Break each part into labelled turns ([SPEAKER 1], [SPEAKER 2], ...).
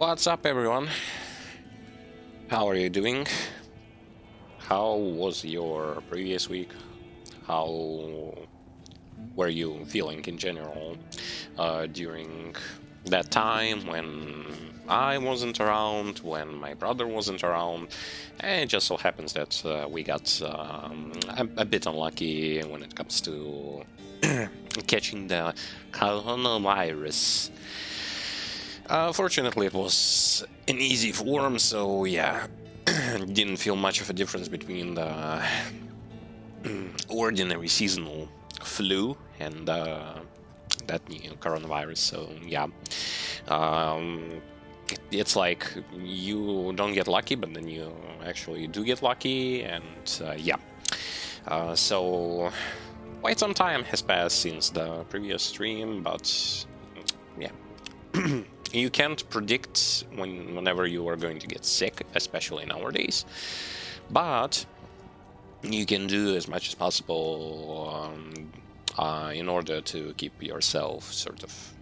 [SPEAKER 1] What's up, everyone? How are you doing? How was your previous week? How were you feeling in general during that time when I wasn't around, when my brother wasn't around? And it just so happens that we got a bit unlucky when it comes to catching the coronavirus. Fortunately, it was an easy form, so yeah, didn't feel much of a difference between the ordinary seasonal flu and that new coronavirus. So yeah, it's like you don't get lucky, but then you actually do get lucky, and yeah. So quite some time has passed since the previous stream, but yeah. You can't predict whenever you are going to get sick, especially nowadays, but you can do as much as possible in order to keep yourself sort of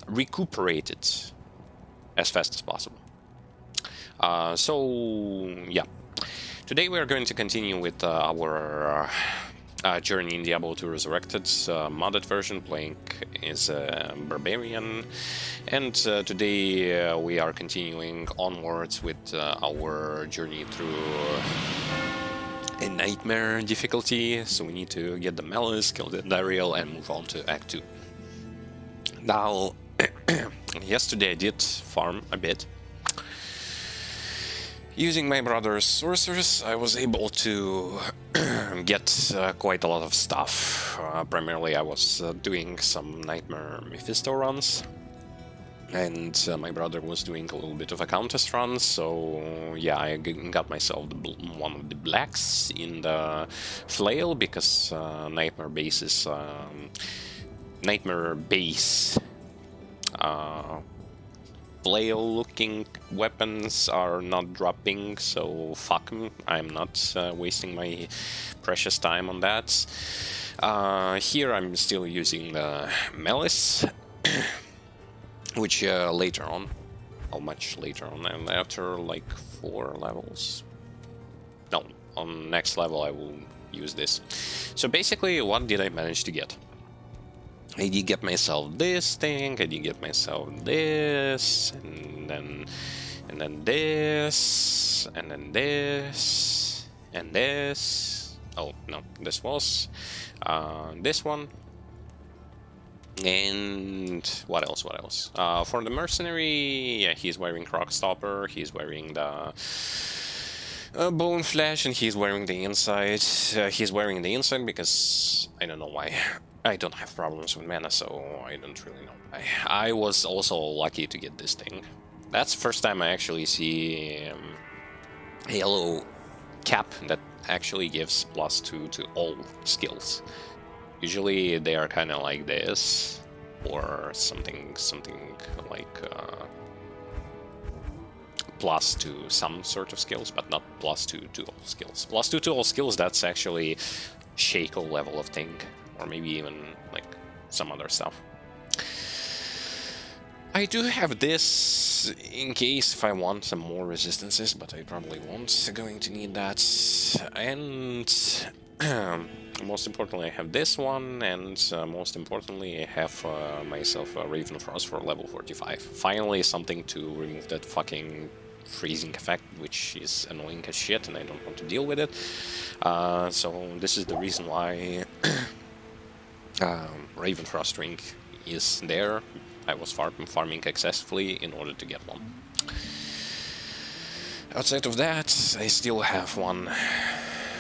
[SPEAKER 1] recuperated as fast as possible. So yeah, today we are going to continue with our journey in Diablo 2 Resurrected, modded version, playing as Barbarian, and today we are continuing onwards with our journey through a nightmare difficulty, so we need to get the Malice, kill the Dariel, and move on to Act 2. Now, yesterday I did farm a bit. Using my brother's sorcerers, I was able to get quite a lot of stuff. Primarily, I was doing some Nightmare Mephisto runs, and my brother was doing a little bit of a Countess run, so yeah, I got myself one of the blacks in the flail, because Nightmare Base flail-looking weapons are not dropping, so fuck 'em. I'm not wasting my precious time on that. Here I'm still using the Malice, which later on, how much later on, and after like 4 levels? No, on next level I will use this. So basically, what did I manage to get? I did get myself this thing, I did get myself this, and then this, and then this, and this. Oh, no, this was this one. And what else? For the mercenary, yeah, he's wearing Crockstopper, he's wearing the Bone Flesh, and he's wearing the inside. He's wearing the inside because I don't know why. I don't have problems with mana, so I don't really know why. I was also lucky to get this thing. That's the first time I actually see a yellow cap that actually gives +2 to all skills. Usually they are kind of like this, or something like +2 to some sort of skills, but not +2 to all skills. +2 to all skills, that's actually Shackle level of thing, or maybe even like some other stuff. I do have this in case if I want some more resistances, but I probably won't going to need that. And most importantly, I have this one, and most importantly, I have myself a Raven Frost for level 45. Finally, something to remove that fucking freezing effect, which is annoying as shit, and I don't want to deal with it. So this is the reason why Raven Frost ring is there. I was farming excessively in order to get one. Outside of that, I still have one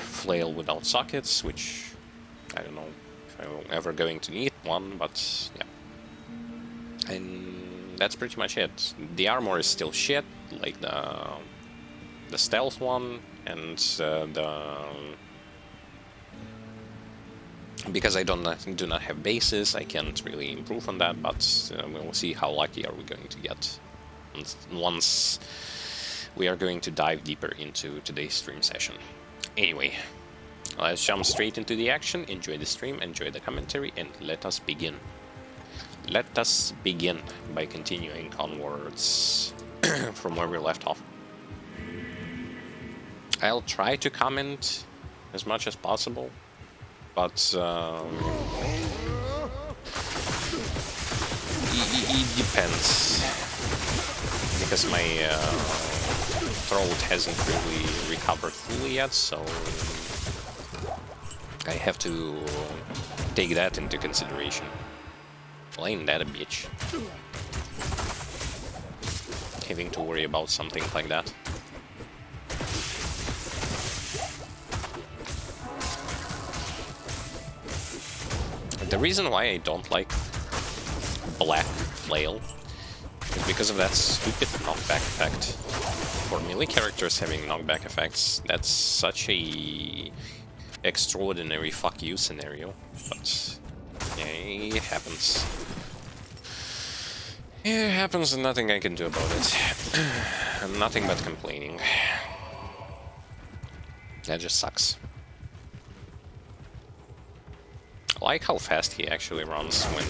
[SPEAKER 1] flail without sockets, which I don't know if I'm ever going to need one, but yeah. And that's pretty much it. The armor is still shit, like the stealth one, and because I do not have bases, I can't really improve on that, but we'll see how lucky are we going to get once we are going to dive deeper into today's stream session. Anyway, let's jump straight into the action. Enjoy the stream, enjoy the commentary, and let us begin. let us begin by continuing onwards from where we left off. I'll try to comment as much as possible, but it depends, because my throat hasn't really recovered fully yet, so I have to take that into consideration. Well, ain't that a bitch? Having to worry about something like that. The reason why I don't like Black Flail is because of that stupid knockback effect. For melee characters having knockback effects, that's such a extraordinary fuck you scenario, but yeah, it happens. It happens and nothing I can do about it. Nothing but complaining. That just sucks. I like how fast he actually runs when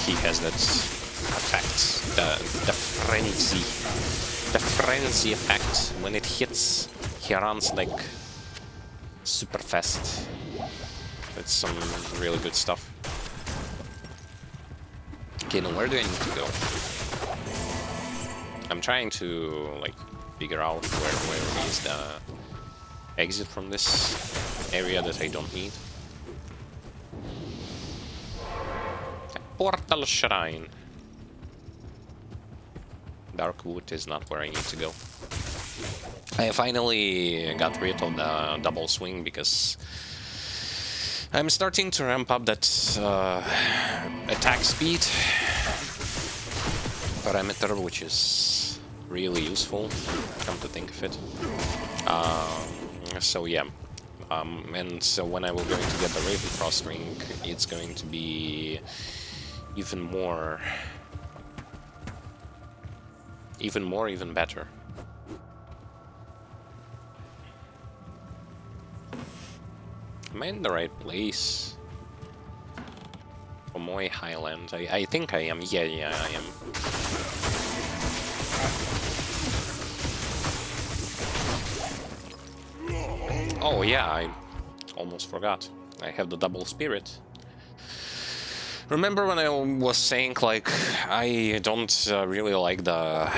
[SPEAKER 1] he has that effect. The frenzy. The frenzy effect. When it hits, he runs like super fast. That's some really good stuff. Okay, now where do I need to go? I'm trying to like figure out where is the exit from this area that I don't need. Portal Shrine. Darkwood is not where I need to go. I finally got rid of the double swing because I'm starting to ramp up that attack speed parameter, which is really useful, come to think of it. So yeah, and so when I will going to get the Ravenfrost ring, it's going to be even better. Am I in the right place? Moy Highland. I think I am. Yeah, I am. Oh yeah, I almost forgot. I have the double spirit. Remember when I was saying, like, I don't really like the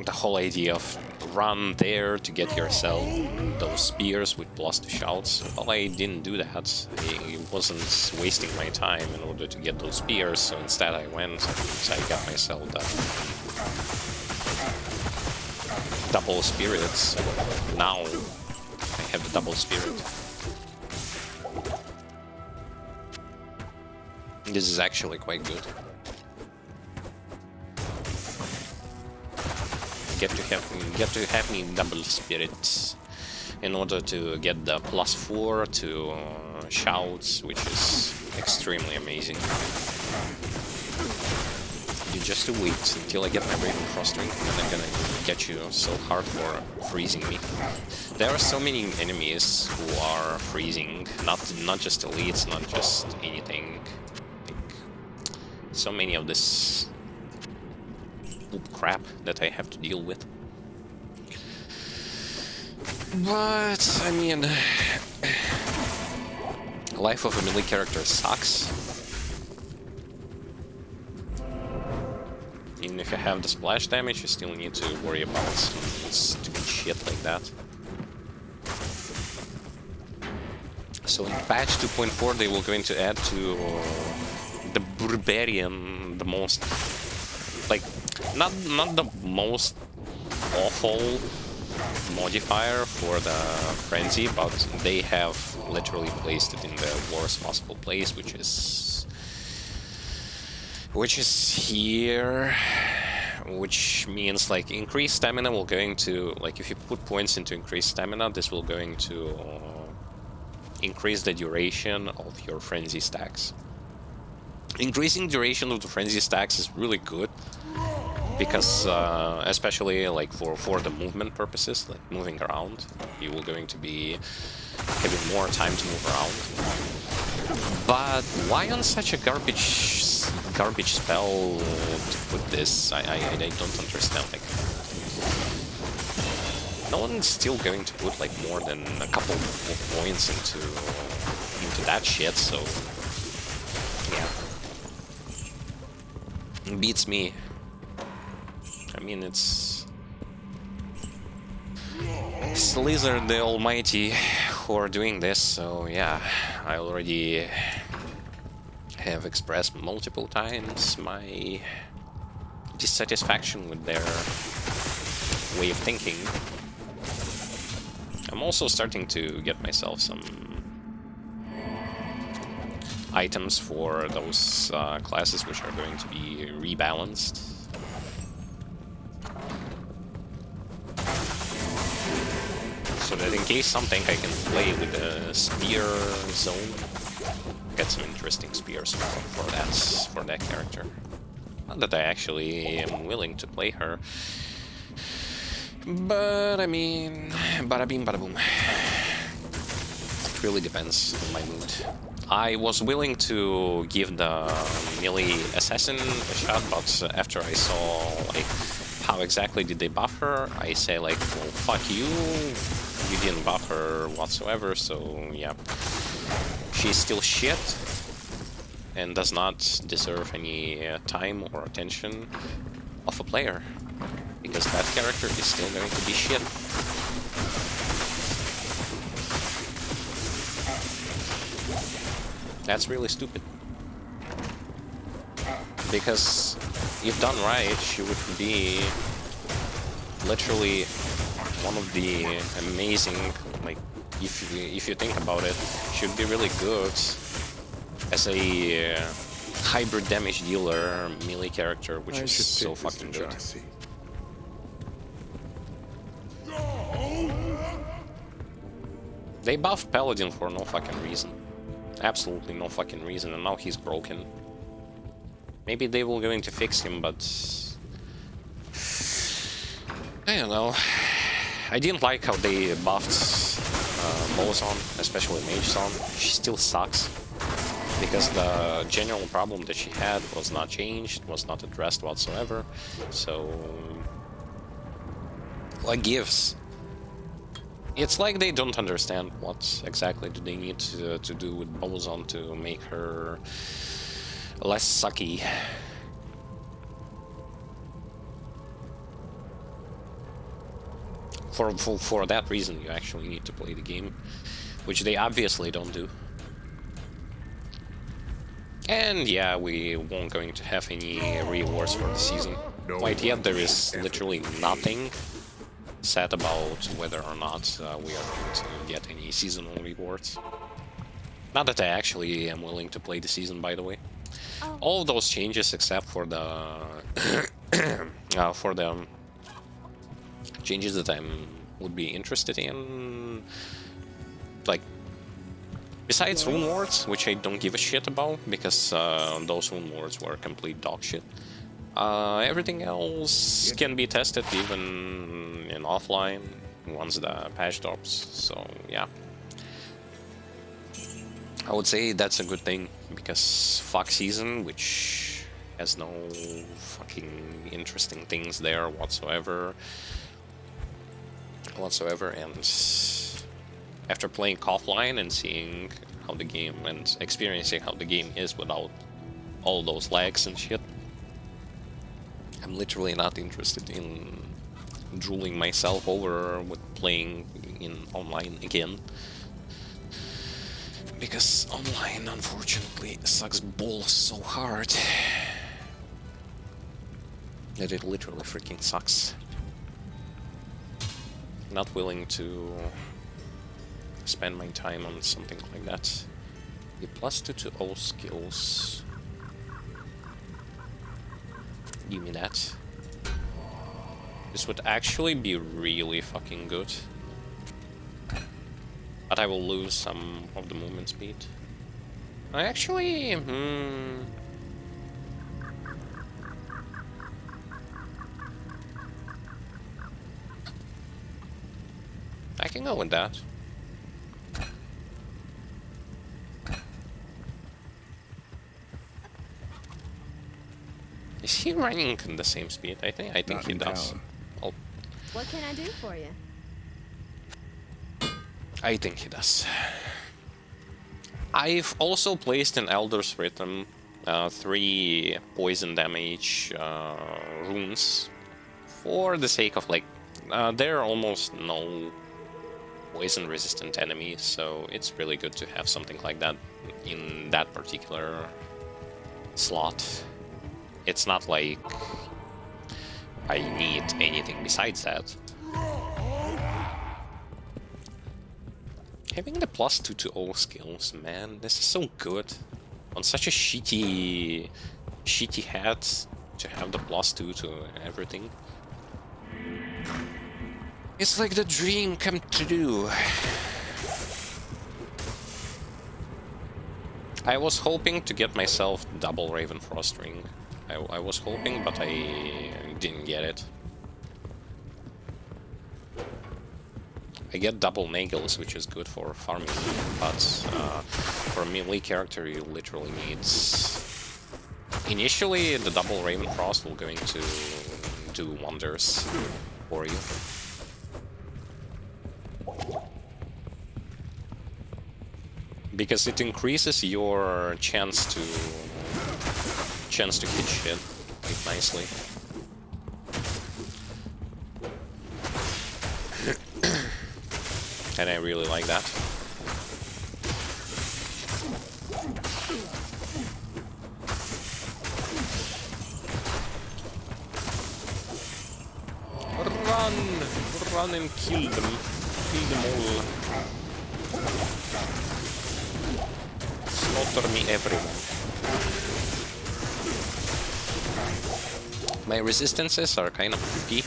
[SPEAKER 1] whole idea of run there to get yourself those spears with +2 shouts? Well, I didn't do that. I wasn't wasting my time in order to get those spears, so instead I went and I got myself the double spirits. So now I have the double spirit. This is actually quite good. Get to have me double spirits in order to get the +4 to shouts, which is extremely amazing. You just wait until I get my Ravenfrost ring, and I'm gonna get you so hard for freezing me. There are so many enemies who are freezing, not just elites, not just anything. So many of this crap that I have to deal with. But, I mean, life of a melee character sucks. Even if you have the splash damage, you still need to worry about some stupid shit like that. So in patch 2.4 they will going to add to the Barbarian, the most, like, not the most awful modifier for the frenzy, but they have literally placed it in the worst possible place, which is here, which means like increased stamina will going to, like, if you put points into increased stamina, this will going to increase the duration of your frenzy stacks. Increasing duration of the frenzy stacks is really good because especially like for the movement purposes, like moving around, you will going to be having more time to move around. But why on such a garbage spell to put this? I don't understand. Like, no one's still going to put like more than a couple of points into that shit. So yeah, beats me. I mean, it's Lizard the Almighty who are doing this. So yeah, I already have expressed multiple times my dissatisfaction with their way of thinking. I'm also starting to get myself some items for those classes which are going to be rebalanced. So that in case something, I can play with a spear zone. Get some interesting spears for that character. Not that I actually am willing to play her, but I mean, bada bing, bada boom. It really depends on my mood. I was willing to give the melee assassin a shot, but after I saw like how exactly did they buff her, I say like, well, fuck you. You didn't buff her whatsoever, so yeah. She's still shit and does not deserve any time or attention of a player, because that character is still going to be shit. That's really stupid. Because if done right, she would be literally one of the amazing, like, if you think about it, she would be really good as a hybrid damage dealer melee character, which is so fucking good. They buffed Paladin for no fucking reason. Absolutely no fucking reason, and now he's broken. Maybe they will going to fix him, but I don't know. I didn't like how they buffed Bozon, especially Mage Zone. She still sucks, because the general problem that she had was not changed, was not addressed whatsoever. So, what gives? It's like they don't understand what exactly do they need to do with Bozon to make her less sucky. For that reason, you actually need to play the game, which they obviously don't do. And yeah, we won't going to have any rewards for the season. Quite yet, there is literally nothing said about whether or not we are going to get any seasonal rewards. Not that I actually am willing to play the season, by the way. All of those changes, except for the changes that I would be interested in, like, besides rune wards, which I don't give a shit about, because those rune wards were complete dog shit. Everything else can be tested even in offline once the patch drops, so yeah. I would say that's a good thing, because fuck season, which has no fucking interesting things there whatsoever, and after playing offline and seeing how the game and experiencing how the game is without all those lags and shit, I'm literally not interested in drooling myself over with playing in online again. Because online, unfortunately, sucks balls so hard that it literally freaking sucks. Not willing to spend my time on something like that. The +2 to all skills. Give me that. This would actually be really fucking good. But I will lose some of the movement speed. I actually... I can go with that. Is he running in the same speed? I think he does. Oh.
[SPEAKER 2] What can I do for you?
[SPEAKER 1] I think he does. I've also placed in Elder's Rhythm 3 poison damage runes for the sake of, like, there are almost no poison resistant enemies, so it's really good to have something like that in that particular slot. It's not like I need anything besides that. Having the +2 to all skills, man, this is so good. On such a shitty hat, to have the +2 to everything. It's like the dream come true. I was hoping to get myself double Ravenfrost ring. I was hoping, but I didn't get it. I get double Nagels, which is good for farming, but for a melee character you literally need... Initially, the double Ravenfrost will going to do wonders for you. Because it increases your chance to hit shit quite nicely. And I really like that. Run and kill them all. Slaughter me, everyone. My resistances are kind of creepy,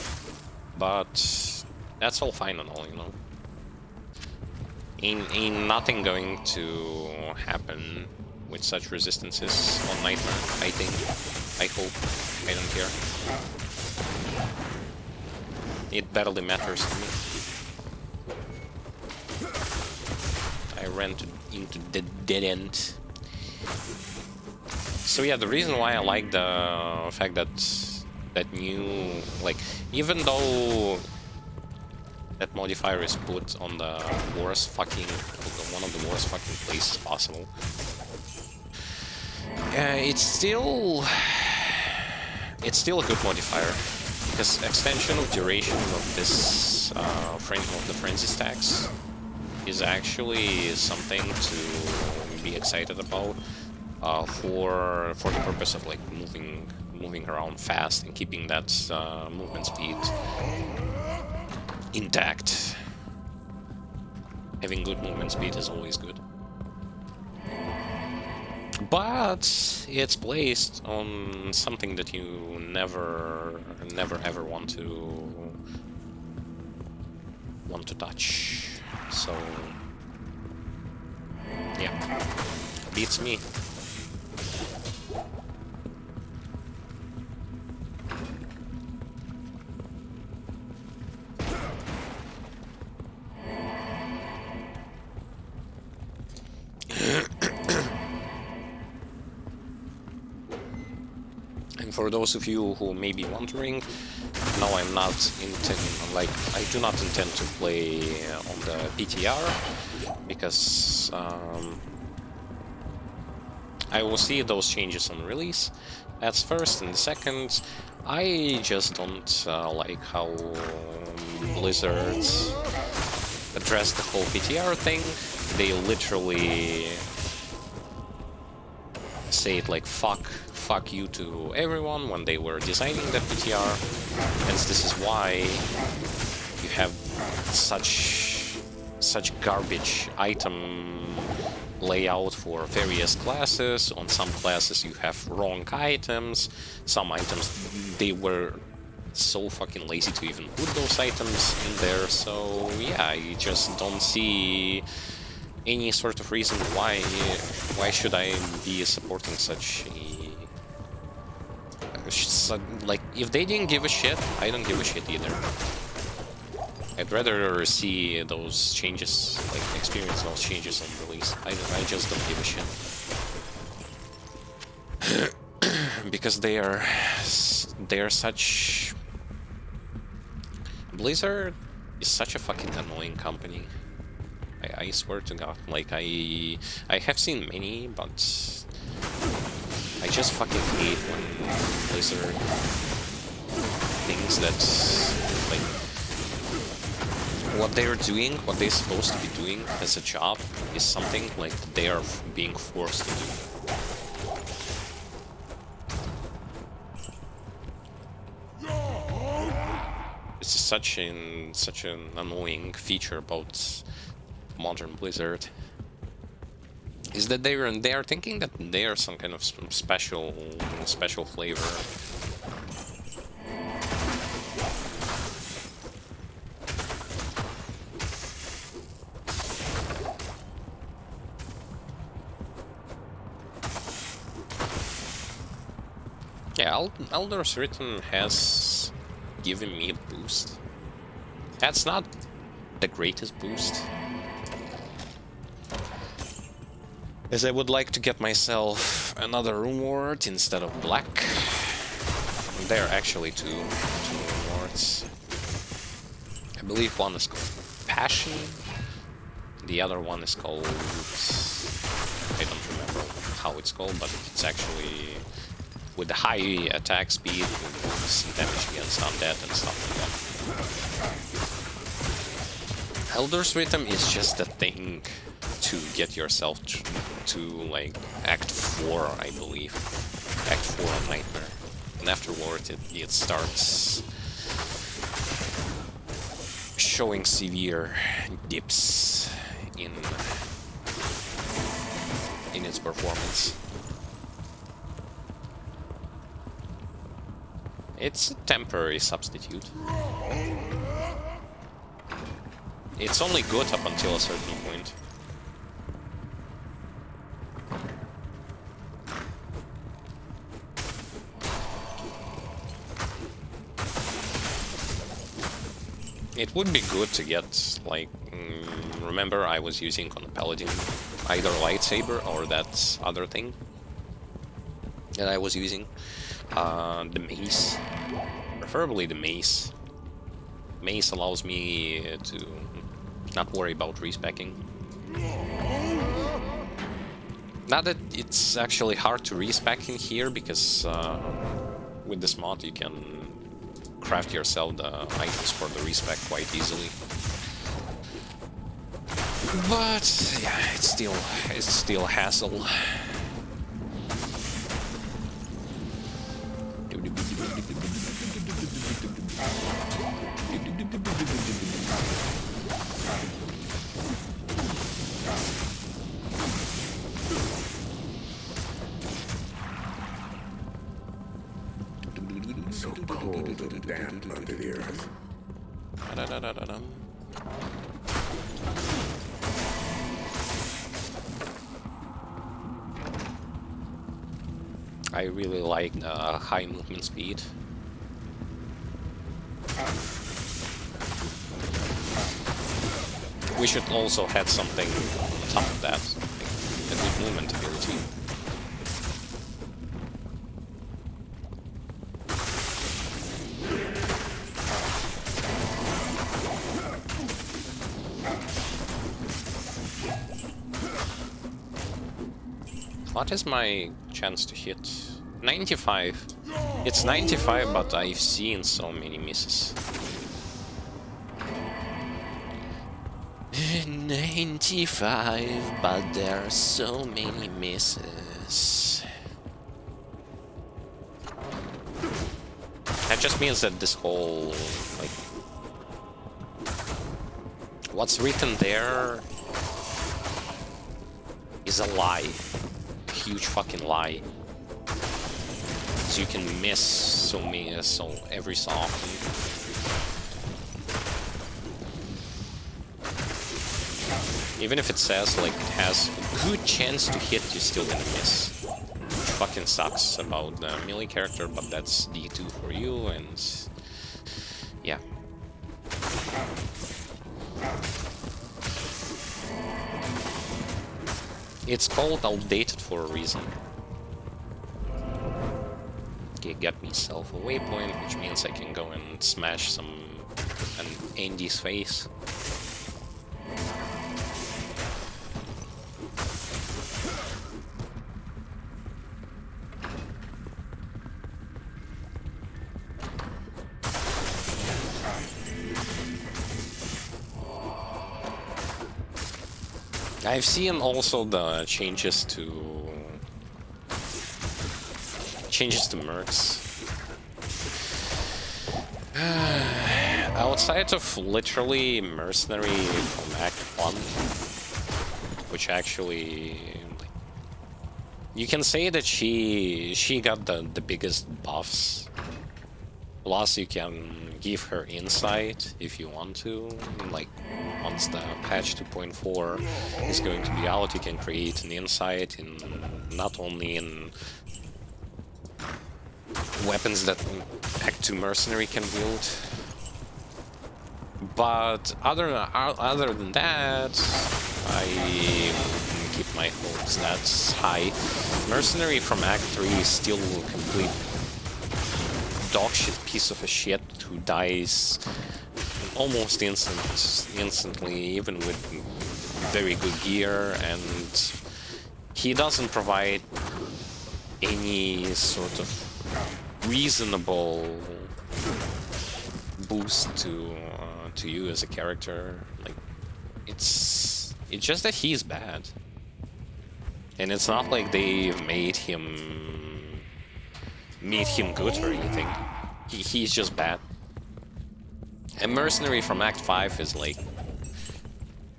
[SPEAKER 1] but that's all fine and all, you know. Ain't nothing going to happen with such resistances on my turn, I think. I hope. I don't care. It barely matters to me. I ran into the dead end. So yeah, the reason why I like the fact that new, like, even though that modifier is put on the worst fucking, one of the worst fucking places possible, it's still a good modifier, because extension of duration of this of the frenzy stacks is actually something to be excited about, for the purpose of, like, moving around fast and keeping that movement speed intact. Having good movement speed is always good. But it's placed on something that you never ever want to touch. So yeah, beats me. And for those of you who may be wondering, no, I'm not intending, like, I do not intend to play on the PTR, because I will see those changes on release. That's first, and second, I just don't like how Blizzard addressed the whole PTR thing. They literally say it like fuck you to everyone when they were designing the PTR, and this is why you have such garbage item layout for various classes. On some classes you have wrong items, some items they were so fucking lazy to even put those items in there, so yeah, I just don't see any sort of reason why should I be supporting such a... like, if they didn't give a shit, I don't give a shit either. I'd rather see those changes, like, experience those changes on release. I just don't give a shit. because they are such... Blizzard is such a fucking annoying company. I swear to God, like I have seen many, but I just fucking hate when Blizzard thinks that like what they're doing, what they're supposed to be doing as a job, is something like they are being forced to do. It's such an annoying feature about modern Blizzard, is that they are thinking that they are some kind of special flavor. Yeah, Elder's Written has given me a boost. That's not the greatest boost, as I would like to get myself another Rune Ward instead of black. There are actually two Rune Wards. I believe one is called Passion, the other one is called... I don't remember how it's called, but it's actually with the high attack speed, with damage against undead and stuff like that. Elder's Rhythm is just a thing to get yourself to like Act 4, I believe. Act 4 of Nightmare. And afterward it starts showing severe dips in its performance. It's a temporary substitute. It's only good up until a certain point. It would be good to get, like, remember I was using on the Paladin either lightsaber or that other thing that I was using. The mace. Preferably the mace. Mace allows me to not worry about respecking. Not that it's actually hard to respec in here, because with this mod you can craft yourself the items for the respec quite easily. But yeah, it's still a hassle.
[SPEAKER 3] So cold and damp under the earth.
[SPEAKER 1] I really like the high movement speed. We should also have something on top of that, like a good movement ability. What is my chance to hit? 95. It's 95, but I've seen so many misses. 95, but there are so many misses. That just means that this whole, like, what's written there is a lie. A huge fucking lie. So you can miss so every so often. Even if it says, like, it has a good chance to hit, you're still gonna miss. Which fucking sucks about the melee character, but that's D2 for you, and... yeah. It's called outdated for a reason. get myself a waypoint, which means I can go and smash an Andy's face. I've seen also the changes to mercs. Outside of literally Mercenary from Act 1, which actually, you can say that she got the biggest buffs. Plus you can give her insight if you want to. Like, once the patch 2.4 is going to be out, you can create an insight in not only in weapons that Act 2 Mercenary can wield, but other than that, I wouldn't keep my hopes that high. Mercenary from Act 3 is still a complete dogshit piece of a shit who dies almost instantly, even with very good gear, and he doesn't provide any sort of reasonable boost to you as a character. Like, it's just that he's bad, and it's not like they've made him good or anything. He's just bad. A Mercenary from Act 5 is like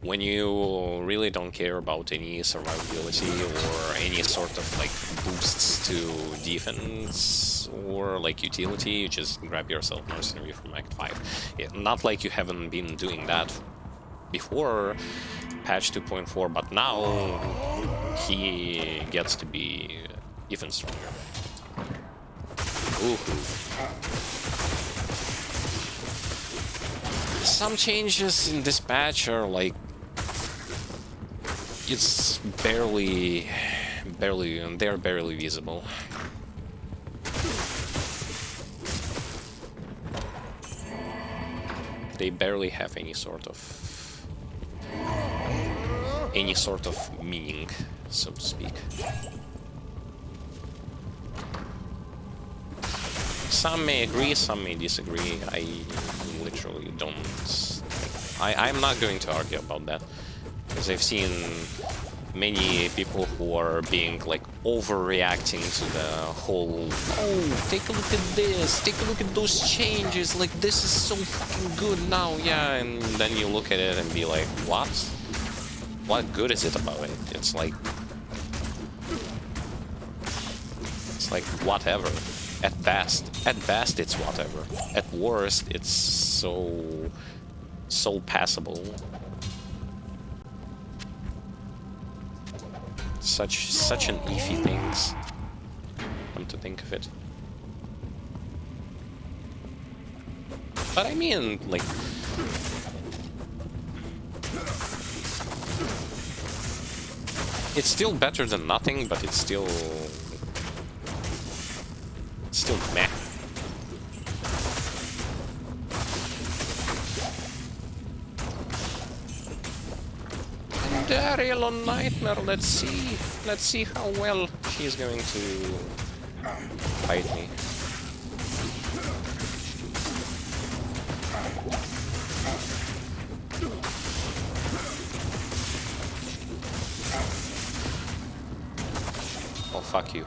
[SPEAKER 1] when you really don't care about any survivability or any sort of like boosts to defense or like utility, you just grab yourself Mercenary from Act 5. Not like you haven't been doing that before patch 2.4, but now he gets to be even stronger. Ooh. Some changes in this patch are like, it's barely, they're barely visible. They barely have any sort of meaning, so to speak. Some may agree, some may disagree. I literally don't. I'm not going to argue about that, because I've seen many people who are being like overreacting to the whole, oh, take a look at this, take a look at those changes, like this is so fucking good now, yeah, and then you look at it and be like, what? What good is it about it? It's like whatever. At best it's whatever. At worst, it's so passable. Such an iffy things, come to think of it. But I mean, like, it's still better than nothing, but it's still meh. Ariel on Nightmare, let's see how well she's going to fight me. Oh, fuck you.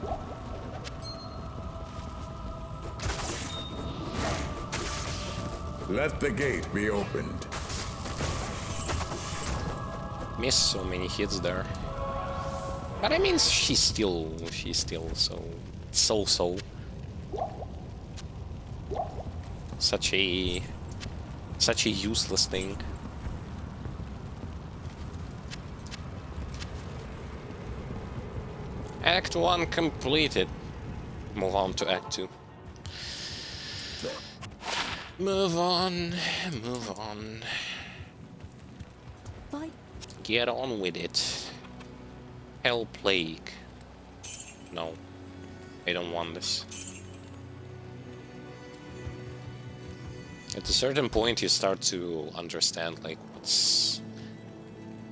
[SPEAKER 3] Let the gate be opened.
[SPEAKER 1] Missed so many hits there. But I mean, she's still so such a useless thing. Act 1 completed. Move on to Act 2. Move on.
[SPEAKER 2] Fight.
[SPEAKER 1] Get on with it. Hell Plague. No, I don't want this. At a certain point, you start to understand like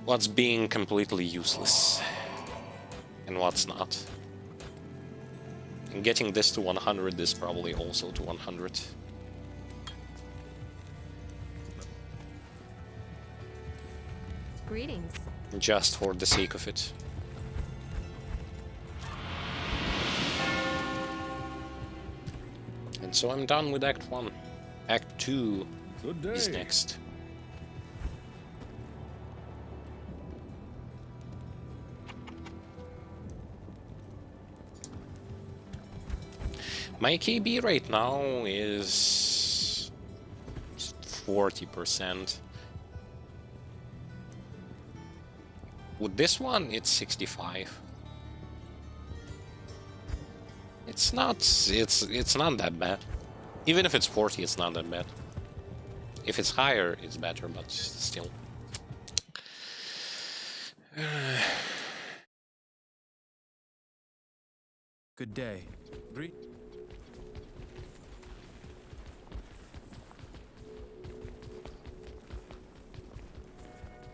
[SPEAKER 1] what's being completely useless and what's not. And getting this to 100 is probably also to 100.
[SPEAKER 2] Greetings.
[SPEAKER 1] Just for the sake of it. And so I'm done with Act 1. Act 2 is next. My KB right now is 40%. With this one, it's 65. It's not that bad. Even if it's 40, it's not that bad. If it's higher, it's better, but still.
[SPEAKER 4] Good day.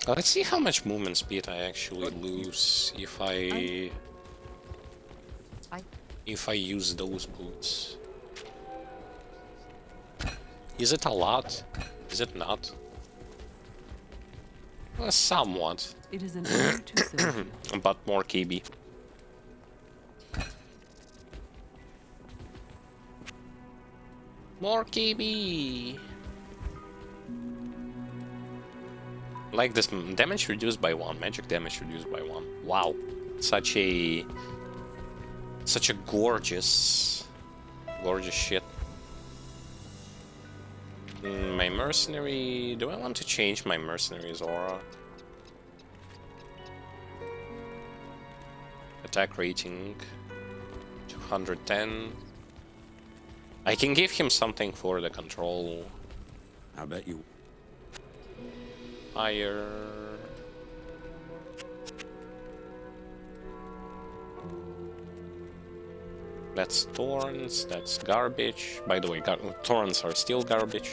[SPEAKER 1] Let's see how much movement speed I actually lose if I use those boots. Is it a lot? Is it not? Somewhat.
[SPEAKER 5] It is an honor to serve you.
[SPEAKER 1] But more KB. More KB. Like this damage reduced by 1, magic damage reduced by 1. Wow. Such a gorgeous shit. My mercenary, do I want to change my mercenary's aura? Attack rating 210. I can give him something for the control.
[SPEAKER 3] I bet you.
[SPEAKER 1] Higher. That's thorns, that's garbage. By the way, thorns are still garbage.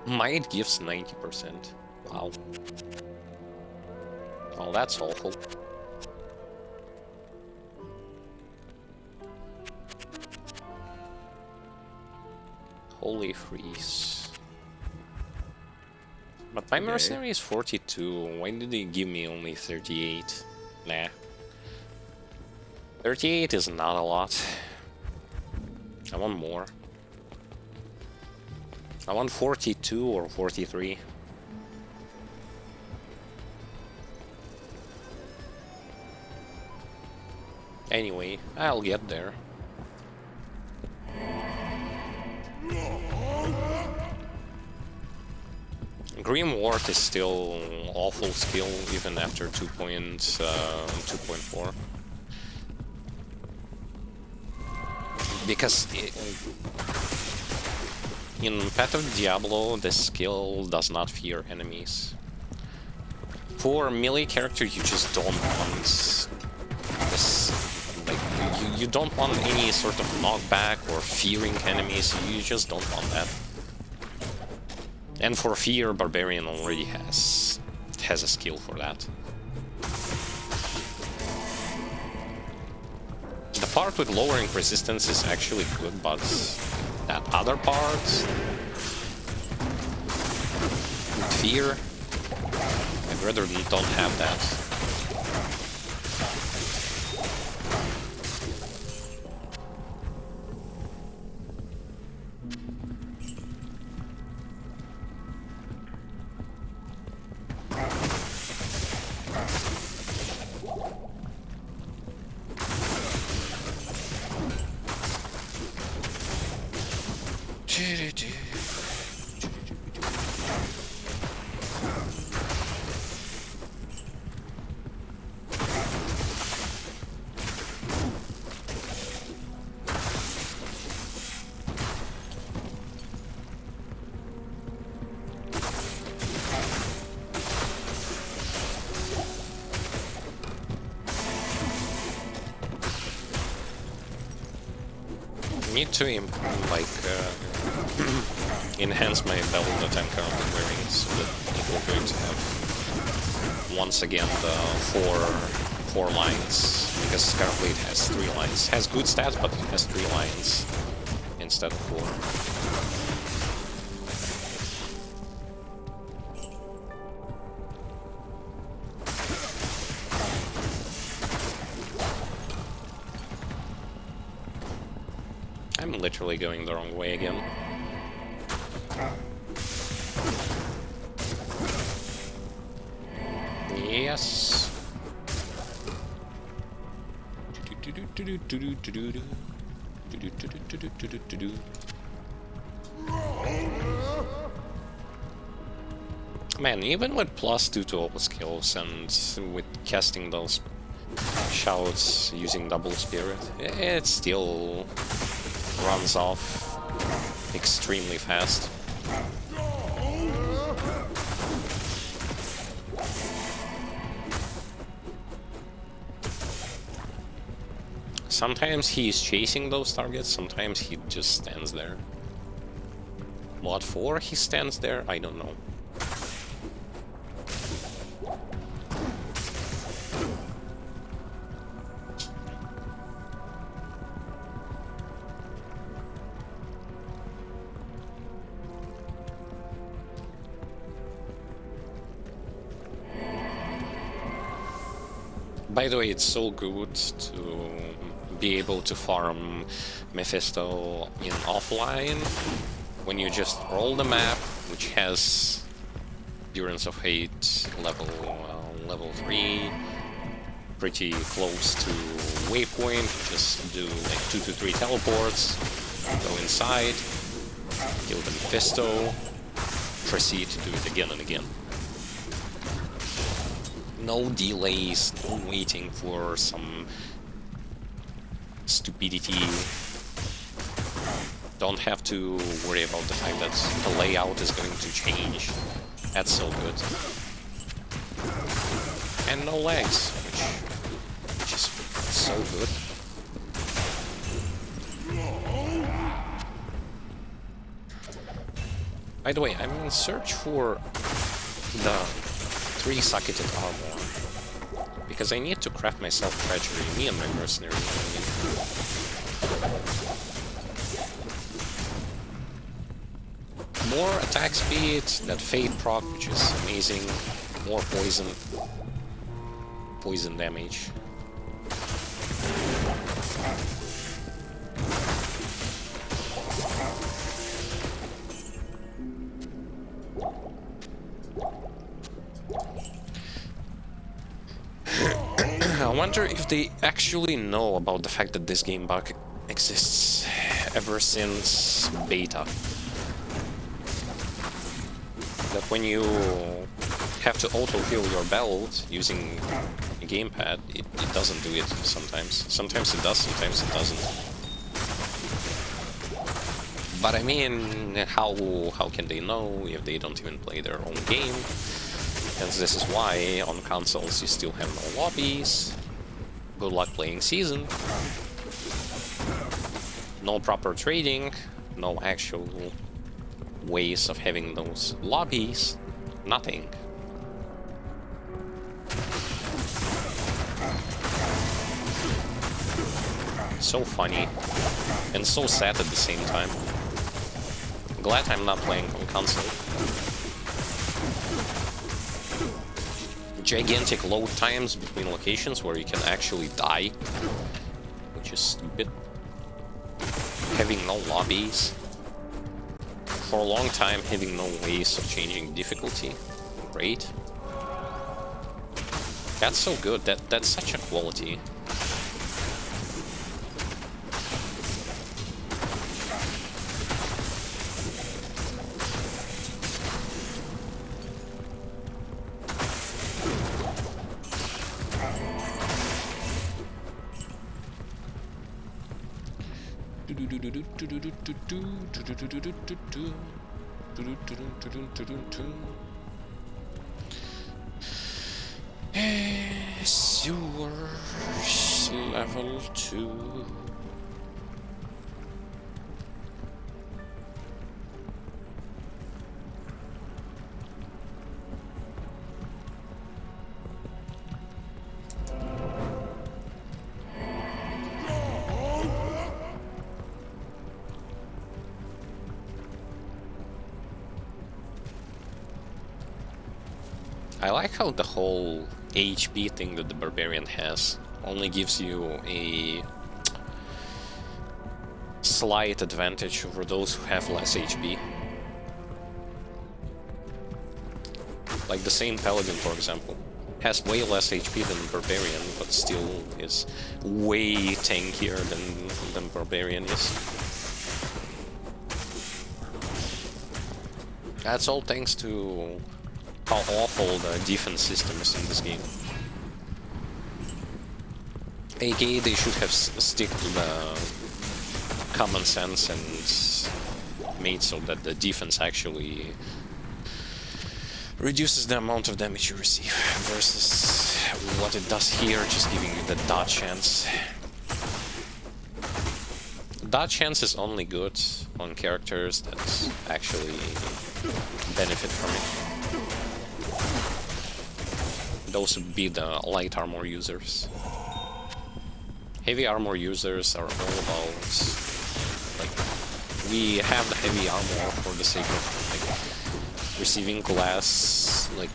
[SPEAKER 1] Might gives 90%. Wow. Well, that's awful. Holy freeze. But my mercenary is 42. Why did they give me only 38? Nah. 38 is not a lot. I want more. I want 42 or 43. Anyway, I'll get there. Grim Ward is still awful skill even after 2.4. Because in Path of Diablo, this skill does not fear enemies. For a melee character, you just don't want this. Like, you don't want any sort of knockback or fearing enemies. You just don't want that. And for fear, Barbarian already has a skill for that. The part with lowering resistance is actually good, but that other part with fear, I'd rather don't have that. need to enhance my belt that I'm currently wearing so that it will going to have once again the four lines, because currently it has 3 lines. It has good stats, but it has 3 lines instead of 4. I'm literally going the wrong way again. Yes. Man, even with +2 to all skills and with casting those shouts using double spirit, it still runs off extremely fast. Sometimes he's chasing those targets, sometimes he just stands there. What for he stands there, I don't know. By the way, it's so good to be able to farm Mephisto in offline when you just roll the map, which has Endurance of Hate level 3, pretty close to waypoint. Just do like 2 to 3 teleports, go inside, kill the Mephisto, proceed to do it again and again. No delays, no waiting for some stupidity. Don't have to worry about the fact that the layout is going to change. That's so good. And no lags, which is so good. By the way, I'm in search for the 3-socketed armor, because I need to craft myself treachery, me and my mercenary. More attack speed, that fade proc, which is amazing, more poison damage. I wonder if they actually know about the fact that this game bug exists ever since beta. That when you have to autofill your belt using a gamepad, it doesn't do it sometimes. Sometimes it does, sometimes it doesn't. But I mean, how can they know if they don't even play their own game? And this is why on consoles you still have no lobbies. Good luck playing Season. No proper trading, no actual ways of having those lobbies, nothing. So funny and so sad at the same time. Glad I'm not playing on console. Gigantic load times between locations where you can actually die, which is stupid. Having no lobbies. For a long time, having no ways of changing difficulty. Great. That's so good. That's such a quality. Sewers level 2. I like how the whole HP thing that the Barbarian has only gives you a slight advantage over those who have less HP. Like the same Paladin, for example, has way less HP than Barbarian, but still is way tankier than Barbarian is. That's all thanks to how awful the defense system is in this game. AKA they should have stick to the common sense and made so that the defense actually reduces the amount of damage you receive versus what it does here, just giving you the dodge chance. Dodge chance is only good on characters that actually benefit from it. Those would be the light armor users. Heavy armor users are all about, like, we have the heavy armor for the sake of, like, receiving less, like,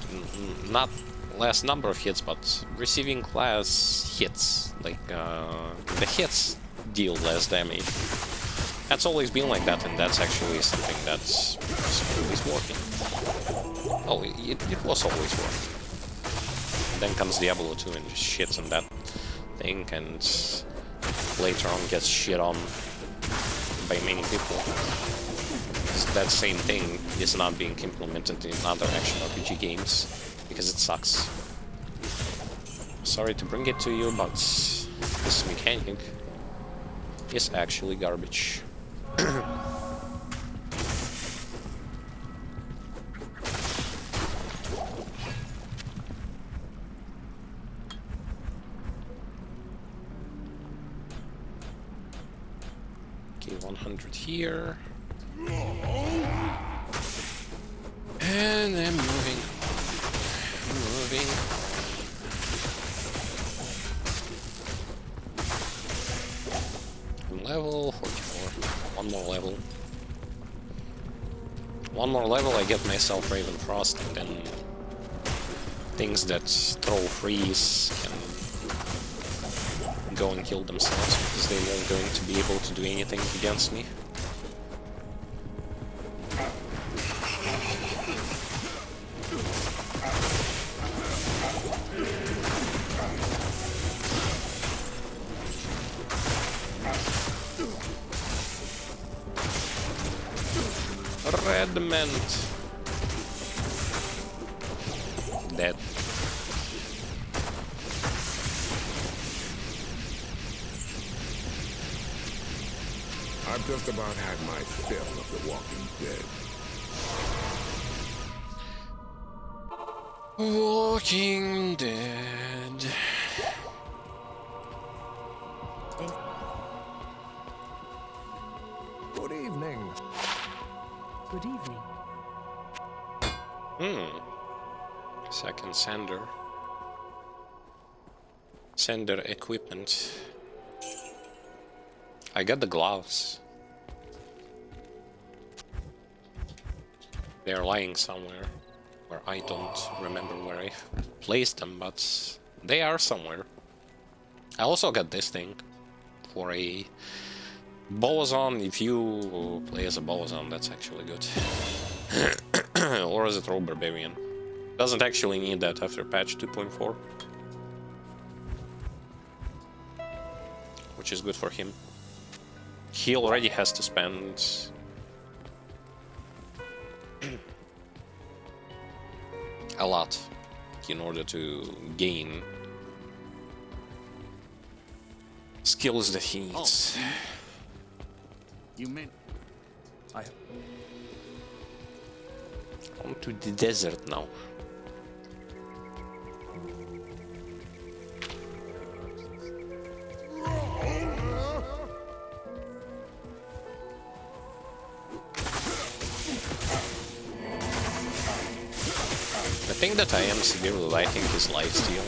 [SPEAKER 1] not less number of hits, but receiving less hits. Like, the hits deal less damage. That's always been like that, and that's actually something that's always working. Oh, it was always working. And then comes Diablo 2 and just shits on that thing, and later on gets shit on by many people. That same thing is not being implemented in other action RPG games because it sucks. Sorry to bring it to you, but this mechanic is actually garbage. Okay, 100 here. And I'm moving. Level 44. One more level. One more level, I get myself Raven Frost, and then things that throw freeze can go and kill themselves because they weren't going to be able to do anything against me. Redment. Dead.
[SPEAKER 4] I've just about had my fill of the Walking Dead.
[SPEAKER 1] Walking Dead.
[SPEAKER 4] Good evening.
[SPEAKER 5] Good evening.
[SPEAKER 1] Second sender. Sender equipment. I got the gloves. They're lying somewhere where I don't remember where I placed them, but they are somewhere. I also got this thing for a Bolazon. If you play as a Bolazon, that's actually good. Or as a Troll Barbarian. Doesn't actually need that after patch 2.4. Which is good for him. He already has to spend a lot in order to gain skills that he needs.
[SPEAKER 3] You meant...
[SPEAKER 1] On to the desert now. The thing that I am severely liking is lifesteal,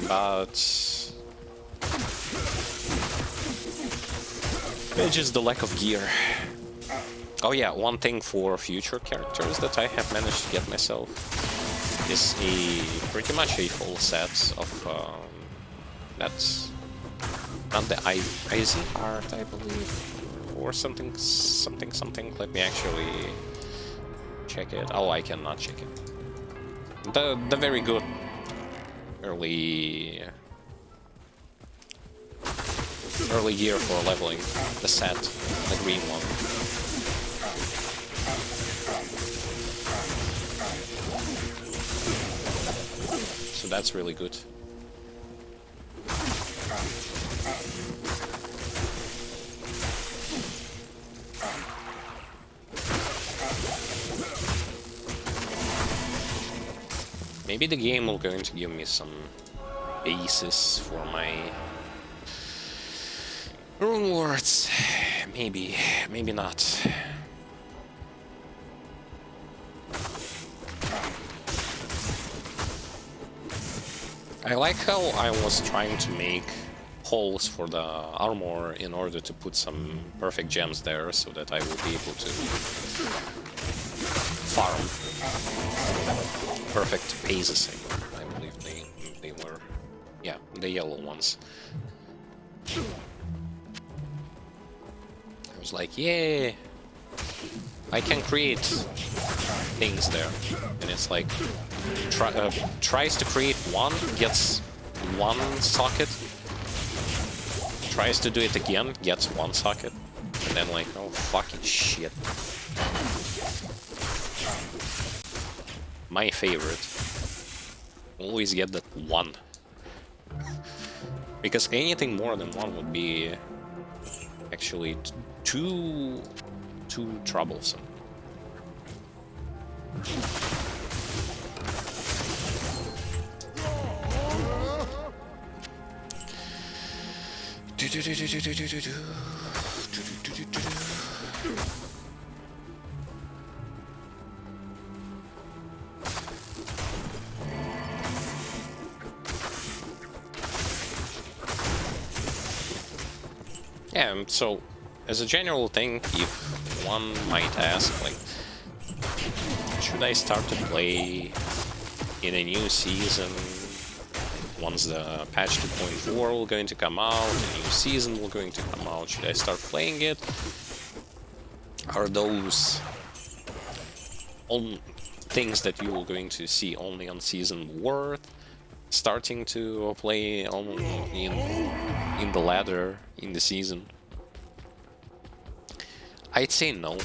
[SPEAKER 1] but it's just the lack of gear. Oh yeah, one thing for future characters that I have managed to get myself is pretty much a full set of that's not the IZ art, I believe, or something. Let me actually check it. Oh, I cannot check it. The very good early gear for leveling the set, the green one. So that's really good. Maybe the game will going to give me some basis for my rune words. Maybe not. I like how I was trying to make holes for the armor in order to put some perfect gems there so that I will be able to farm perfect bases. I believe they were, yeah, the yellow ones. I was like, yeah, I can create things there, and it's like tries to create one, gets one socket, tries to do it again, gets one socket, and then like, oh fucking shit. My favorite. Always get that one. Because anything more than one would be actually too troublesome. Yeah, so as a general thing, if one might ask, like, should I start to play in a new season once the patch 2.4 will going to come out, a new season will going to come out? Should I start playing it? Are those all things that you are going to see only on season worth starting to play on in the ladder in the season? I'd say no,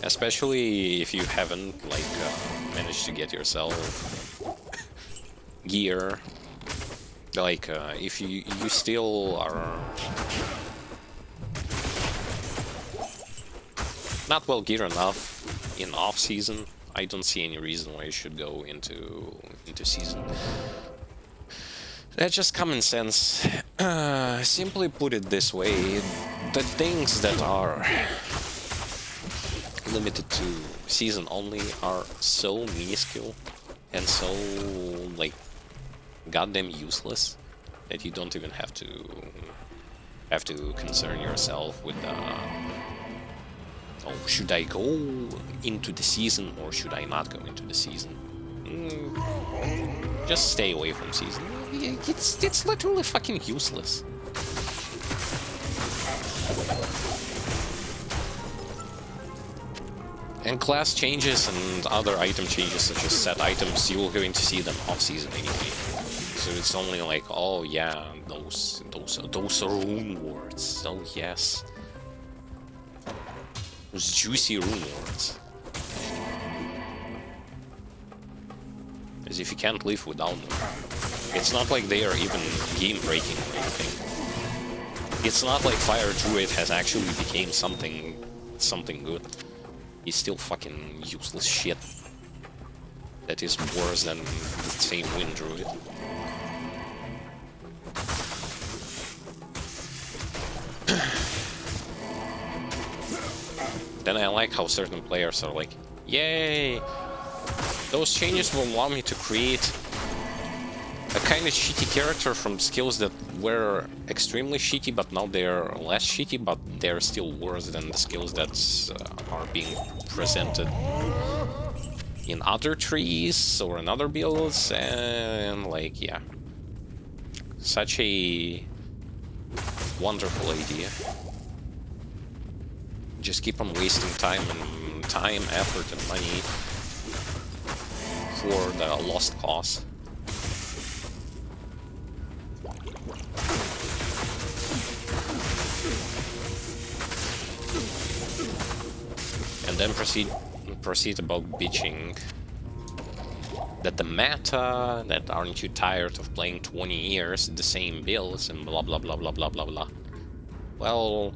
[SPEAKER 1] especially if you haven't like managed to get yourself gear. Like if you still are not well geared enough in off season, I don't see any reason why you should go into season. That's just common sense. Simply put it this way, the things that are limited to season only are so minuscule and so like goddamn useless that you don't even have to concern yourself with oh, should I go into the season or should I not go into the season? Just stay away from season. It's literally fucking useless. And class changes and other item changes, such as set items, you're going to see them off season anyway. So it's only like, oh yeah, those rune words. Oh yes, those juicy rune words. As if you can't live without them. It's not like they are even game breaking or anything. It's not like Fire Druid has actually became something good. He's still fucking useless shit. That is worse than the same Wind Druid. Then I like how certain players are like, yay! Those changes will allow me to create a kind of shitty character from skills that were extremely shitty, but now they're less shitty, but they're still worse than the skills that are being presented. in other trees or in other builds, and like, yeah. Such a wonderful idea. Just keep on wasting time, effort, and money for the lost cause. And then proceed about bitching that the meta, that aren't you tired of playing 20 years the same builds and blah blah blah blah blah blah blah. Well,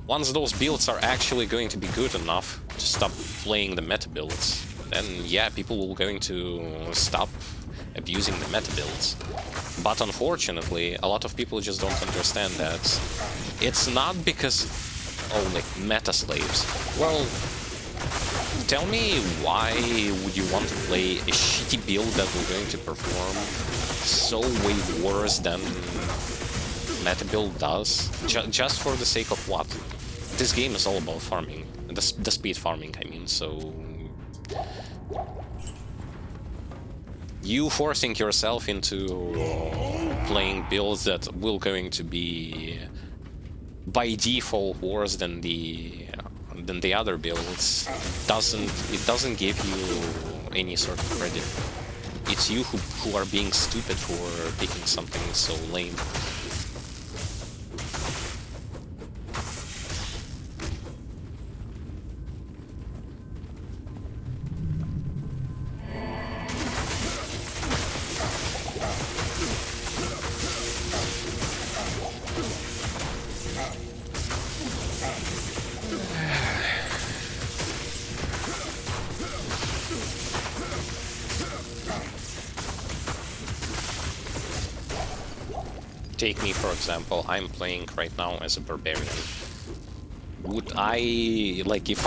[SPEAKER 1] once those builds are actually going to be good enough to stop playing the meta builds, then yeah, people are going to stop abusing the meta builds. But unfortunately, a lot of people just don't understand that it's not because of like meta slaves. Well, tell me why would you want to play a shitty build that will going to perform so way worse than meta build does? Just for the sake of what? This game is all about farming. The speed farming, I mean, so... You forcing yourself into playing builds that will going to be by default worse than the other builds doesn't give you any sort of credit. It's you who are being stupid for picking something so lame. Take me, for example, I'm playing right now as a Barbarian. Would I, like, if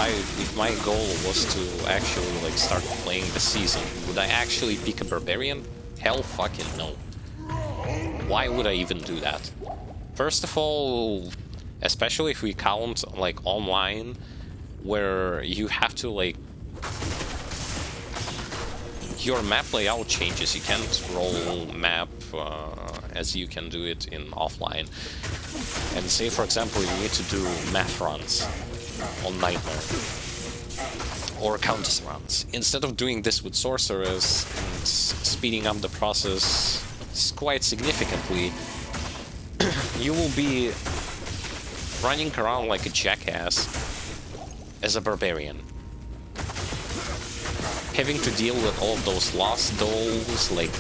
[SPEAKER 1] my goal was to actually, like, start playing the season, would I actually pick a Barbarian? Hell fucking no. Why would I even do that? First of all, especially if we count, like, online, where you have to, like, your map layout changes. You can't roll map as you can do it in offline. And say, for example, you need to do math runs on Nightmare or Countess runs. Instead of doing this with Sorceress and speeding up the process quite significantly, you will be running around like a jackass as a Barbarian, having to deal with all those lost dolls, like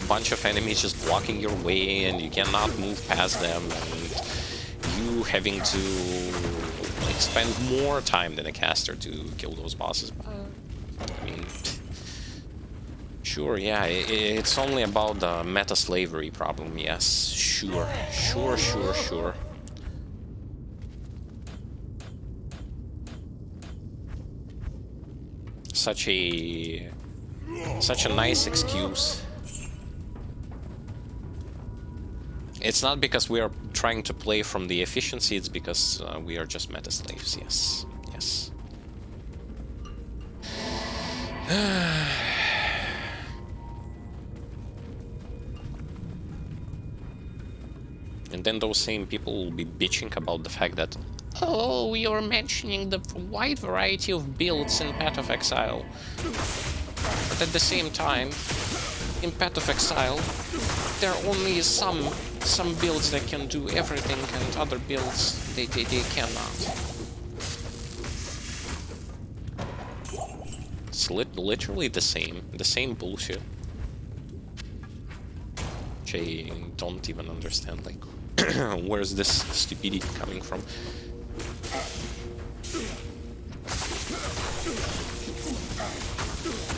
[SPEAKER 1] bunch of enemies just blocking your way and you cannot move past them, and you having to like spend more time than a caster to kill those bosses. I mean, sure, yeah, it's only about the meta slavery problem, yes, sure. Such a nice excuse. It's not because we are trying to play from the efficiency, it's because we are just meta slaves, yes. And then those same people will be bitching about the fact that, oh, we are mentioning the wide variety of builds in Path of Exile. But at the same time, in Path of Exile, there are only some builds that can do everything, and other builds, they cannot. It's literally the same bullshit. Which I don't even understand, like, where's this stupidity coming from?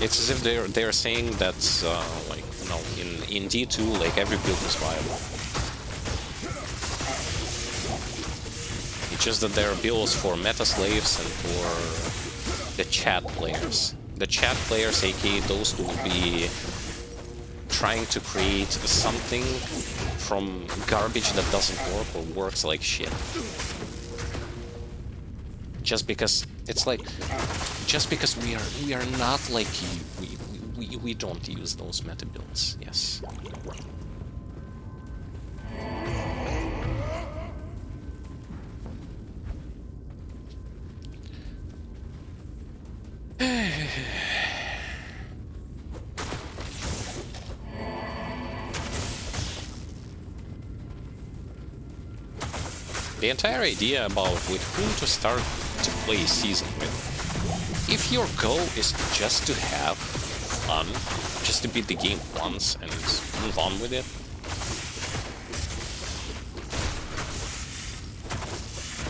[SPEAKER 1] It's as if they're saying that, like, you know, in D2, like, every build is viable. It's just that there are builds for meta slaves and for the chat players. The chat players, aka those who will be trying to create something from garbage that doesn't work or works like shit. Just because It's like, just because we are not like you, we don't use those meta builds. Yes. The entire idea about with whom to start to play a season with. If your goal is just to have fun, just to beat the game once and move on with it,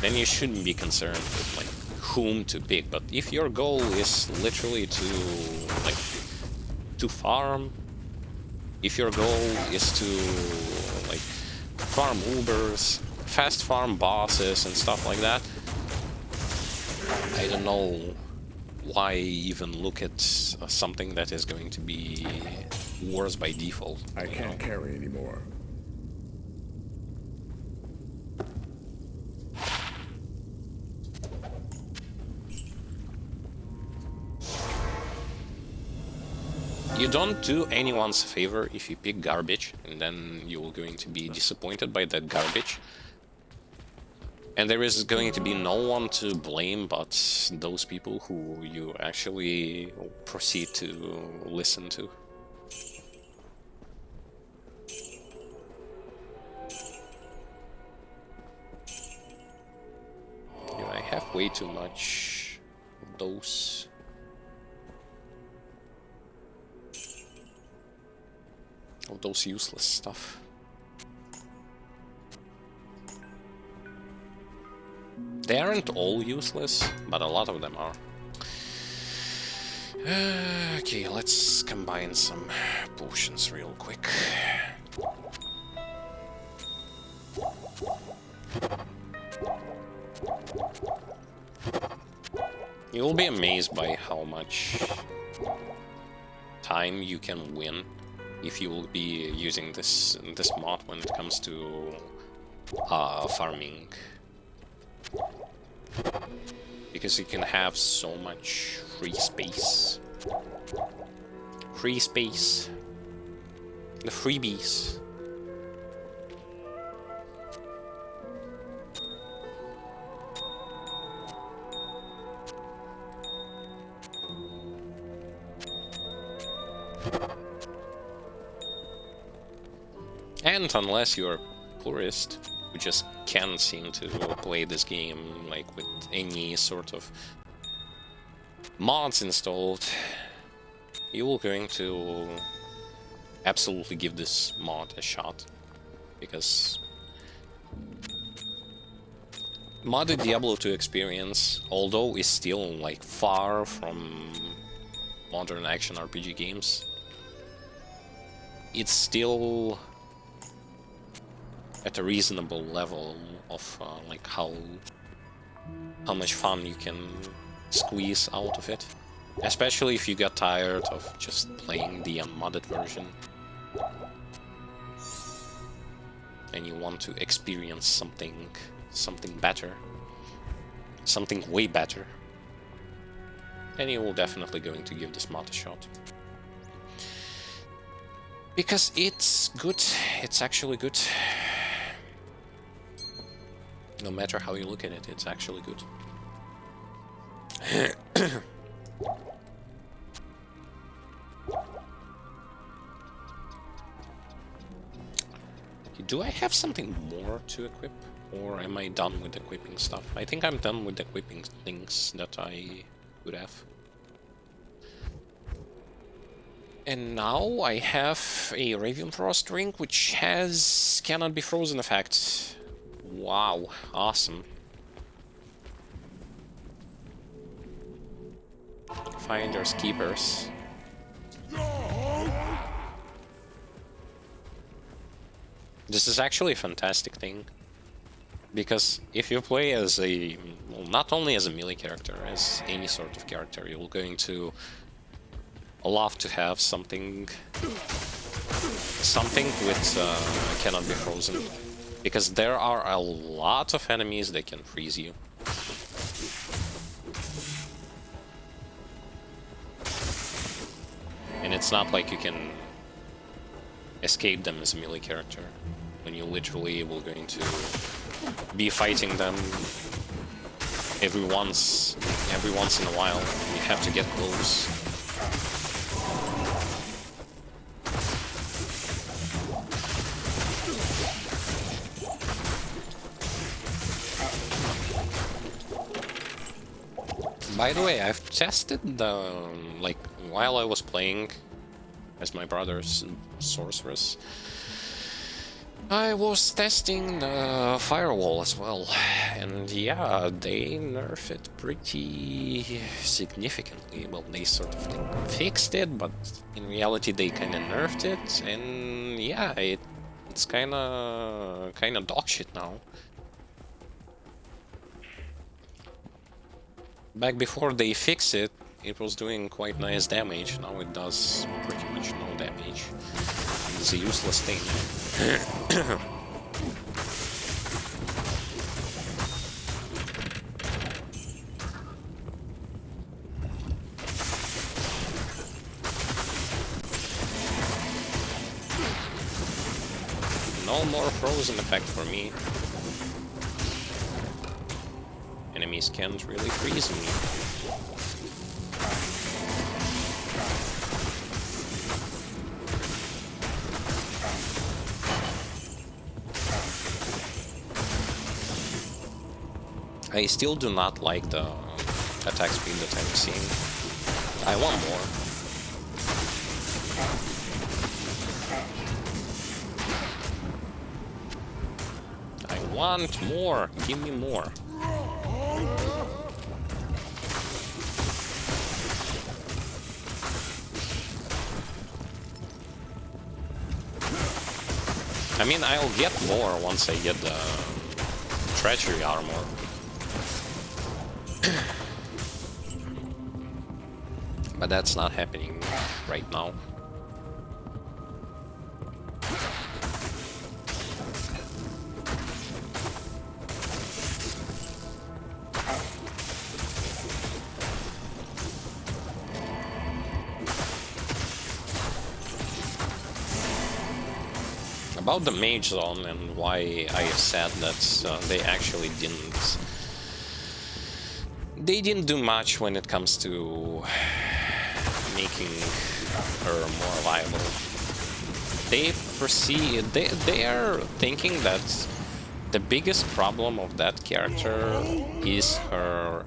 [SPEAKER 1] then you shouldn't be concerned with like whom to pick. But if your goal is literally to like to farm, if your goal is to like farm Ubers, fast farm bosses and stuff like that, I don't know why even look at something that is going to be worse by default.
[SPEAKER 4] I can't carry anymore.
[SPEAKER 1] You don't do anyone's favor if you pick garbage, and then you're going to be disappointed by that garbage. And there is going to be no one to blame but those people who you actually proceed to listen to. Yeah, I have way too much of those useless stuff. They aren't all useless, but a lot of them are. Okay, let's combine some potions real quick. You'll be amazed by how much time you can win if you will be using this mod when it comes to farming. Because you can have so much free space. Free space. The freebies. And unless you're a purist who just can't seem to play this game like with any sort of mods installed, you will going to absolutely give this mod a shot, because modded Diablo 2 experience, although is still like far from modern action RPG games, it's still at a reasonable level of like how much fun you can squeeze out of it, especially if you get tired of just playing the unmodded version and you want to experience something better, something way better, then you will definitely going to give this mod a shot. Because it's good, it's actually good. No matter how you look at it, it's actually good. Do I have something more to equip? Or am I done with equipping stuff? I think I'm done with equipping things that I could have. And now I have a Raven Frost ring, which has cannot be frozen effect. Wow, awesome. Finders keepers. This is actually a fantastic thing, because if you play as a, well, not only as a melee character, as any sort of character, you're going to love to have something with cannot be frozen, because there are a lot of enemies that can freeze you. it's not like you can escape them as a melee character, when you literally will going to be fighting them every once in a while. You have to get close. By the way, I've tested the, like, while I was playing as my brother's sorceress, I was testing the firewall as well, and yeah, they nerfed it pretty significantly. Well, they sort of like fixed it, but in reality they kind of nerfed it, and yeah, it's kind of dog shit now. Back before they fix it, it was doing quite nice damage. Now it does pretty much no damage. It's a useless thing. No more frozen effect for me. Enemies can't really freeze me. I still do not like the attack speed that I'm seeing. I want more. I want more. Give me more. I mean, I'll get more once I get the treachery armor. But that's not happening right now. About the mage zone and why I said that they actually didn't do much when it comes to making her more viable. They are thinking that the biggest problem of that character is her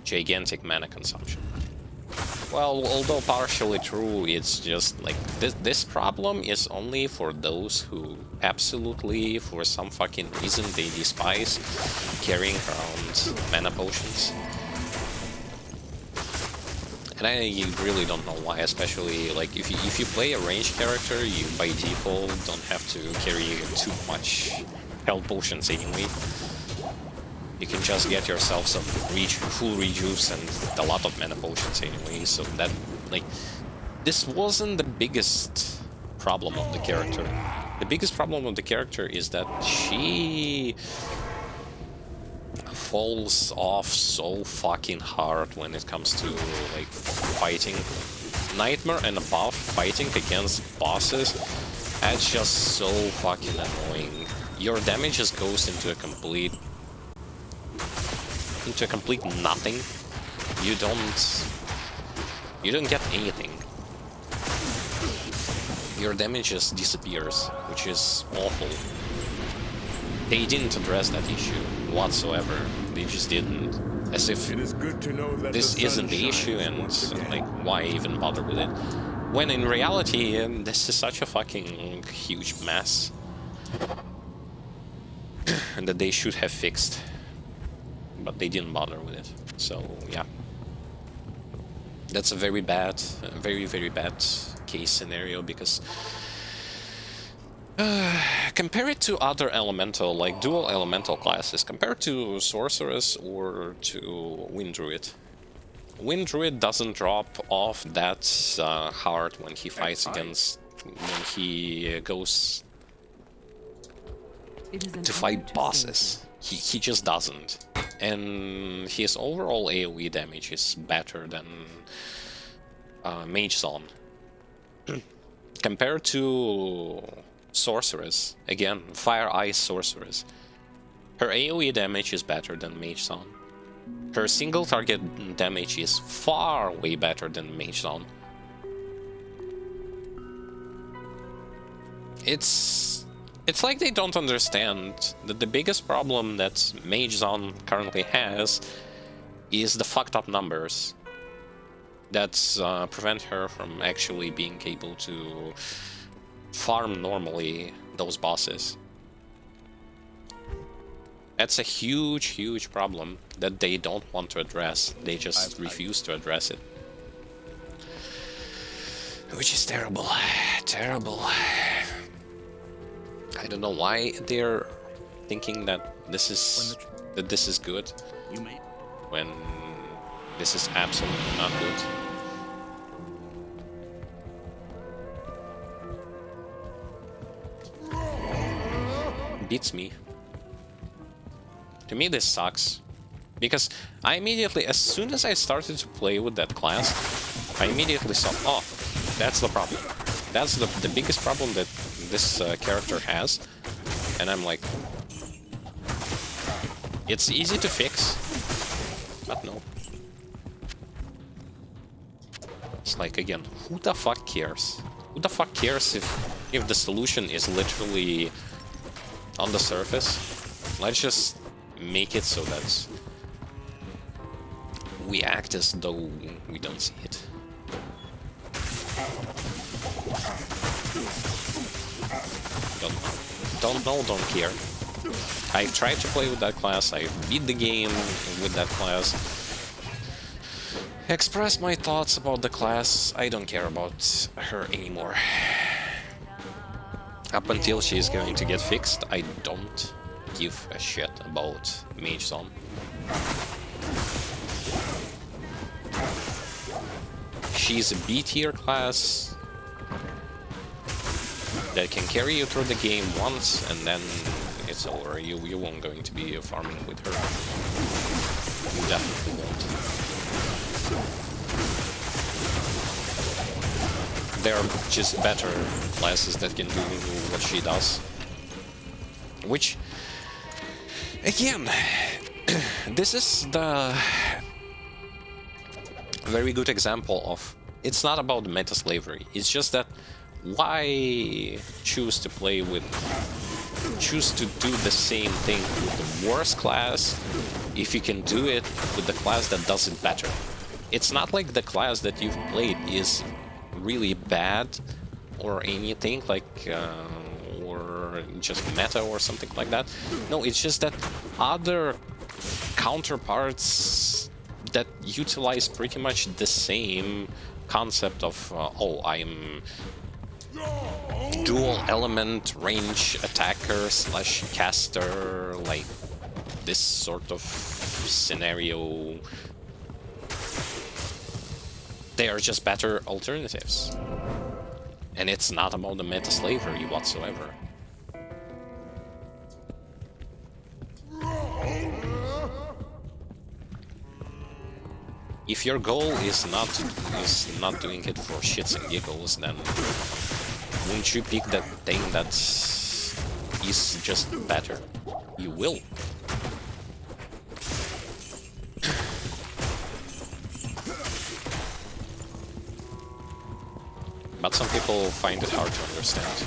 [SPEAKER 1] gigantic mana consumption. Well, although partially true, it's just like this problem is only for those who absolutely, for some fucking reason, they despise carrying around mana potions. And I really don't know why, especially like if you play a ranged character, you by default don't have to carry too much health potions anyway. You can just get yourself some full rejuice and a lot of mana potions anyway, so that, like, this wasn't the biggest problem of the character. The biggest problem of the character is that she falls off so fucking hard when it comes to, like, fighting. Nightmare and above fighting against bosses, that's just so fucking annoying. Your damage just goes into a complete nothing. You don't get anything. Your damage just disappears, which is awful. They didn't address that issue whatsoever. They just didn't. As if
[SPEAKER 4] It is good to know that
[SPEAKER 1] this
[SPEAKER 4] the sun
[SPEAKER 1] isn't the
[SPEAKER 4] shines
[SPEAKER 1] issue, and
[SPEAKER 4] once again.
[SPEAKER 1] like, why even bother with it? When in reality, this is such a fucking huge mess and that they should have fixed. But they didn't bother with it. So yeah, that's a very bad, very bad case scenario, because compare it to other elemental, like dual elemental classes. Compare it to sorceress or to wind druid. Wind druid doesn't drop off that hard when he fights against, when he goes to fight bosses. He just doesn't. And his overall AoE damage is better than Mage Zone. compared to Sorceress, again, Fire Ice Sorceress, her AoE damage is better than Mage Zone. Her single target damage is far way better than Mage Zone. It's like they don't understand that the biggest problem that Mage Zone currently has is the fucked up numbers that prevent her from actually being able to farm normally those bosses. That's a huge, huge problem that they don't want to address. They just refuse to address it. Which is terrible. Terrible. I don't know why they're thinking that this is good
[SPEAKER 3] You may.
[SPEAKER 1] when this is absolutely not good. Beats me. To me this sucks. Because I immediately, as soon as I started to play with that class, I immediately saw, oh, that's the problem. That's the biggest problem that this character has. And I'm like, it's easy to fix, but no. It's like, again, who the fuck cares? Who the fuck cares if the solution is literally on the surface? Let's just make it so that we act as though we don't see it. Don't know, don't care. I tried to play with that class, I beat the game with that class. Express my thoughts about the class, I don't care about her anymore. Up until she's going to get fixed, I don't give a shit about Mage Zone. She's a B tier class that can carry you through the game once and then it's over. You won't going to be farming with her. You definitely won't. There are just better classes that can do what she does. Which, again, this is the very good example of it's not about meta slavery. It's just that why choose to do the same thing with the worst class if you can do it with the class that does it better? It's not like the class that you've played is really bad or anything like or just meta or something like that. No, it's just that other counterparts that utilize pretty much the same concept of oh, I'm dual element range attacker slash caster, like this sort of scenario. They are just better alternatives. And it's not about the meta slavery whatsoever. If your goal is not doing it for shits and giggles, then wouldn't you pick that thing that is just better? You will. But some people find it hard to understand.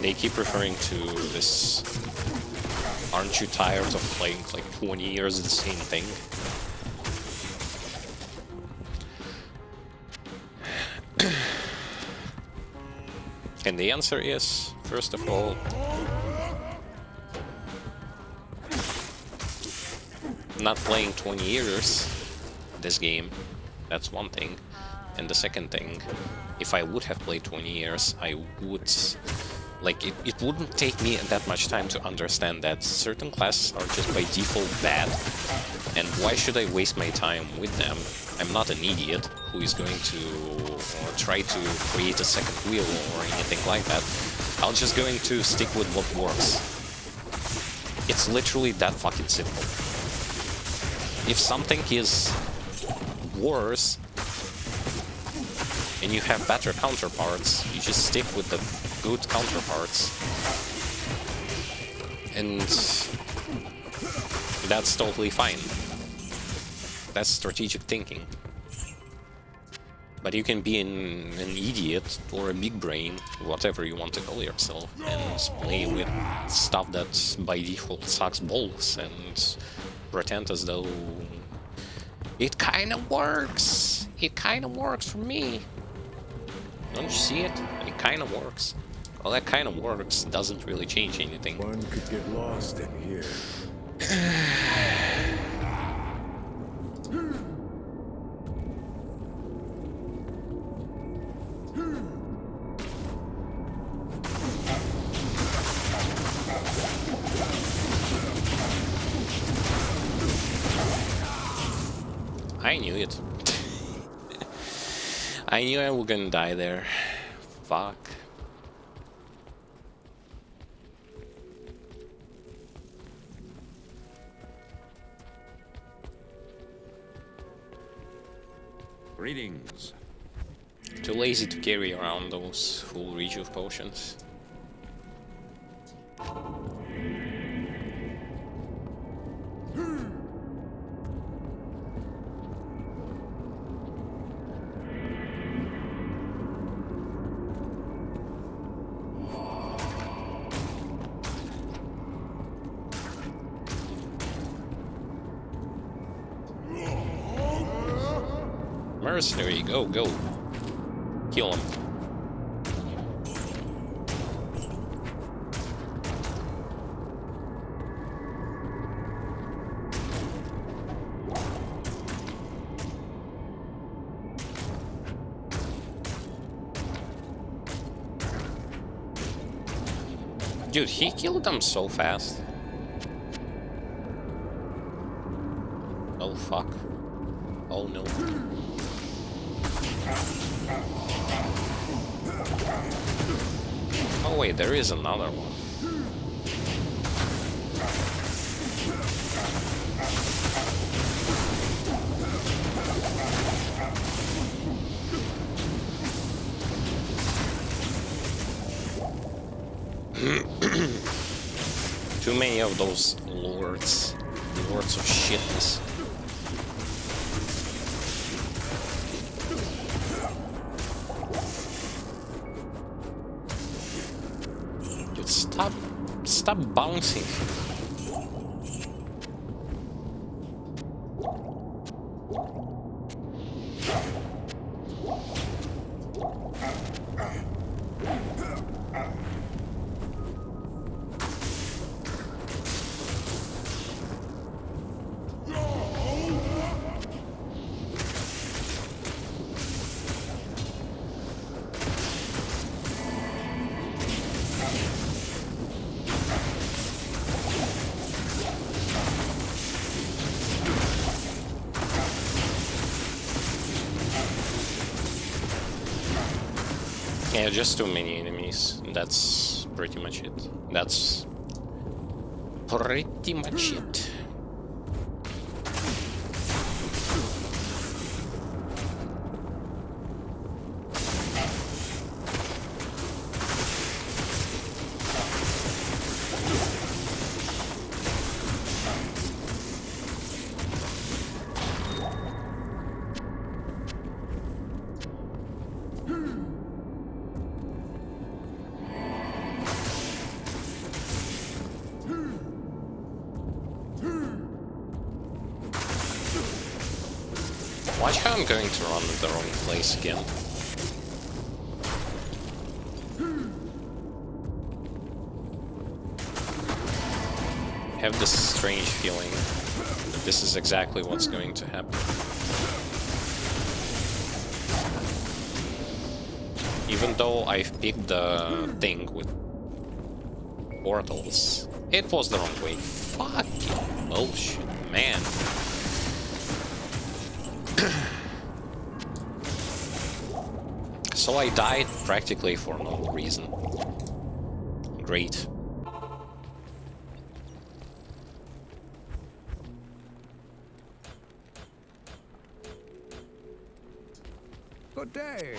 [SPEAKER 1] They keep referring to this, aren't you tired of playing like 20 years the same thing? And the answer is, first of all, not playing 20 years this game, that's one thing. And the second thing, if I would have played 20 years, I would... Like, it wouldn't take me that much time to understand that certain classes are just by default bad, and why should I waste my time with them? I'm not an idiot who is going to try to create a second wheel or anything like that. I'm just going to stick with what works. It's literally that fucking simple. If something is worse and you have better counterparts, you just stick with the good counterparts. And that's totally fine. That's strategic thinking. But you can be an idiot or a big brain, whatever you want to call yourself, and play with stuff that by default sucks balls and pretend as though it kind of works. It kind of works for me. Don't you see it? It kind of works. Well, that kind of works doesn't really change anything.
[SPEAKER 4] One could get lost in here.
[SPEAKER 1] I knew it. I knew I was gonna die there. Fuck.
[SPEAKER 4] Greetings.
[SPEAKER 1] Too lazy to carry around those full rejuve potions. Mercenary, go, go. Kill him. Dude, he killed them so fast. Oh fuck. Oh no. Oh wait, there is another one. Too many of those lords of shitness. Dude, stop bouncing. Yeah, just too many enemies. That's pretty much it. That's pretty much it. Watch how I'm going to run in the wrong place again. I have this strange feeling that this is exactly what's going to happen. Even though I've picked the thing with portals, it was the wrong way. Fucking bullshit, man. So I died practically for no reason. Great.
[SPEAKER 4] Good day.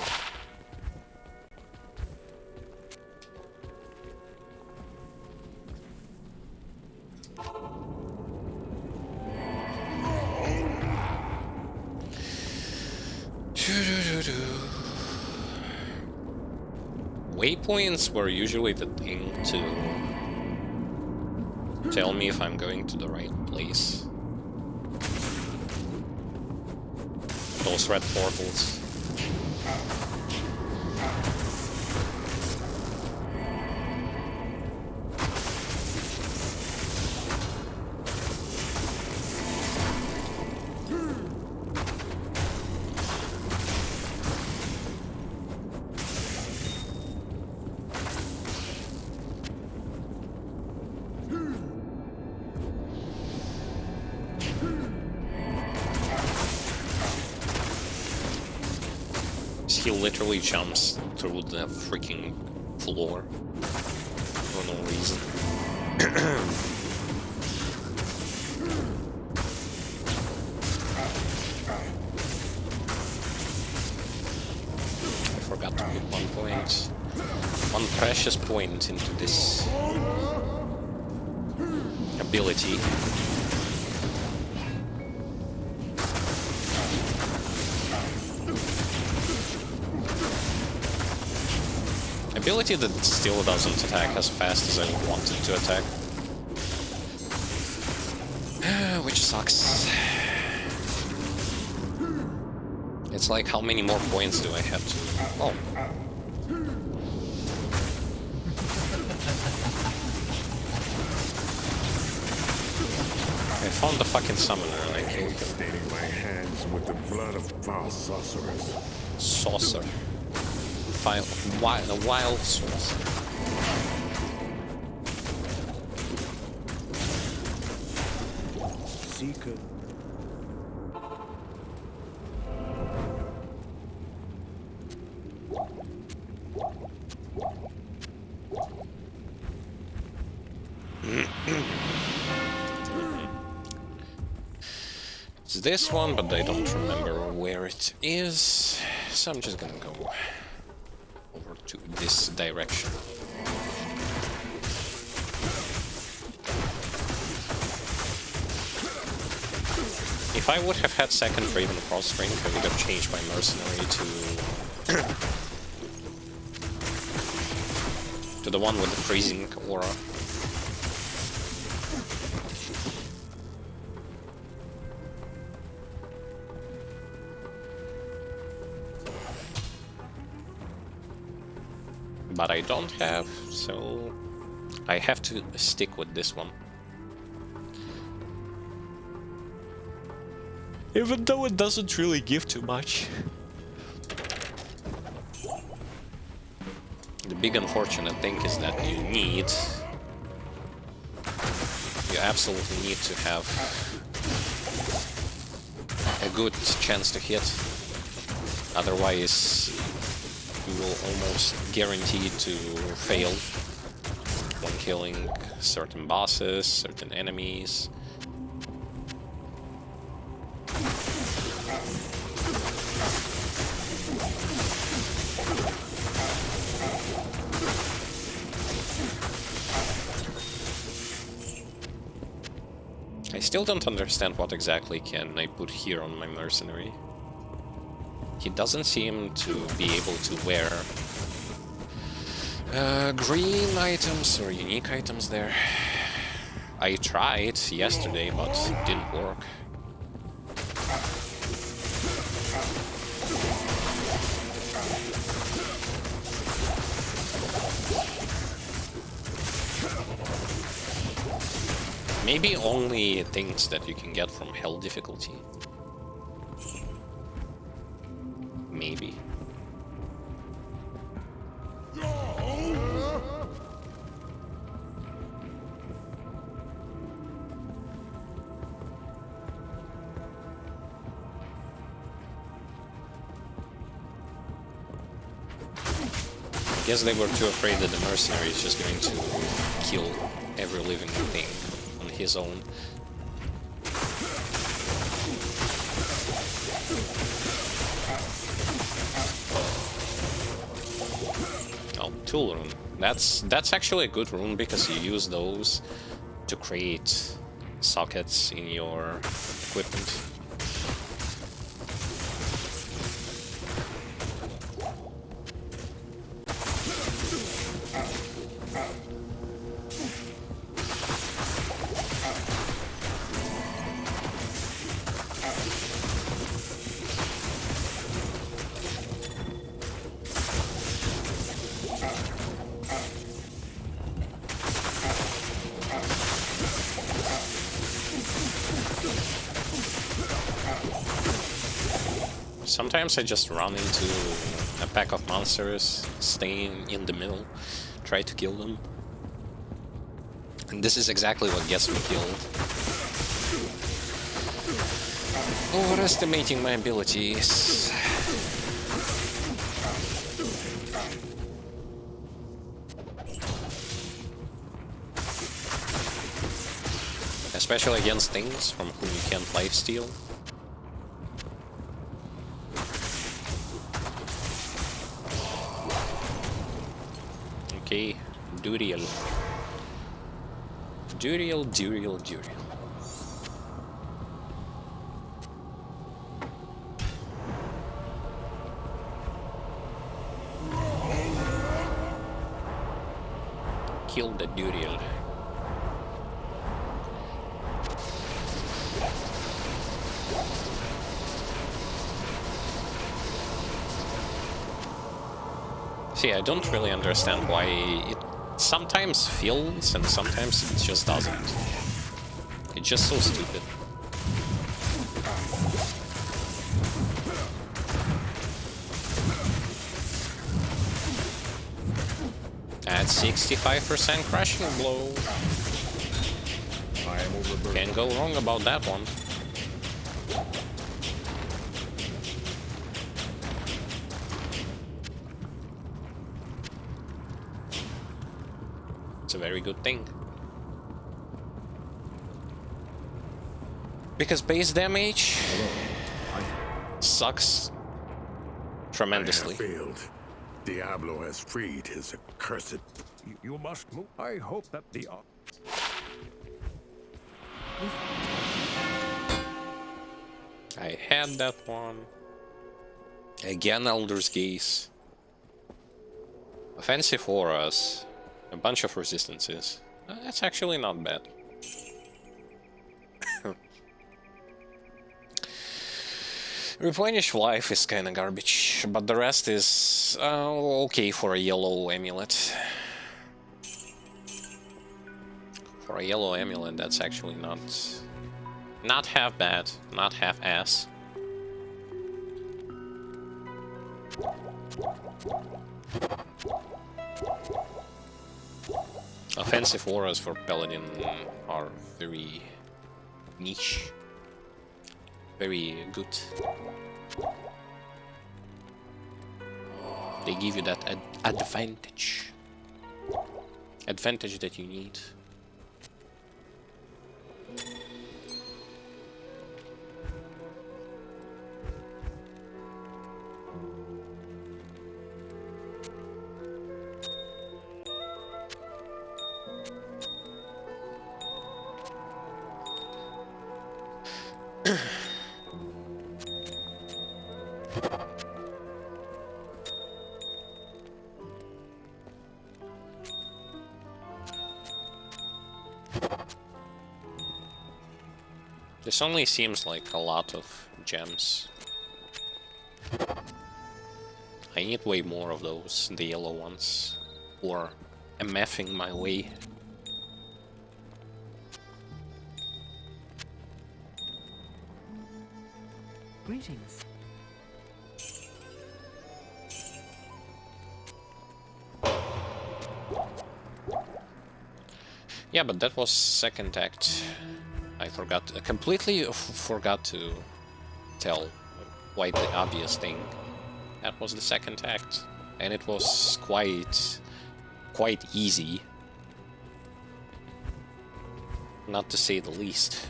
[SPEAKER 1] Waypoints were usually the thing to tell me if I'm going to the right place. Those red portals. He literally jumps through the freaking floor for no reason. I forgot to put one precious point into this ability. Ability that still doesn't attack as fast as I wanted to attack. Which sucks. It's like, how many more points do I have to... Oh. I found the fucking summoner and I killed him.
[SPEAKER 4] Staining my hands with the blood of foul sorcerers.
[SPEAKER 1] Saucer. A wild saucer.
[SPEAKER 3] Seeker.
[SPEAKER 1] It's this one, but I don't remember where it is, so I'm just gonna go over to this direction. If I would have had second Raven Cross Drink, I would have changed my mercenary to the one with the freezing aura. But I don't have, so I have to stick with this one. Even though it doesn't really give too much. The big unfortunate thing is that you absolutely need to have a good chance to hit. Otherwise, you will almost guarantee to fail when killing certain bosses, certain enemies. I still don't understand what exactly can I put here on my mercenary. He doesn't seem to be able to wear green items or unique items there. I tried yesterday, but it didn't work. Maybe only things that you can get from hell difficulty. Maybe. I guess they were too afraid that the mercenary is just going to kill every living thing on his own. tool rune. That's actually a good rune because you use those to create sockets in your equipment. Sometimes I just run into a pack of monsters, stay in the middle, try to kill them. And this is exactly what gets me killed. Overestimating my abilities. Especially against things from whom you can't lifesteal. Okay, Duriel. Duriel, Duriel, Duriel. Kill the Duriel. See, I don't really understand why it sometimes fills and sometimes it just doesn't. It's just so stupid. At 65% crushing blow. Can't go wrong about that one. It's a very good thing. Because base damage sucks tremendously.
[SPEAKER 4] I have failed. Diablo has freed his accursed.
[SPEAKER 6] You must move. I hope that the...
[SPEAKER 1] I had that one. Again, Elder's Gaze. Offensive auras. A bunch of resistances. That's actually not bad. Replenish life is kinda garbage, but the rest is okay for a yellow amulet. For a yellow amulet, that's actually not half bad, not half ass. Offensive auras for Paladin are very niche, very good. They give you that advantage that you need. This only seems like a lot of gems. I need way more of those, the yellow ones. Or MFing my way.
[SPEAKER 5] Greetings.
[SPEAKER 1] Yeah, but that was second act. I completely forgot to tell quite the obvious thing. That was the second act, and it was quite easy, not to say the least.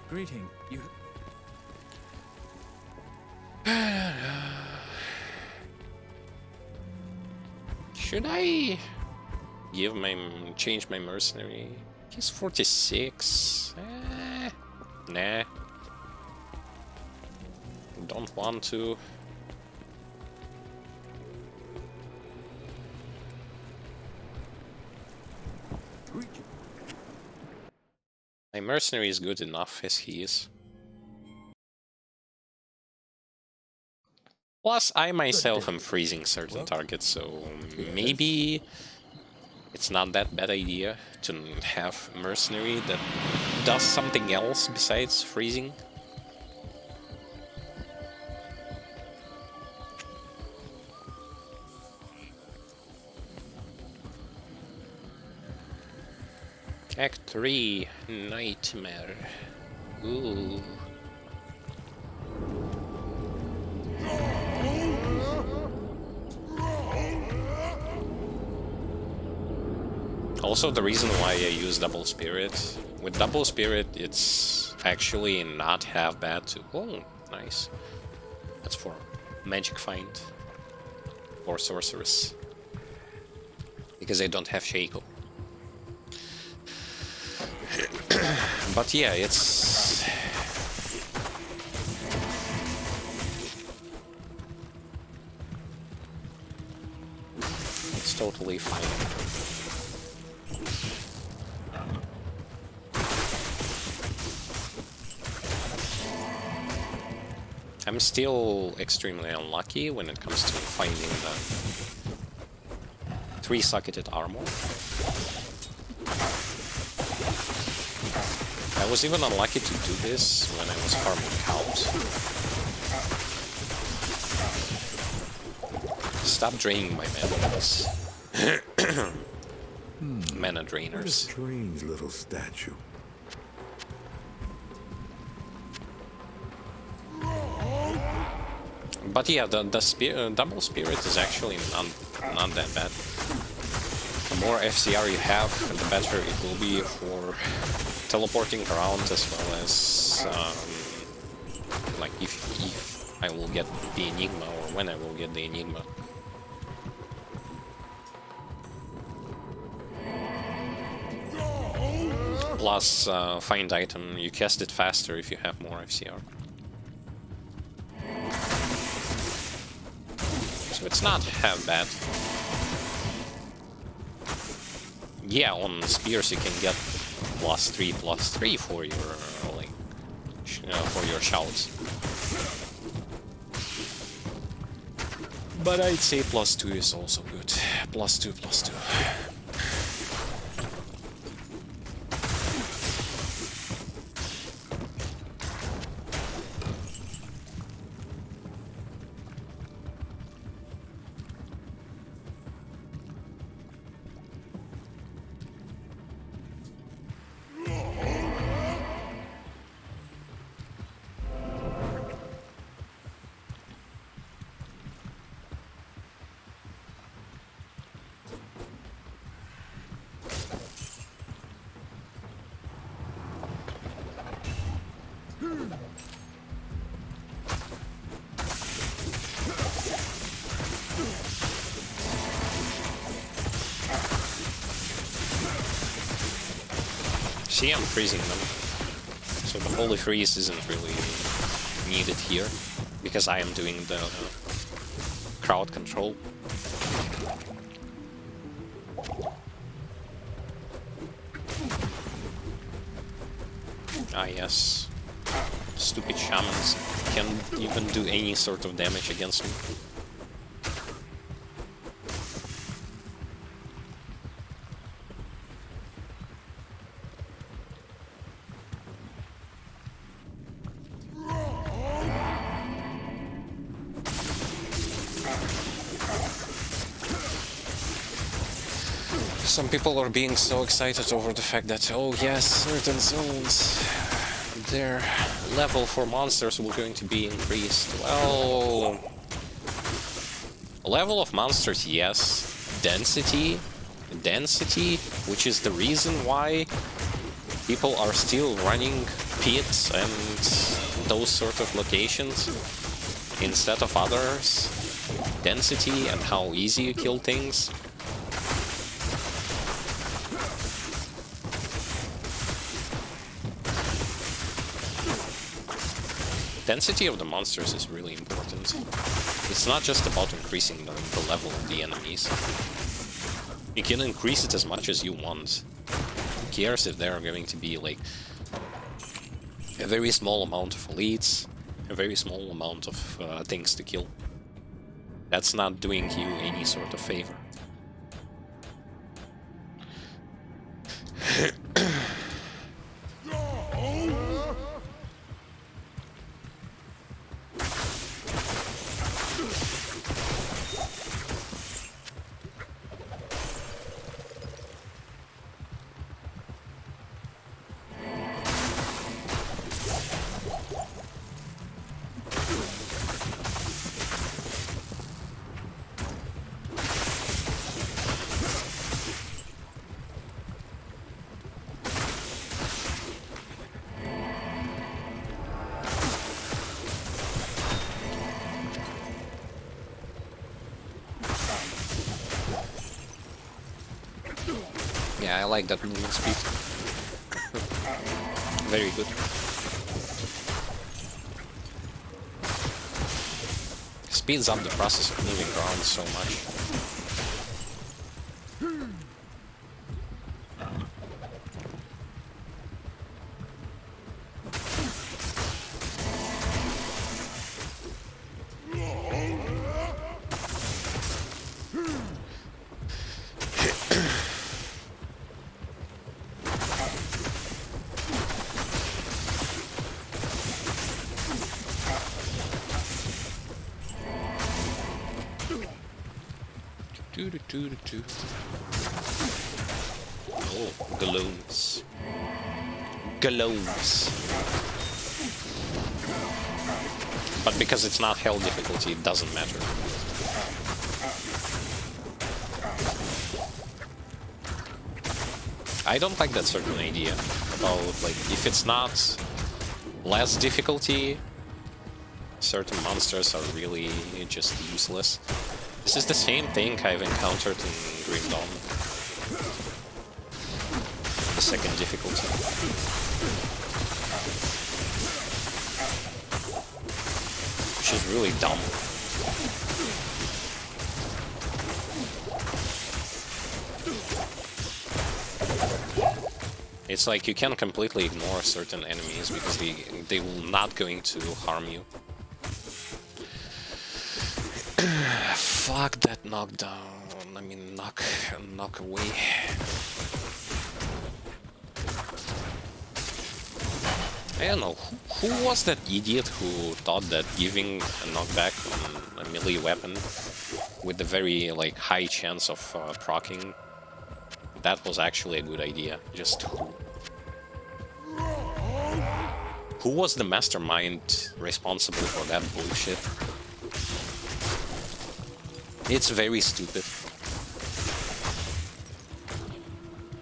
[SPEAKER 6] Greeting. You...
[SPEAKER 1] Should I change my mercenary? He's 46. Nah. Don't want to. My mercenary is good enough as he is. Plus, I myself am freezing certain targets, so maybe it's not that bad idea to have a mercenary that does something else besides freezing. Act 3, Nightmare. Ooh. Also, the reason why I use Double Spirit. With Double Spirit, it's actually not half bad to... Oh, nice. That's for Magic Find. Or Sorceress. Because I don't have Shackle. But yeah, it's... It's totally fine. I'm still extremely unlucky when it comes to finding the 3-socketed armor. I was even unlucky to do this when I was farming cows. Stop draining my mana. Mana drainers.
[SPEAKER 4] What a strange little statue.
[SPEAKER 1] But yeah, the double spirit is actually not that bad. The more FCR you have, the better it will be for teleporting around, as well as like if I will get the Enigma, or when I will get the Enigma. Plus, find item, you cast it faster if you have more FCR. So it's not half bad. Yeah, on spears you can get +3/+3 for your like for your shouts. But I'd say +2 is also good. +2/+2. See, I'm freezing them. So the holy freeze isn't really needed here, because I am doing the crowd control. Ah yes. Stupid shamans can't even do any sort of damage against me. Some people are being so excited over the fact that, oh yes, certain zones, their level for monsters will going to be increased. Well, level of monsters, yes. Density, which is the reason why people are still running pits and those sort of locations. instead of others, density and how easy you kill things. Density of the monsters is really important. It's not just about increasing the level of the enemies. You can increase it as much as you want. Who cares if there are going to be like a very small amount of elites, a very small amount of things to kill. That's not doing you any sort of favor. Yeah, I like that movement speed. Very good. Speeds up the process of moving around so much. Oh, galloons. Galloons. But because it's not hell difficulty, it doesn't matter. I don't like that certain idea about, like, if it's not less difficulty, certain monsters are really just useless. This is the same thing I've encountered in Grim Dawn. The second difficulty. Which is really dumb. It's like you can completely ignore certain enemies because they will not going to harm you. Fuck that knockdown. I mean, knock away. I don't know. Who was that idiot who thought that giving a knockback on a melee weapon with a very like high chance of proccing, that was actually a good idea? Just who? Who was the mastermind responsible for that bullshit? It's very stupid.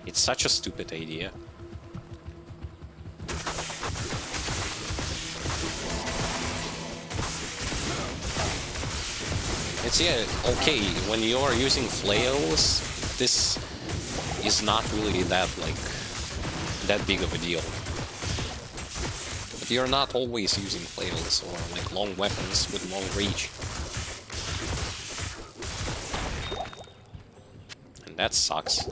[SPEAKER 1] It's such a stupid idea. It's, yeah, okay, when you are using flails, this is not really that, like, that big of a deal. But you're not always using flails or, like, long weapons with long reach. And that sucks.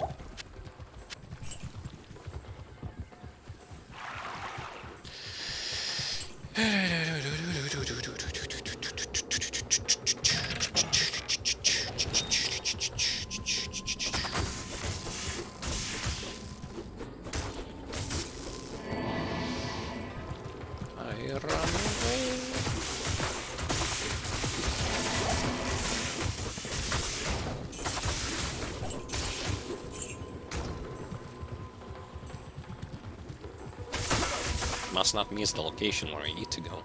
[SPEAKER 1] Must not miss the location where I need to go.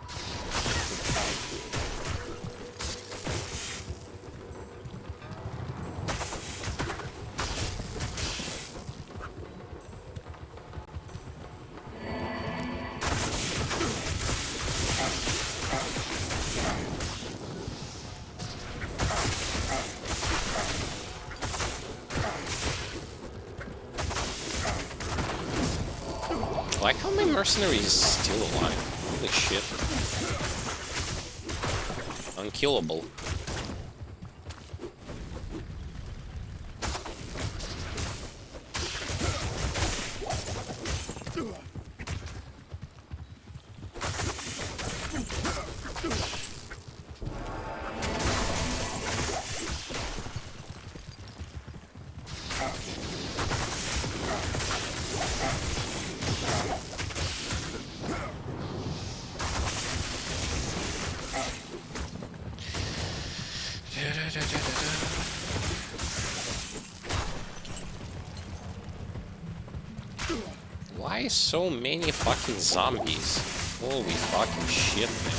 [SPEAKER 1] Like how my mercenary is still alive. Holy shit. Unkillable. Why so many fucking zombies? Holy fucking shit, man.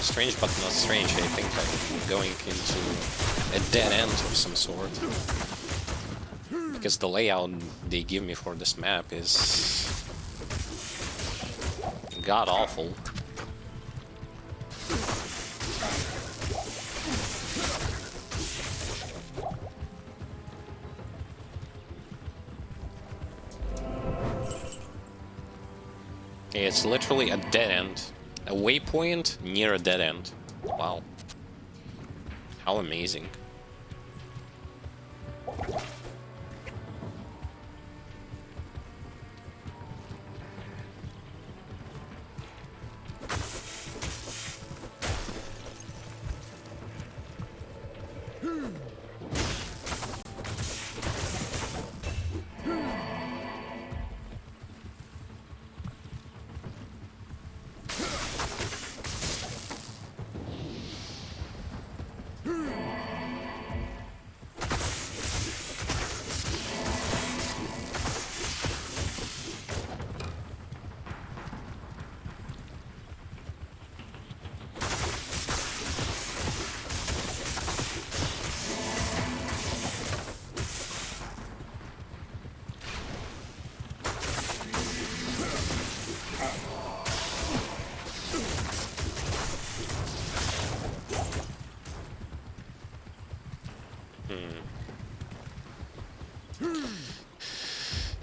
[SPEAKER 1] Strange but not strange, I think I'm going into a dead end of some sort. Because the layout they give me for this map is god-awful. It's literally a dead end. A waypoint near a dead end. Wow. How amazing.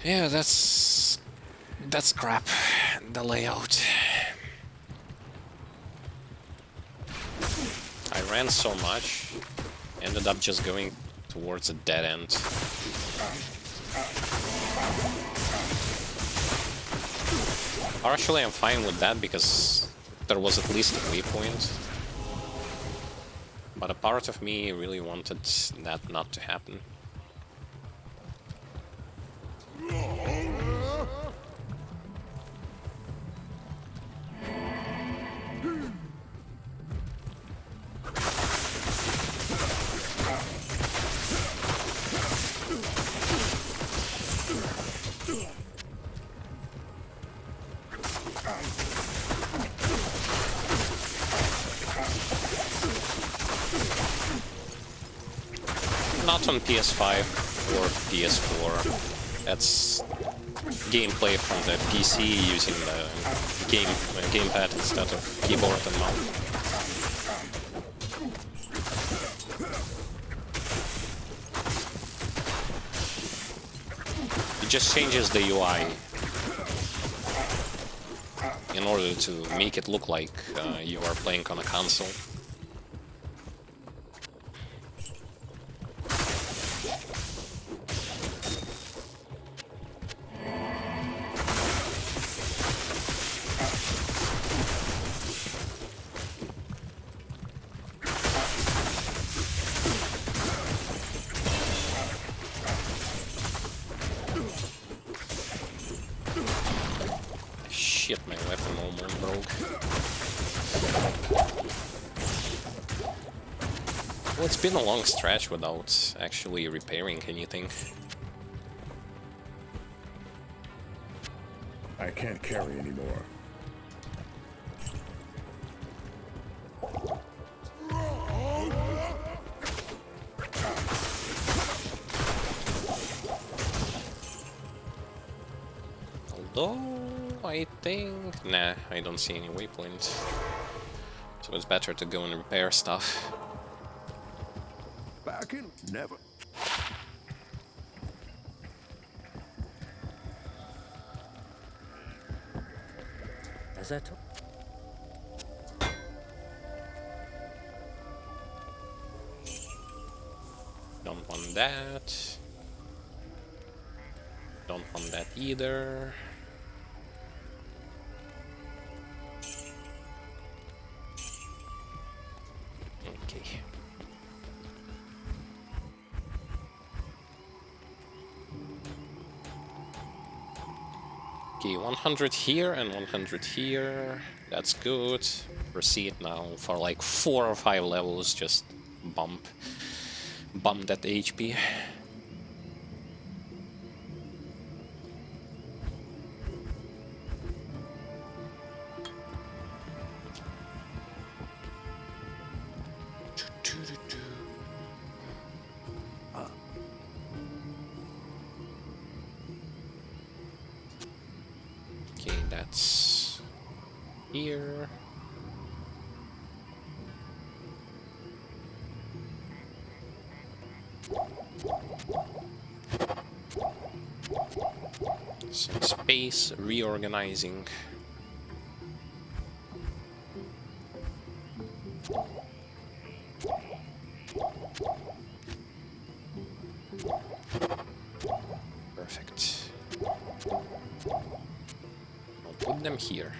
[SPEAKER 1] Yeah, that's crap. The layout. I ran so much, ended up just going towards a dead end. Partially I'm fine with that because there was at least a waypoint. But a part of me really wanted that not to happen. Not on PS5 or PS4. That's gameplay from the PC using the gamepad instead of keyboard and mouse. It just changes the UI in order to make it look like you are playing on a console. Shit, my weapon almost broke. Well, it's been a long stretch without actually repairing anything.
[SPEAKER 4] I can't carry anymore.
[SPEAKER 1] Although, I think... Nah, I don't see any waypoint. So it's better to go and repair stuff.
[SPEAKER 6] Back in? Never.
[SPEAKER 5] As I told.
[SPEAKER 1] Don't want that. Don't want that either. Okay. Okay, 100 here and 100 here. That's good. Proceed now for like 4 or 5 levels. Just bump that HP. Okay, that's here. Some space reorganizing. Perfect. I'll put them here.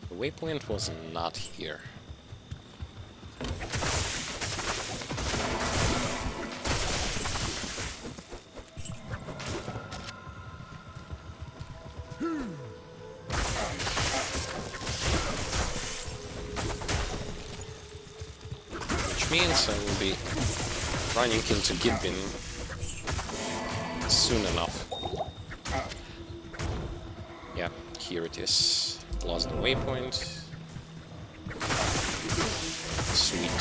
[SPEAKER 1] The waypoint was not here. Which means I will be running into Gidbin soon enough. Yeah, here it is. Lost the waypoint. Sweet.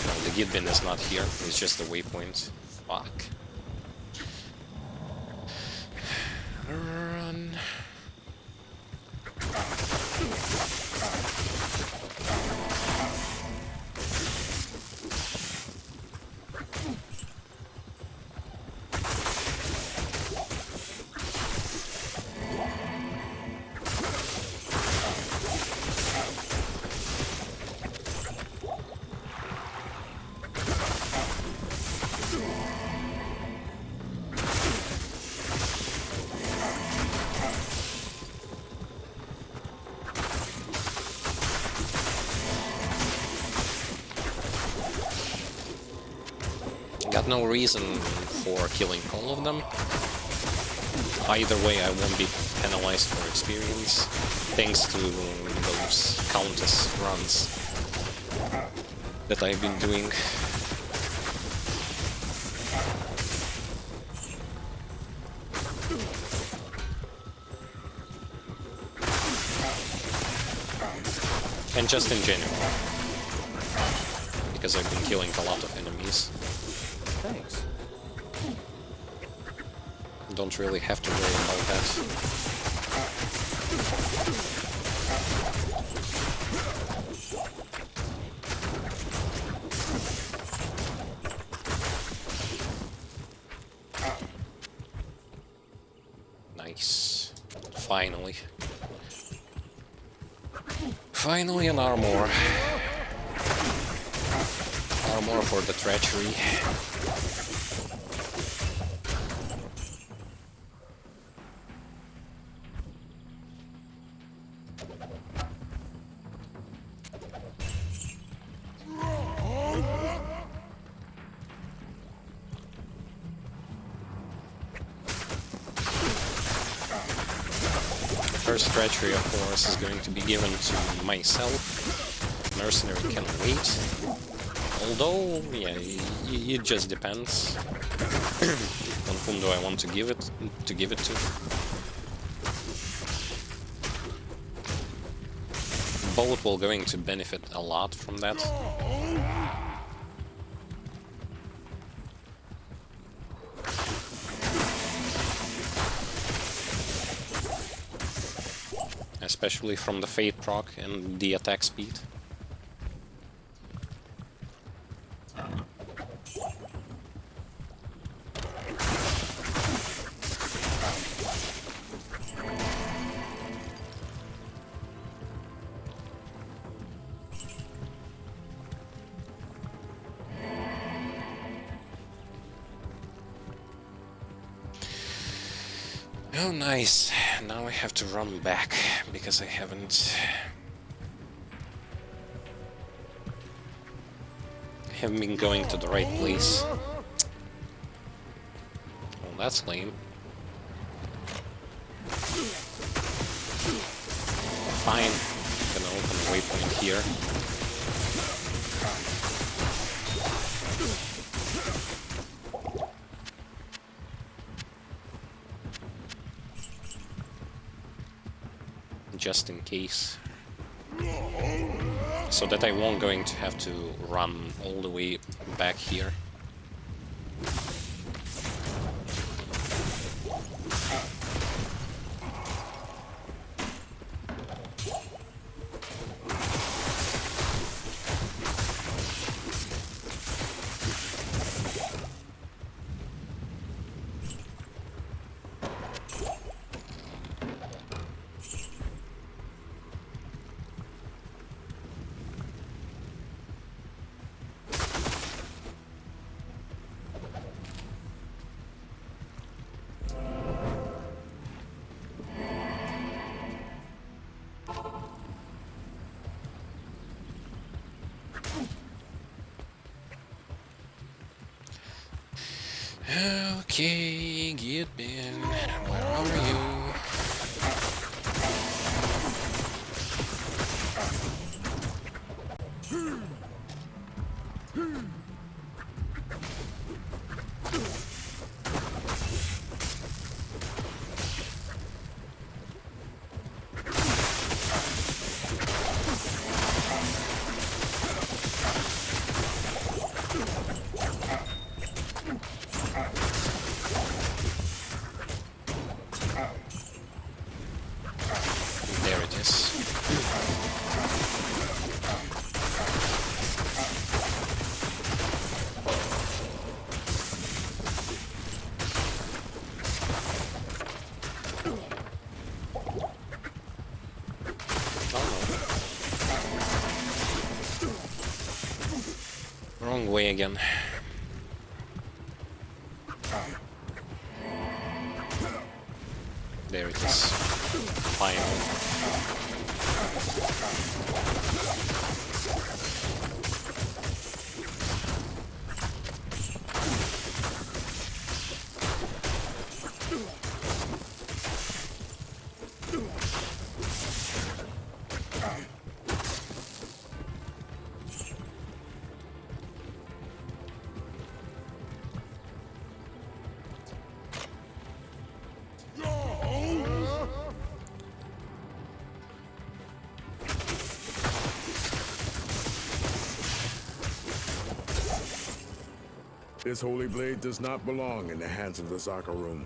[SPEAKER 1] No, the Gidbin is not here, it's just the waypoint. Fuck. Run. Got no reason for killing all of them. Either way, I won't be penalized for experience, thanks to those Countess runs that I've been doing. And just in general, because I've been killing a lot of enemies.
[SPEAKER 5] Thanks.
[SPEAKER 1] Don't really have to worry about that. Nice. Finally. Finally an armor. Armor for the treachery. First treachery, of course, is going to be given to myself. Mercenary can wait. Although, yeah, it just depends on whom do I want to give it to. Both will going to benefit a lot from that. Especially from the fate proc and the attack speed. Oh, nice. Now I have to run back because I haven't been going to the right place. Well, that's lame. Fine. I'm gonna open a waypoint here. Just in case, so that I won't going to have to run all the way back here. Okay, get Ben. Where are you? There it is. Wrong way again. There it is. Finally.
[SPEAKER 4] This holy blade does not belong in the hands of the Zakarum.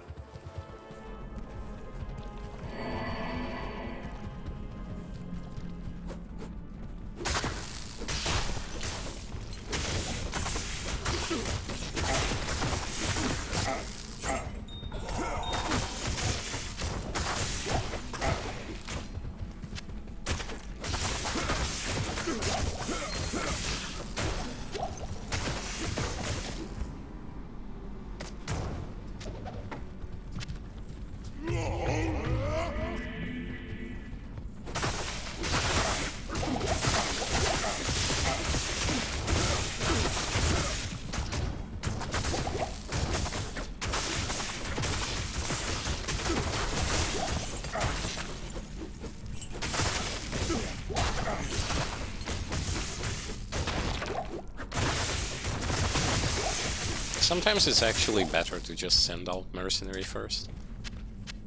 [SPEAKER 1] Sometimes it's actually better to just send out mercenary first.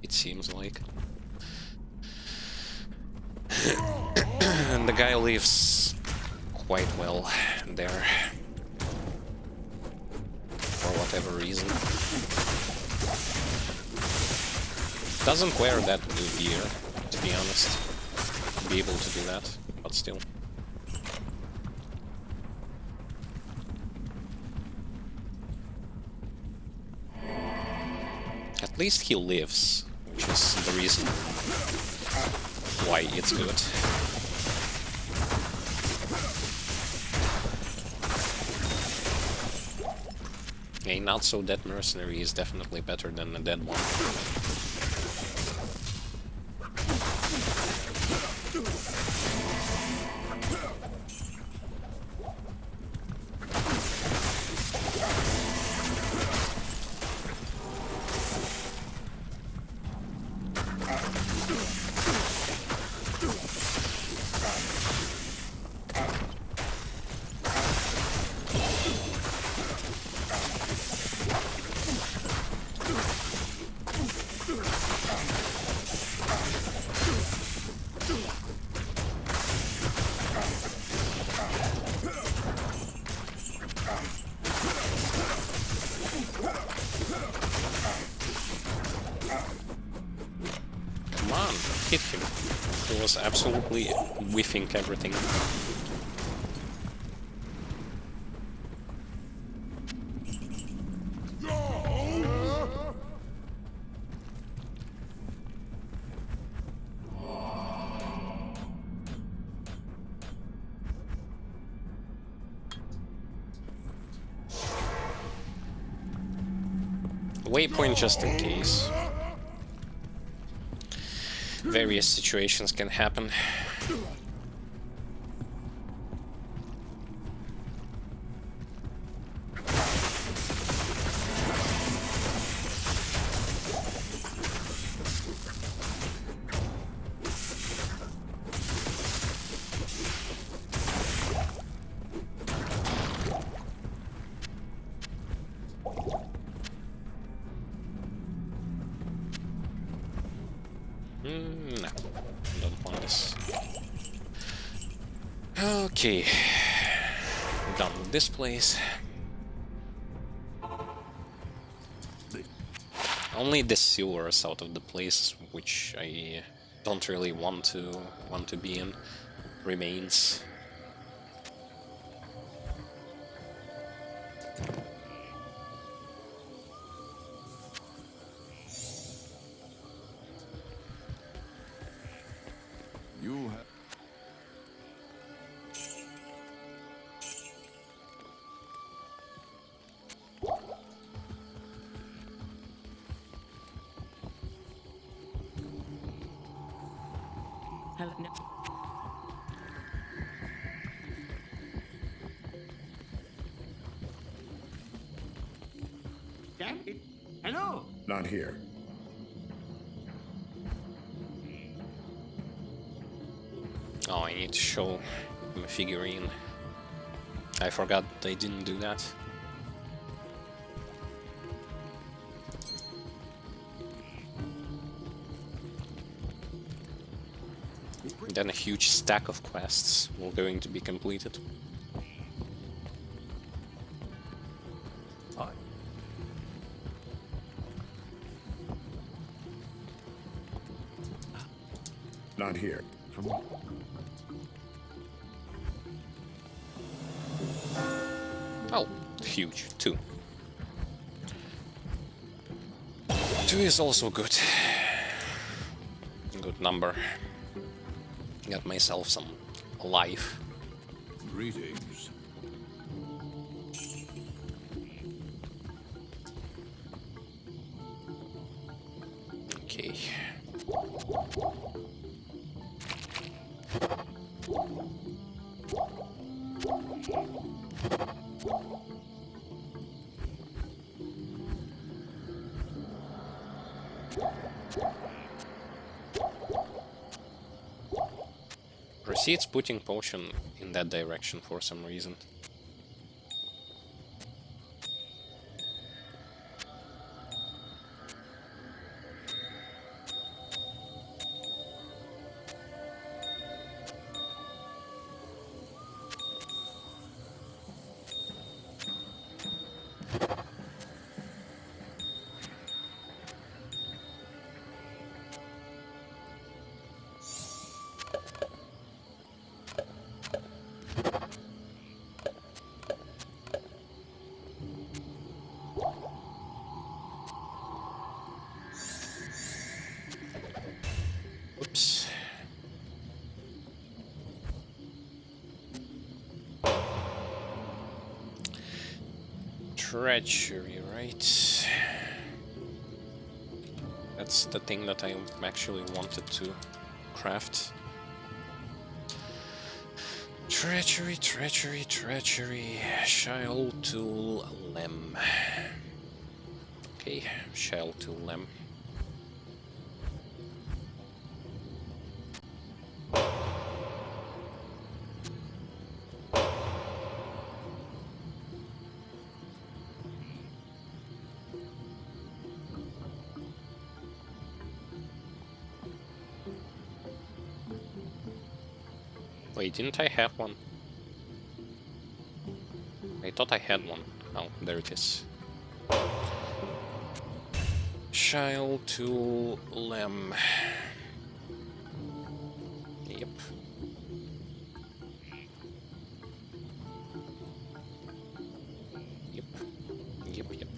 [SPEAKER 1] It seems like. And the guy lives quite well there. For whatever reason. Doesn't wear that good gear, to be honest. Be able to do that, but still. At least he lives, which is the reason why it's good. A not so dead mercenary is definitely better than a dead one. Hit him. He was absolutely whiffing everything. Waypoint just in case. Various situations can happen. No, don't want this. Okay, done with this place. Only the sewers out of the place, which I don't really want to be in, remains.
[SPEAKER 6] You have...
[SPEAKER 2] Hello. No.
[SPEAKER 3] Damn it. Hello.
[SPEAKER 4] Not here.
[SPEAKER 1] Oh, I need to show him a figurine. I forgot they didn't do that. Then a huge stack of quests will going to be completed.
[SPEAKER 6] I...
[SPEAKER 4] Not here.
[SPEAKER 6] From...
[SPEAKER 1] Oh, huge. 2. 2 is also good. Good number. Got myself some life.
[SPEAKER 6] Greetings.
[SPEAKER 1] Okay. Proceeds putting potion in that direction for some reason. Treachery, right? That's the thing that I actually wanted to craft. Treachery, treachery, treachery. Shile tool lem. Okay, shile tool lem. Wait, didn't I have one? I thought I had one. Oh, there it is. Shile tool lem. Yep. Yep. Yep, yep.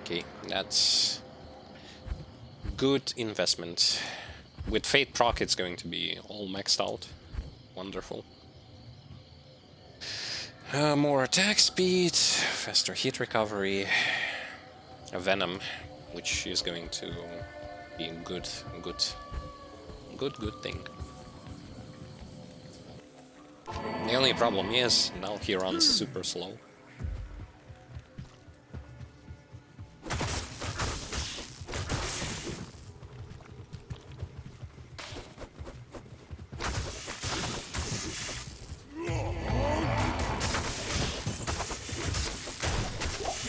[SPEAKER 1] Okay, that's good investment. With Fate proc, it's going to be all maxed out. Wonderful. More attack speed, faster hit recovery, a venom, which is going to be a good thing. The only problem is now he runs super slow.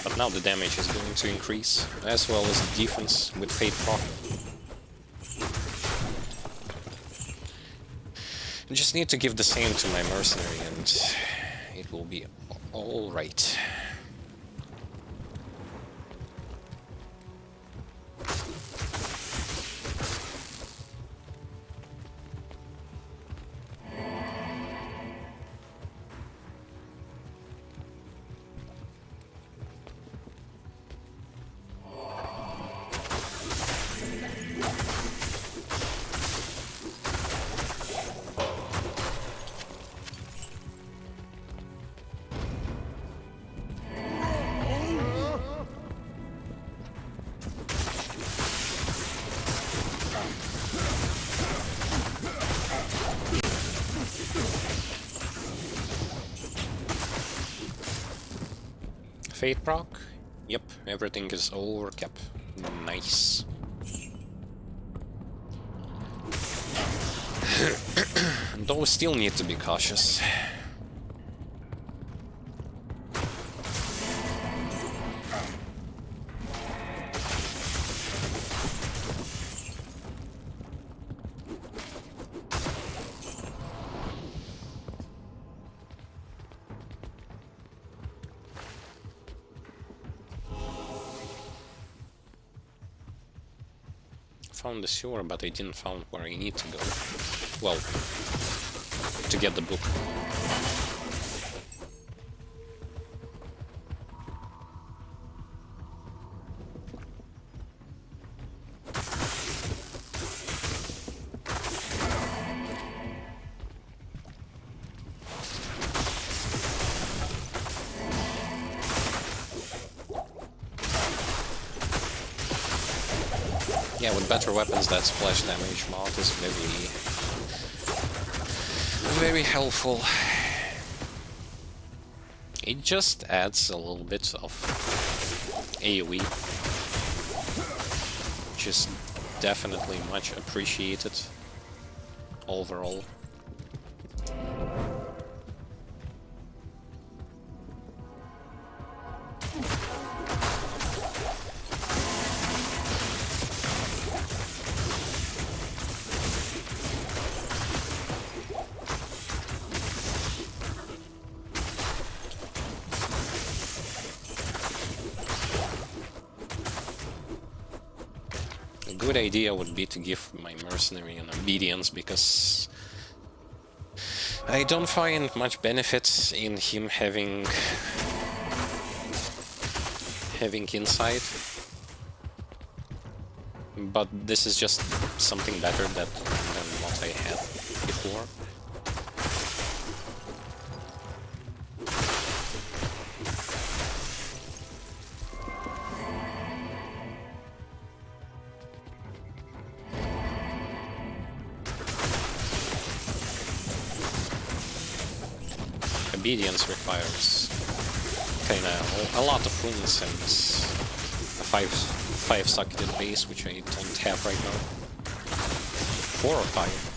[SPEAKER 1] But now the damage is going to increase, as well as the defense with Fate proc. I just need to give the same to my mercenary and it will be alright. Fate proc? Yep, everything is overcap. Nice. Though still need to be cautious. Found the sewer, but I didn't find where I need to go. Well, to get the book. Yeah, with better weapons, that splash damage mod is very helpful. It just adds a little bit of AoE, which is definitely much appreciated overall. A good idea would be to give my mercenary an obedience, because I don't find much benefit in him having insight. but this is just something better than what I had before. Obedience requires kinda a lot of runes and a five socketed base, which I don't have right now. 4 or 5.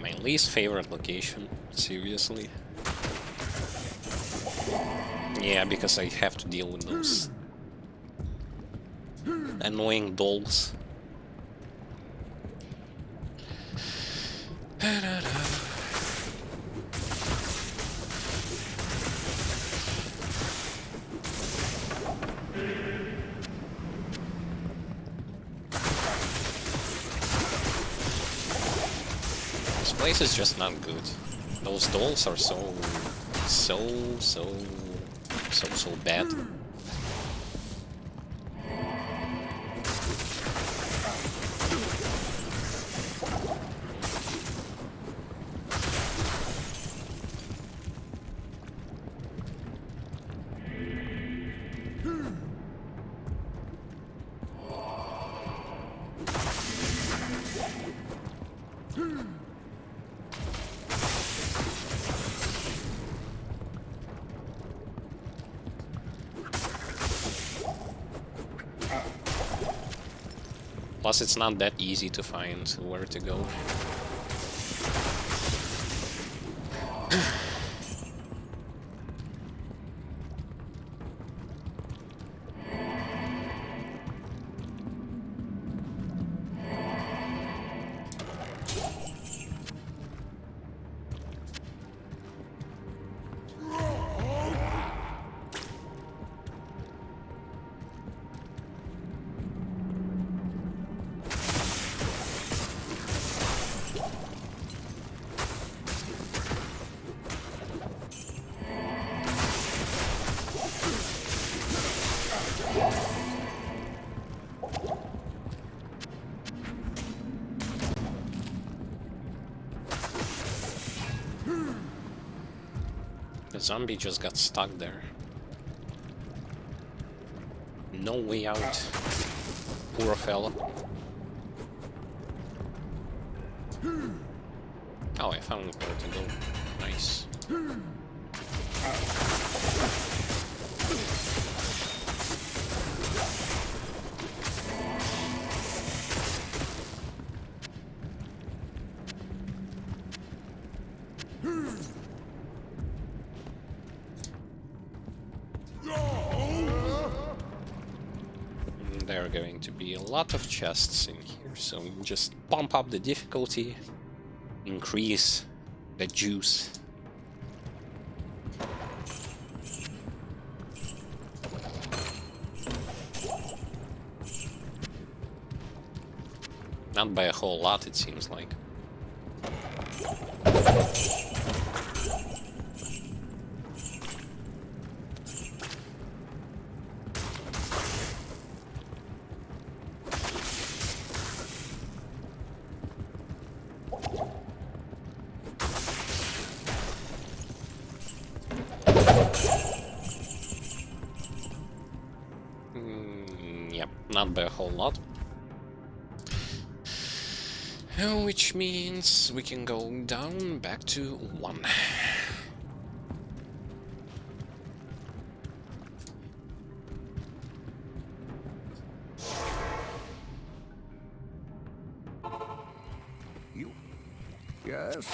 [SPEAKER 1] My least favorite location, seriously. Yeah, because I have to deal with those annoying dolls. This place is just not good. Those dolls are so bad. Plus, it's not that easy to find where to go. The zombie just got stuck there. No way out. Poor fella. Oh, I found where to go. Nice. There are going to be a lot of chests in here, so just pump up the difficulty, increase the juice. Not by a whole lot, it seems like. Yep, not by a whole lot. Which means we can go down back to 1.
[SPEAKER 4] You? Yes?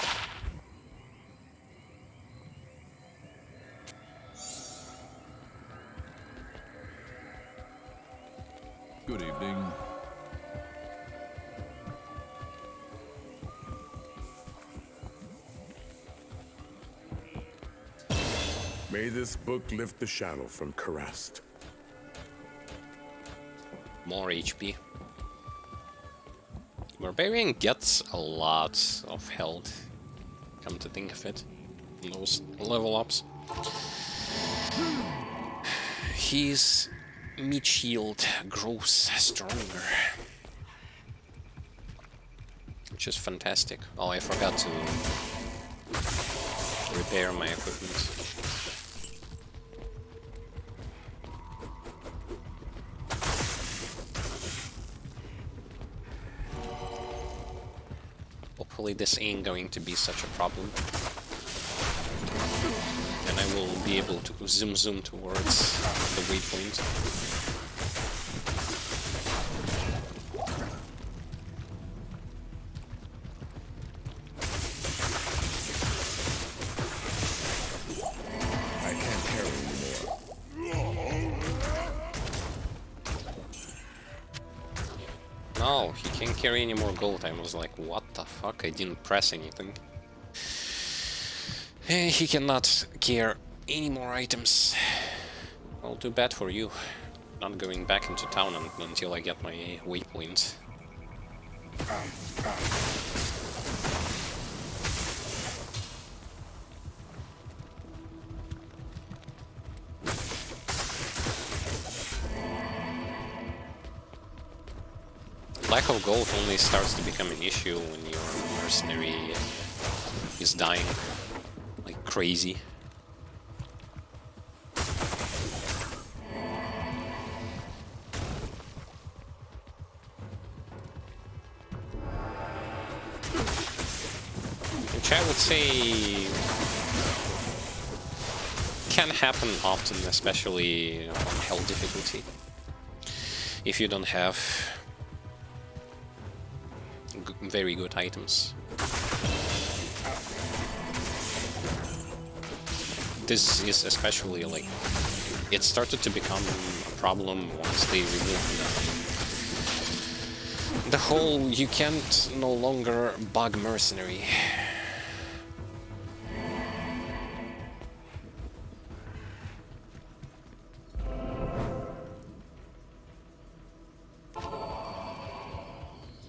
[SPEAKER 6] Good evening.
[SPEAKER 4] May this book lift the shadow from Karast.
[SPEAKER 1] More HP. Barbarian gets a lot of health, come to think of it, in those level ups. His meat shield grows stronger, which is fantastic. Oh, I forgot to repair my equipment. Hopefully this ain't going to be such a problem. And I will be able to zoom towards the waypoint.
[SPEAKER 4] I can't carry anymore.
[SPEAKER 1] No, he can't carry any more gold. I was like, what the fuck? I didn't press anything. He cannot carry any more items. Well, too bad for you. Not going back into town until I get my waypoint. Lack of gold only starts to become an issue when your mercenary is dying like crazy. Which I would say can happen often, especially on hell difficulty. If you don't have very good items. This is especially like it started to become a problem once they removed the whole you can't no longer bug mercenary.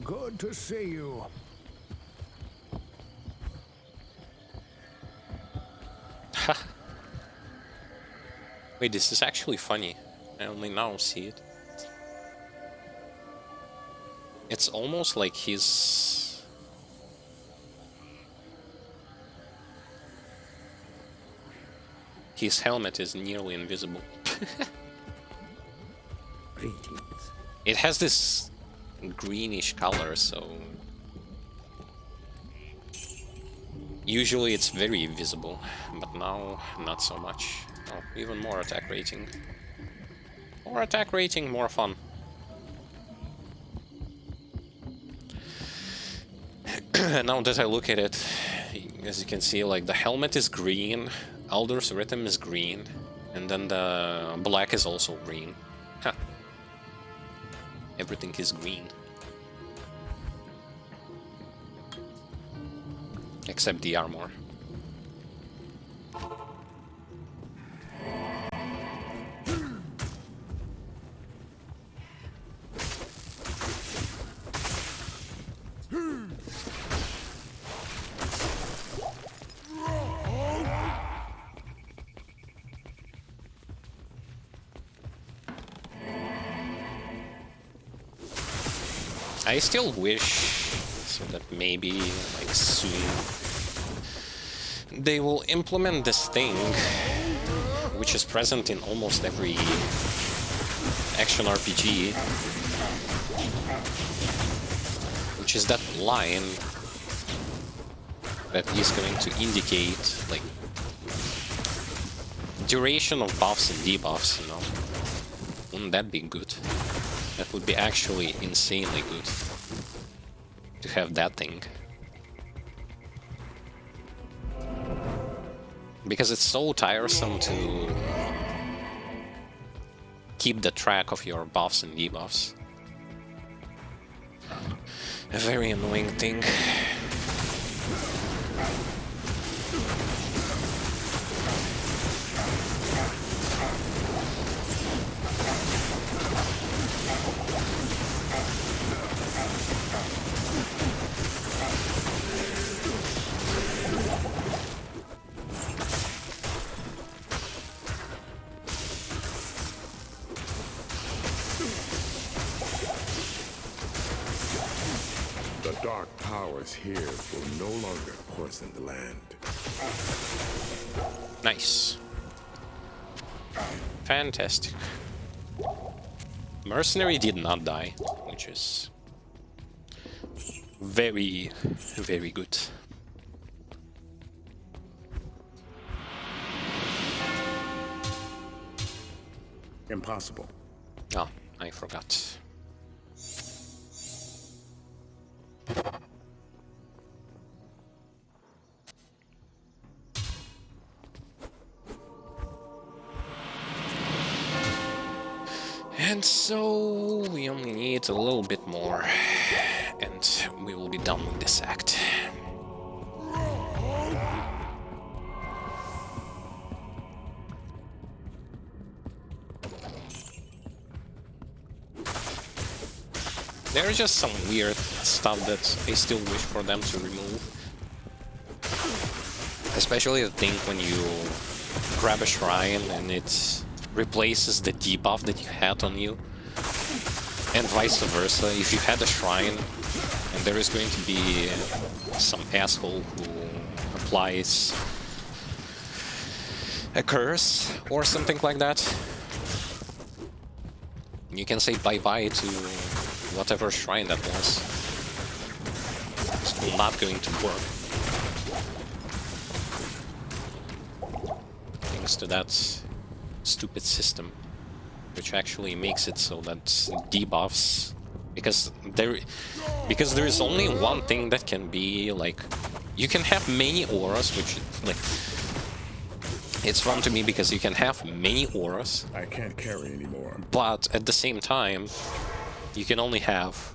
[SPEAKER 7] Good to see you.
[SPEAKER 1] Wait, this is actually funny. I only now see it. It's almost like his helmet is nearly invisible.
[SPEAKER 5] Greetings.
[SPEAKER 1] It has this greenish color, so usually it's very visible, but now not so much. Oh, even more attack rating. More attack rating, more fun. Now that I look at it, as you can see, like the helmet is green, Alder's rhythm is green, and then the black is also green. Huh. Everything is green. Except the armor. I still wish so that maybe like soon they will implement this thing which is present in almost every action RPG, which is that line that is going to indicate like duration of buffs and debuffs, you know. Wouldn't that be good? That would be actually insanely good to have that thing. Because it's so tiresome to keep the track of your buffs and debuffs. a very annoying thing.
[SPEAKER 4] The dark powers here will no longer poison the land.
[SPEAKER 1] Nice. Fantastic. Mercenary did not die, which is very, very good.
[SPEAKER 4] Impossible.
[SPEAKER 1] Oh, I forgot. And so we only need a little bit more, and we will be done with this act. There's just some weird stuff that I still wish for them to remove. Especially the thing when you grab a shrine and it replaces the debuff that you had on you. And vice versa, if you had a shrine and there is going to be some asshole who applies a curse or something like that, you can say bye-bye to whatever shrine that was. It's not going to work. Thanks to that stupid system, which actually makes it so that debuffs, because there is only one thing that can be like, you can have many auras, which like, it's fun to me because you can have many auras.
[SPEAKER 4] I can't carry anymore.
[SPEAKER 1] But at the same time, you can only have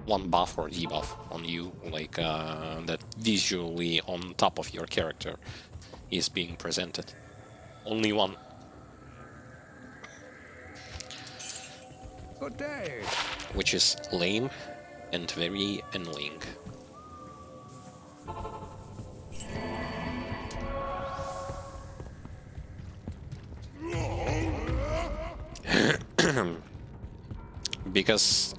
[SPEAKER 1] one buff or debuff on you, like that visually on top of your character is being presented. Only one.
[SPEAKER 4] Good day.
[SPEAKER 1] Which is lame and very annoying. Because,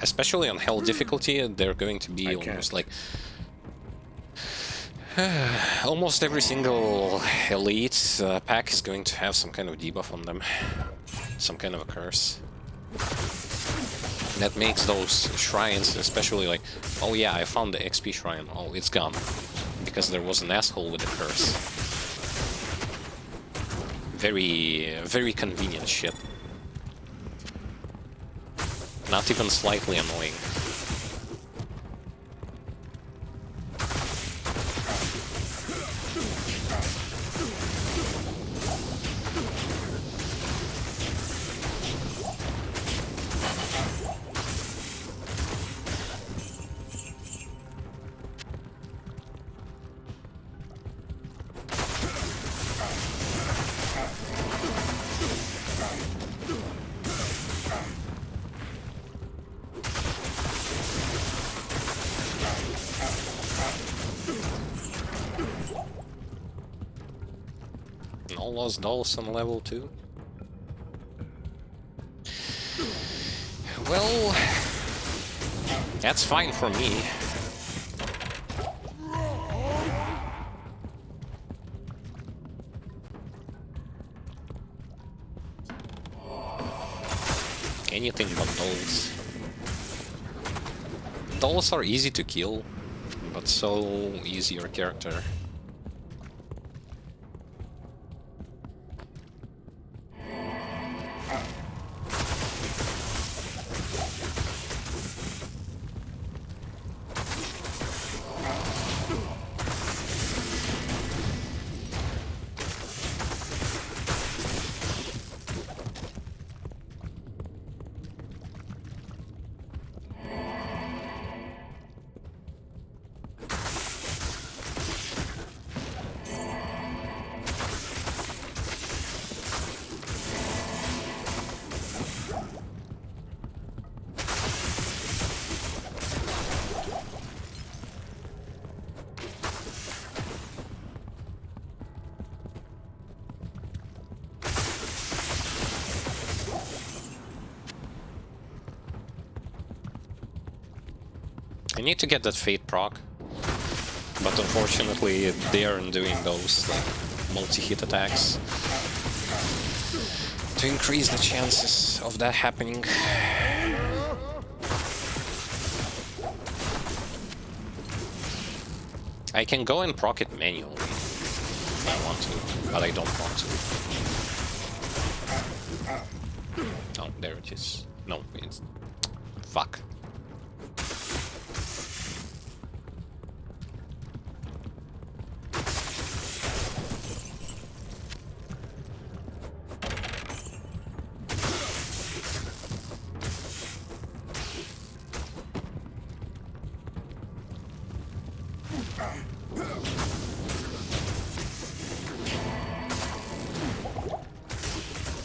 [SPEAKER 1] especially on hell difficulty, they're going to be almost like... almost every single elite pack is going to have some kind of debuff on them. Some kind of a curse. That makes those shrines especially like, oh yeah, I found the XP shrine, oh it's gone. Because there was an asshole with a curse. Very, very convenient shit. Not even slightly annoying. All those dolls on level 2. Well, that's fine for me. Anything but dolls. Dolls are easy to kill, but so easier character. need to get that Fate proc. But unfortunately, they aren't doing those like multi-hit attacks to increase the chances of that happening. I can go and proc it manually if I want to, but I don't want to. Oh, there it is. No, it's... Fuck.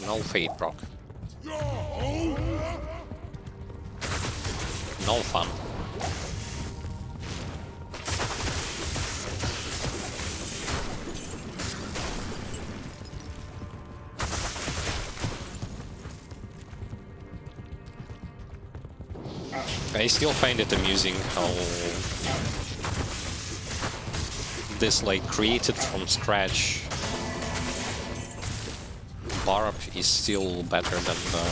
[SPEAKER 1] No Fate proc. No fun. I still find it amusing how this, like, created from scratch Barb is still better than the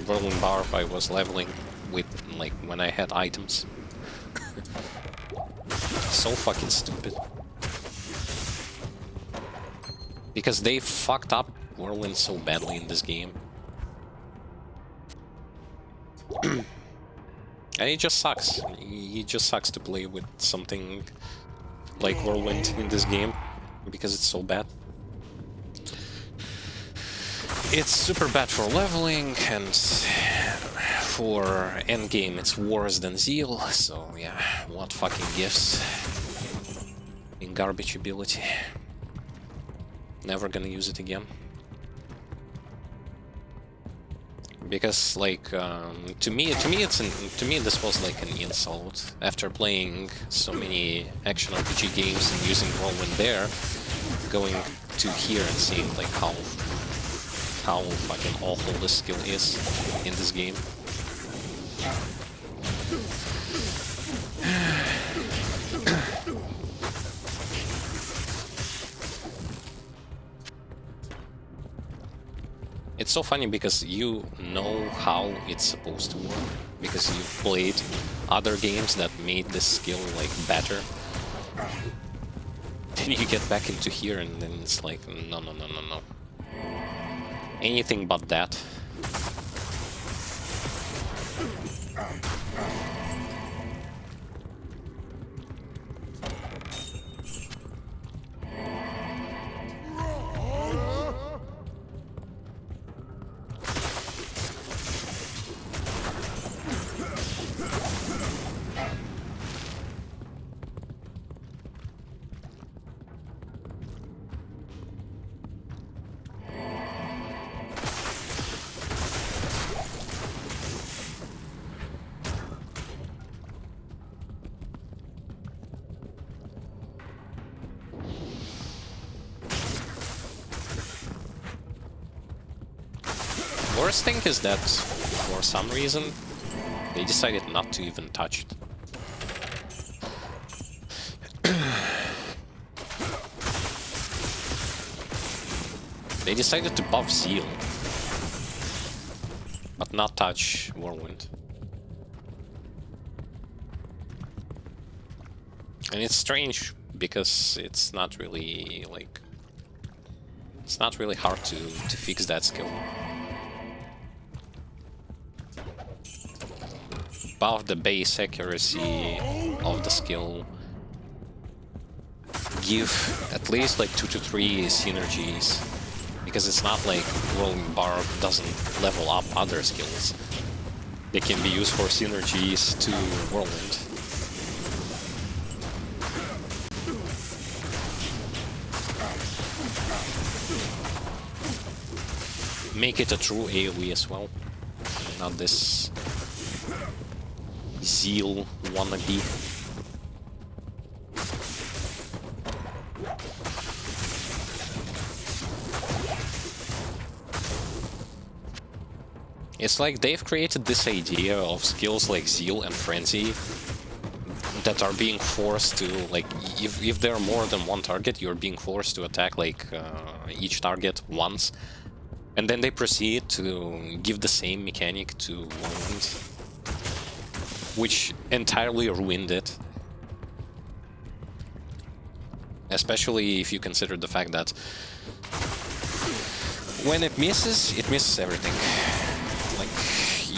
[SPEAKER 1] Whirling Barb I was leveling with, like, when I had items. So fucking stupid. Because they fucked up Whirlwind so badly in this game. And it just sucks. It just sucks to play with something like Whirlwind in this game, because it's so bad. It's super bad for leveling, and for endgame it's worse than Zeal, so yeah, what fucking gifts in garbage ability. Never gonna use it again. Because, like, to me this was like an insult. After playing so many action RPG games and using Whirlwind there, going to here and seeing like how fucking awful this skill is in this game. It's so funny because you know how it's supposed to work, because you've played other games that made this skill like better. Then you get back into here and then it's like, no. Anything but that. Worst thing is that, for some reason, they decided not to even touch it. They decided to buff Zeal, but not touch Whirlwind. And it's strange, because it's not really, like... It's not really hard to fix that skill. Buff the base accuracy of the skill. Give at least like 2 to 3 synergies. Because it's not like Whirling Barb doesn't level up other skills. They can be used for synergies to Whirlwind. Make it a true AoE as well. Not this Zeal wannabe. It's like they've created this idea of skills like Zeal and Frenzy that are being forced to, like, if there are more than one target, you're being forced to attack, like, each target once. And then they proceed to give the same mechanic to Whirlwind, which entirely ruined it. Especially if you consider the fact that when it misses everything. Like,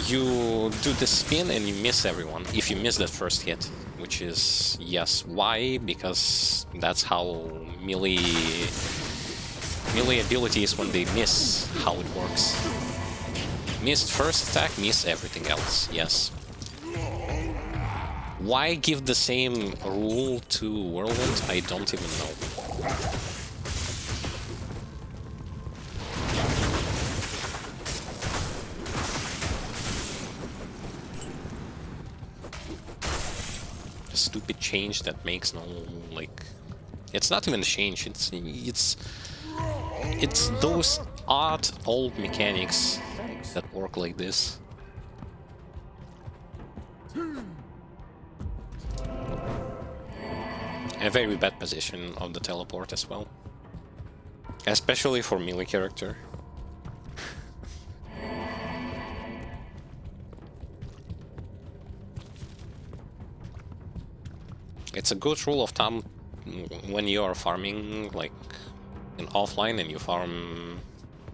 [SPEAKER 1] you do the spin and you miss everyone, if you miss that first hit. Which is, yes, why? Because that's how melee abilities, when they miss, how it works. Missed first attack, miss everything else, yes. Why give the same rule to Whirlwind? I don't even know. A stupid change that makes no, like... It's not even a change, it's those odd old mechanics that work like this. A very bad position of the teleport as well. Especially for melee character. It's a good rule of thumb when you are farming, like, in offline, and you farm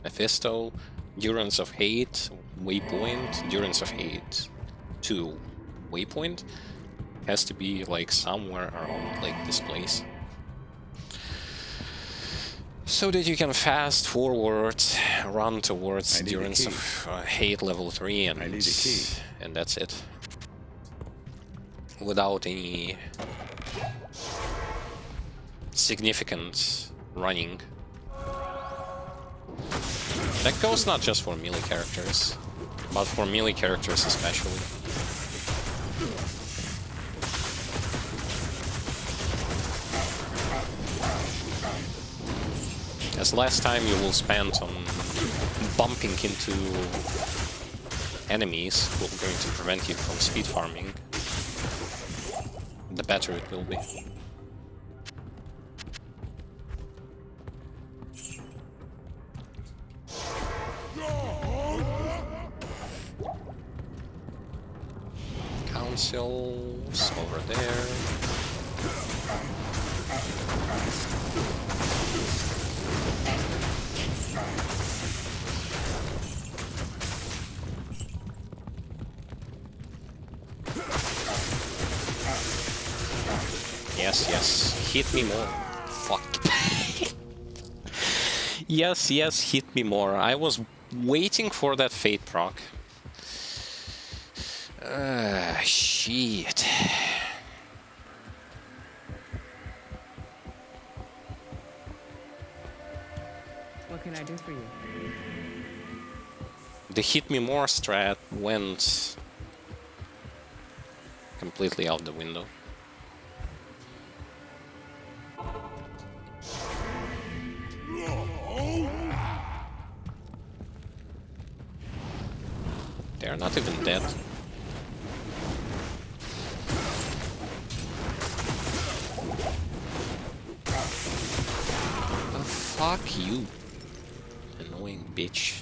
[SPEAKER 1] Mephisto, Durance of Hate, Waypoint, Durance of Hate to Waypoint has to be, like, somewhere around, like, this place. So that you can fast forward, run towards Durance of Hate level 3, and that's it. Without any significant running. That goes not just for melee characters, but for melee characters especially. As less time you will spend on bumping into enemies who are going to prevent you from speed farming, the better it will be. Councils over there. Yes, yes, hit me more. Fuck. Yes, yes, hit me more. I was waiting for that fate proc. Shit.
[SPEAKER 7] What can I do for you?
[SPEAKER 1] The hit me more strat went completely out the window. They're not even dead. Oh, fuck you, annoying bitch.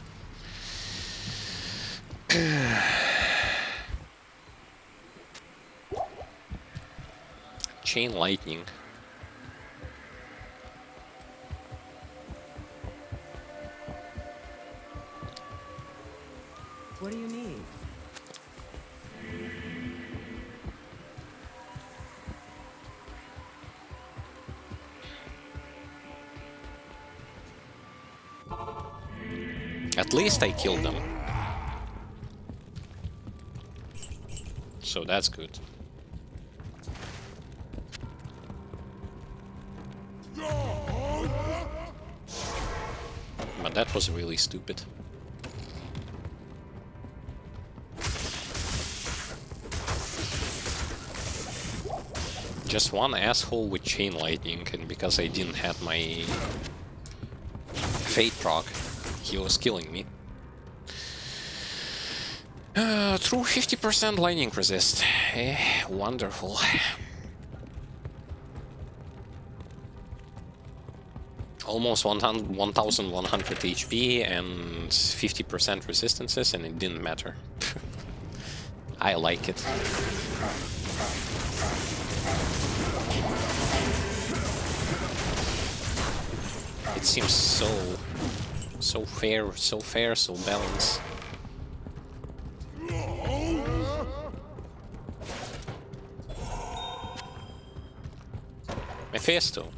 [SPEAKER 1] Chain lightning.
[SPEAKER 7] What do you need?
[SPEAKER 1] At least I killed them. So that's good. But that was really stupid. Just one asshole with chain lightning, and because I didn't have my fate proc, he was killing me. Through 50% lightning resist. Wonderful. almost 1100 HP and 50% resistances, and it didn't matter. I like it. It seems so fair, so balanced. Mephisto,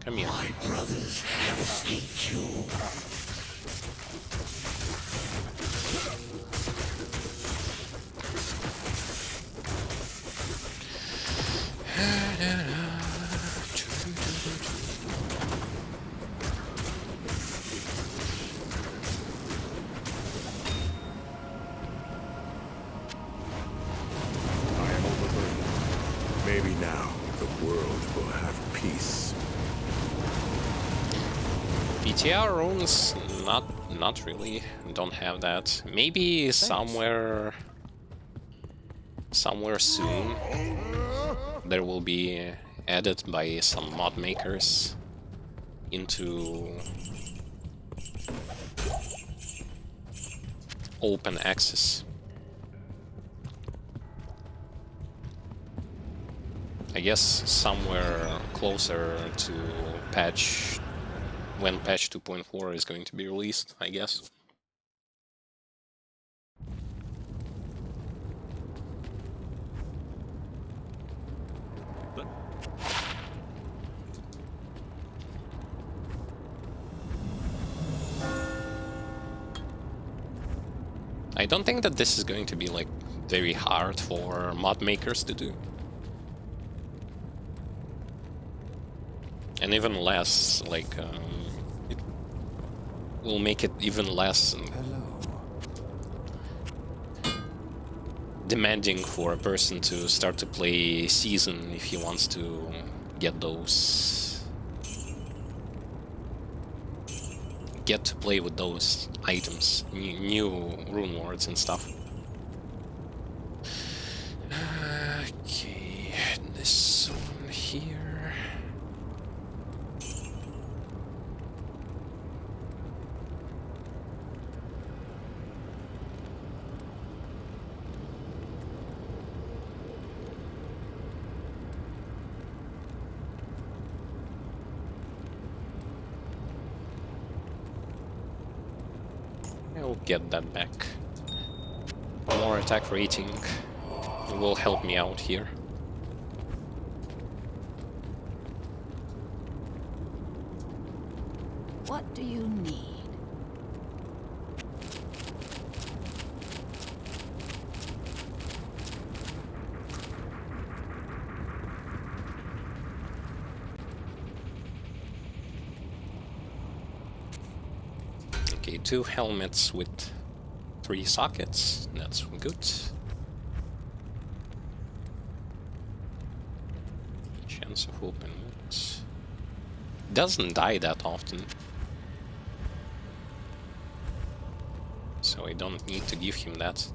[SPEAKER 1] come here.
[SPEAKER 8] My brothers have escaped you.
[SPEAKER 4] I am overburdened. Maybe now the world will have peace.
[SPEAKER 1] BTR runes, not really. Don't have that. Maybe somewhere soon there will be added by some mod makers into open access. I guess somewhere closer to patch, when patch 2.4 is going to be released, I guess. I don't think that this is going to be like very hard for mod makers to do. And even less, like, it will make it even less demanding for a person to start to play Season if he wants to get those... get to play with those items, new rune wards and stuff. Okay, this one here. I'll get that back. More attack rating will help me out here.
[SPEAKER 2] What do you need?
[SPEAKER 1] Okay, 2 helmets with 3 sockets. That's good. Chance of open wounds. Doesn't die that often, so I don't need to give him that.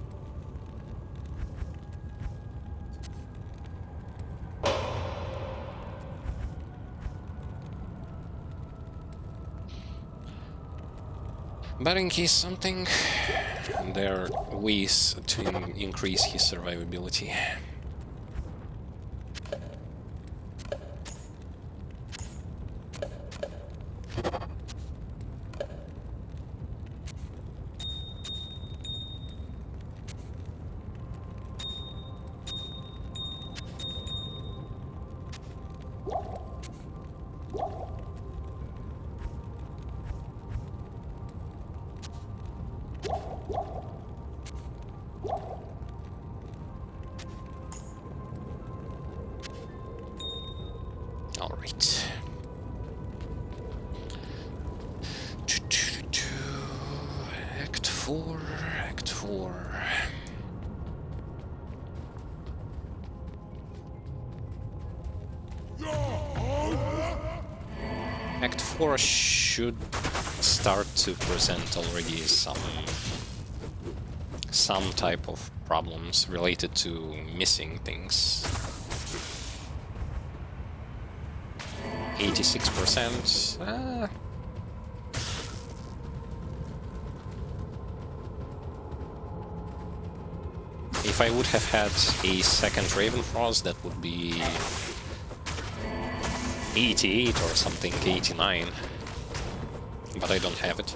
[SPEAKER 1] But in case something, there are ways to increase his survivability. All right. Act 4, Act 4. Act 4 should start to present already some type of problems related to missing things. 86%. If I would have had a second Raven Frost, that would be 88 or something, 89. But I don't have it.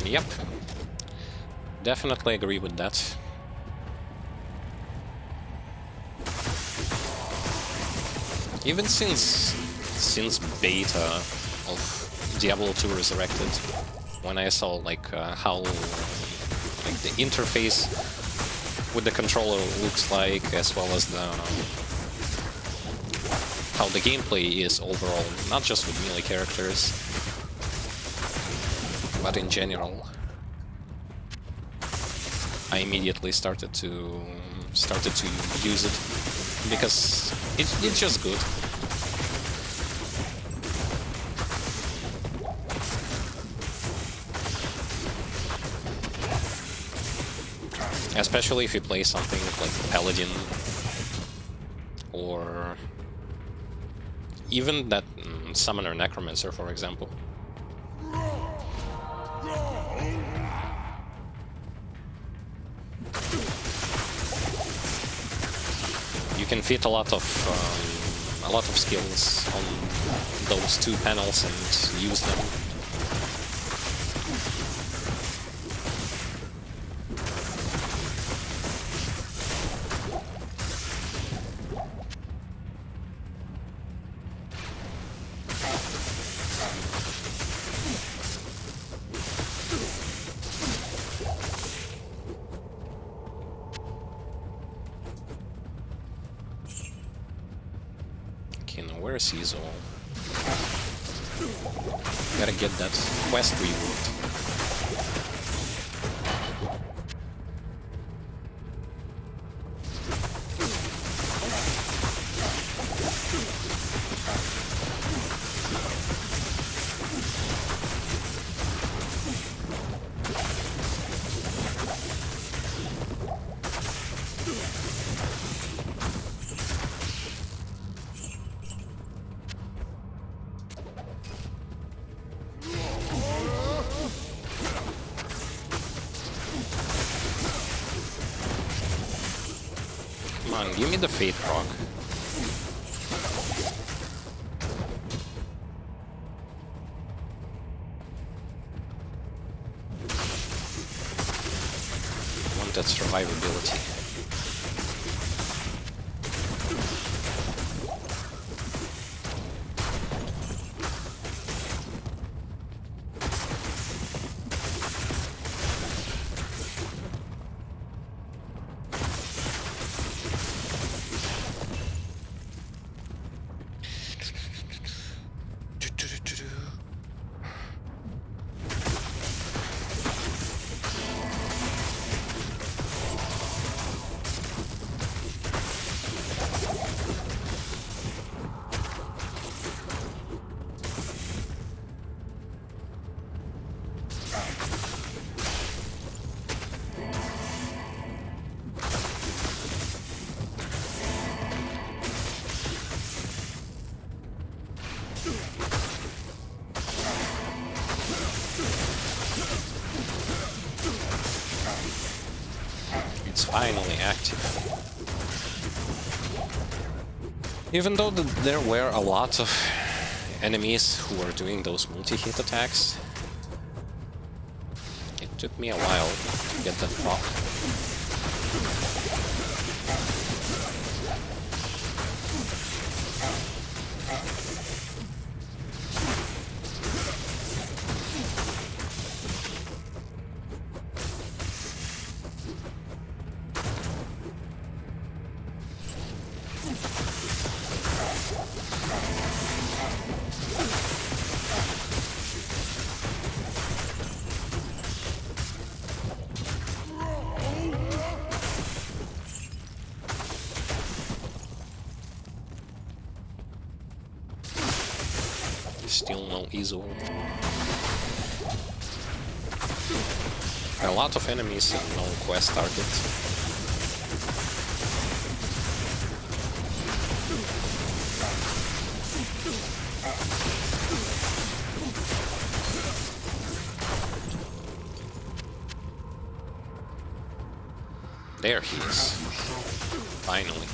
[SPEAKER 1] Yep. Definitely agree with that. Even since beta of Diablo 2 Resurrected, when I saw like how like the interface with the controller looks like, as well as the how the gameplay is overall, not just with melee characters, but in general, I immediately started to use it because it's just good. Especially if you play something like Paladin or even that Summoner Necromancer, for example. You can fit a lot of skills on those two panels and use them. Where's Caesar? Gotta get that quest reward. Come on, give me the Fate Rock. I want that survivability. It's finally active. Even though there were a lot of enemies who were doing those multi-hit attacks, it took me a while to get that proc. Still no Iso. A lot of enemies and no quest target. There he is. Finally.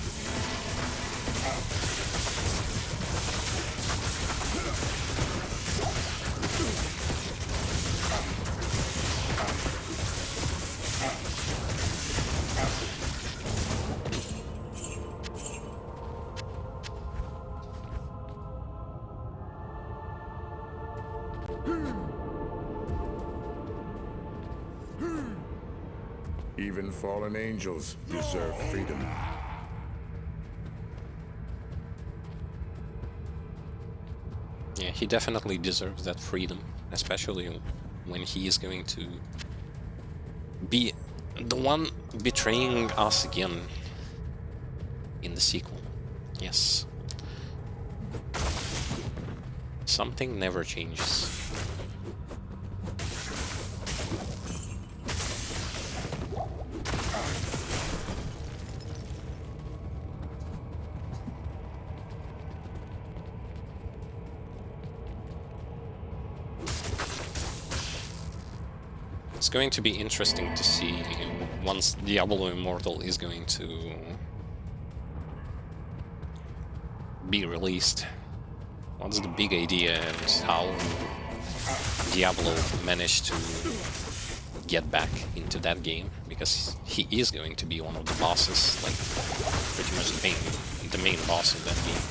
[SPEAKER 4] Even fallen angels deserve freedom.
[SPEAKER 1] Yeah, he definitely deserves that freedom, especially when he is going to be the one betraying us again in the sequel. Yes. Something never changes. It's going to be interesting to see once Diablo Immortal is going to be released. What's the big idea and how Diablo managed to get back into that game, because he is going to be one of the bosses, like pretty much the main boss of that game.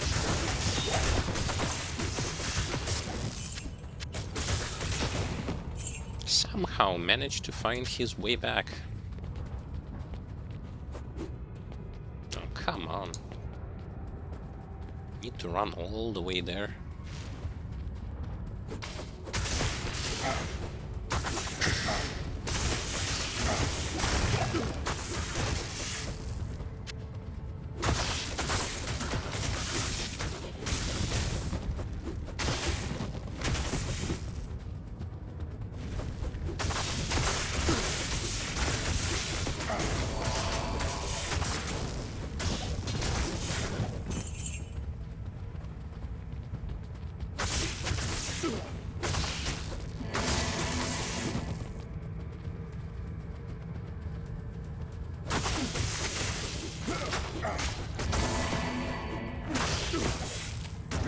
[SPEAKER 1] Somehow managed to find his way back. Oh, come on. Need to run all the way there.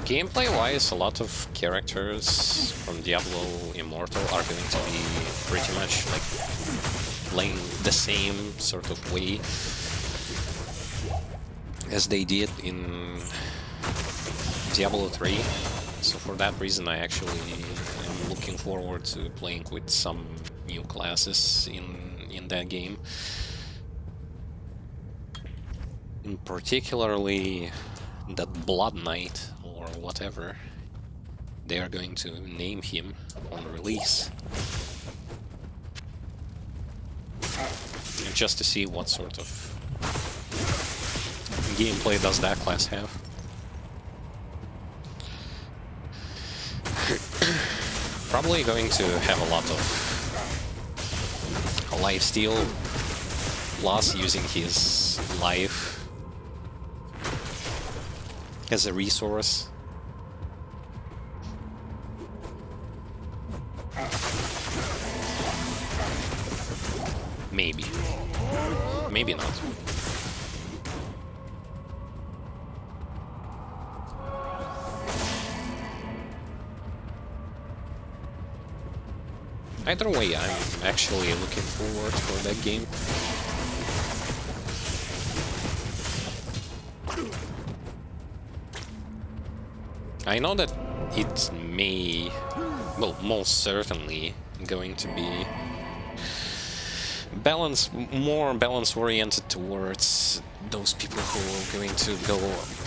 [SPEAKER 1] Gameplay-wise, a lot of characters from Diablo Immortal are going to be pretty much like playing the same sort of way as they did in Diablo 3. So for that reason, I actually am looking forward to playing with some new classes in that game. And particularly that Blood Knight, or whatever they are going to name him on release. And just to see what sort of gameplay does that class have. Probably going to have a lot of lifesteal, plus using his life as a resource. Maybe. Maybe not. Either way, I'm actually looking forward for that game. I know that it may, well, most certainly going to be more balance oriented towards those people who are going to go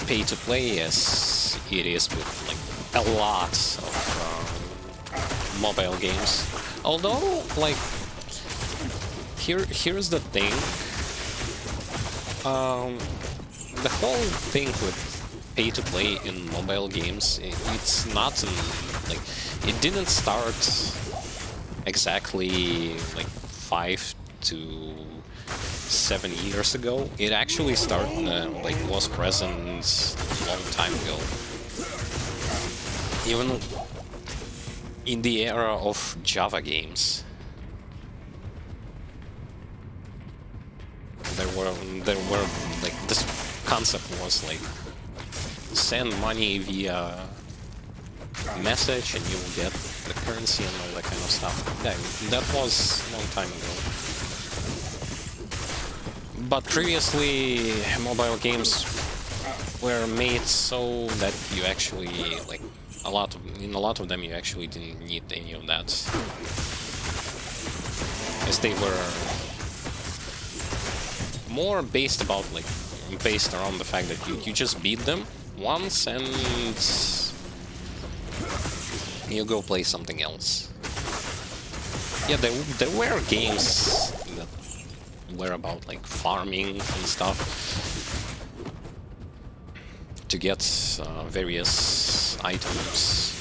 [SPEAKER 1] pay to play, as it is with like a lot of mobile games. Although, like, here's the thing. The whole thing with pay to play in mobile games, it's not an like it didn't start exactly like 5 to 7 years ago. It actually started like was present a long time ago. Even in the era of Java games. There were like this concept was like send money via message and you will get the currency and all that kind of stuff. Yeah, that was a long time ago. But previously mobile games were made so that you actually like in a lot of them you actually didn't need any of that. As they were more based around the fact that you just beat them once and you go play something else. Yeah, there were games that were about like farming and stuff to get various items,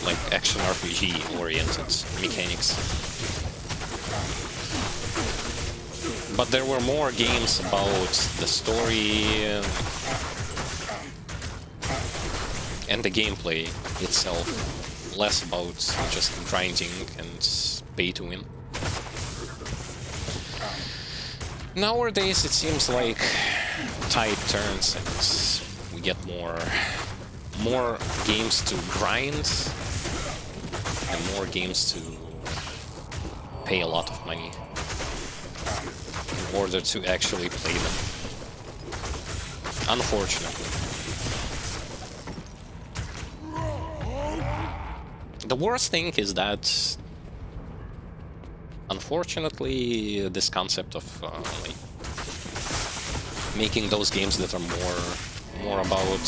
[SPEAKER 1] like action RPG oriented mechanics. But there were more games about the story and the gameplay itself, less about just grinding and pay to win. Nowadays it seems like tide turns and we get more games to grind and more games to pay a lot of money in order to actually play them. Unfortunately. The worst thing is that, unfortunately, this concept of like making those games that are more about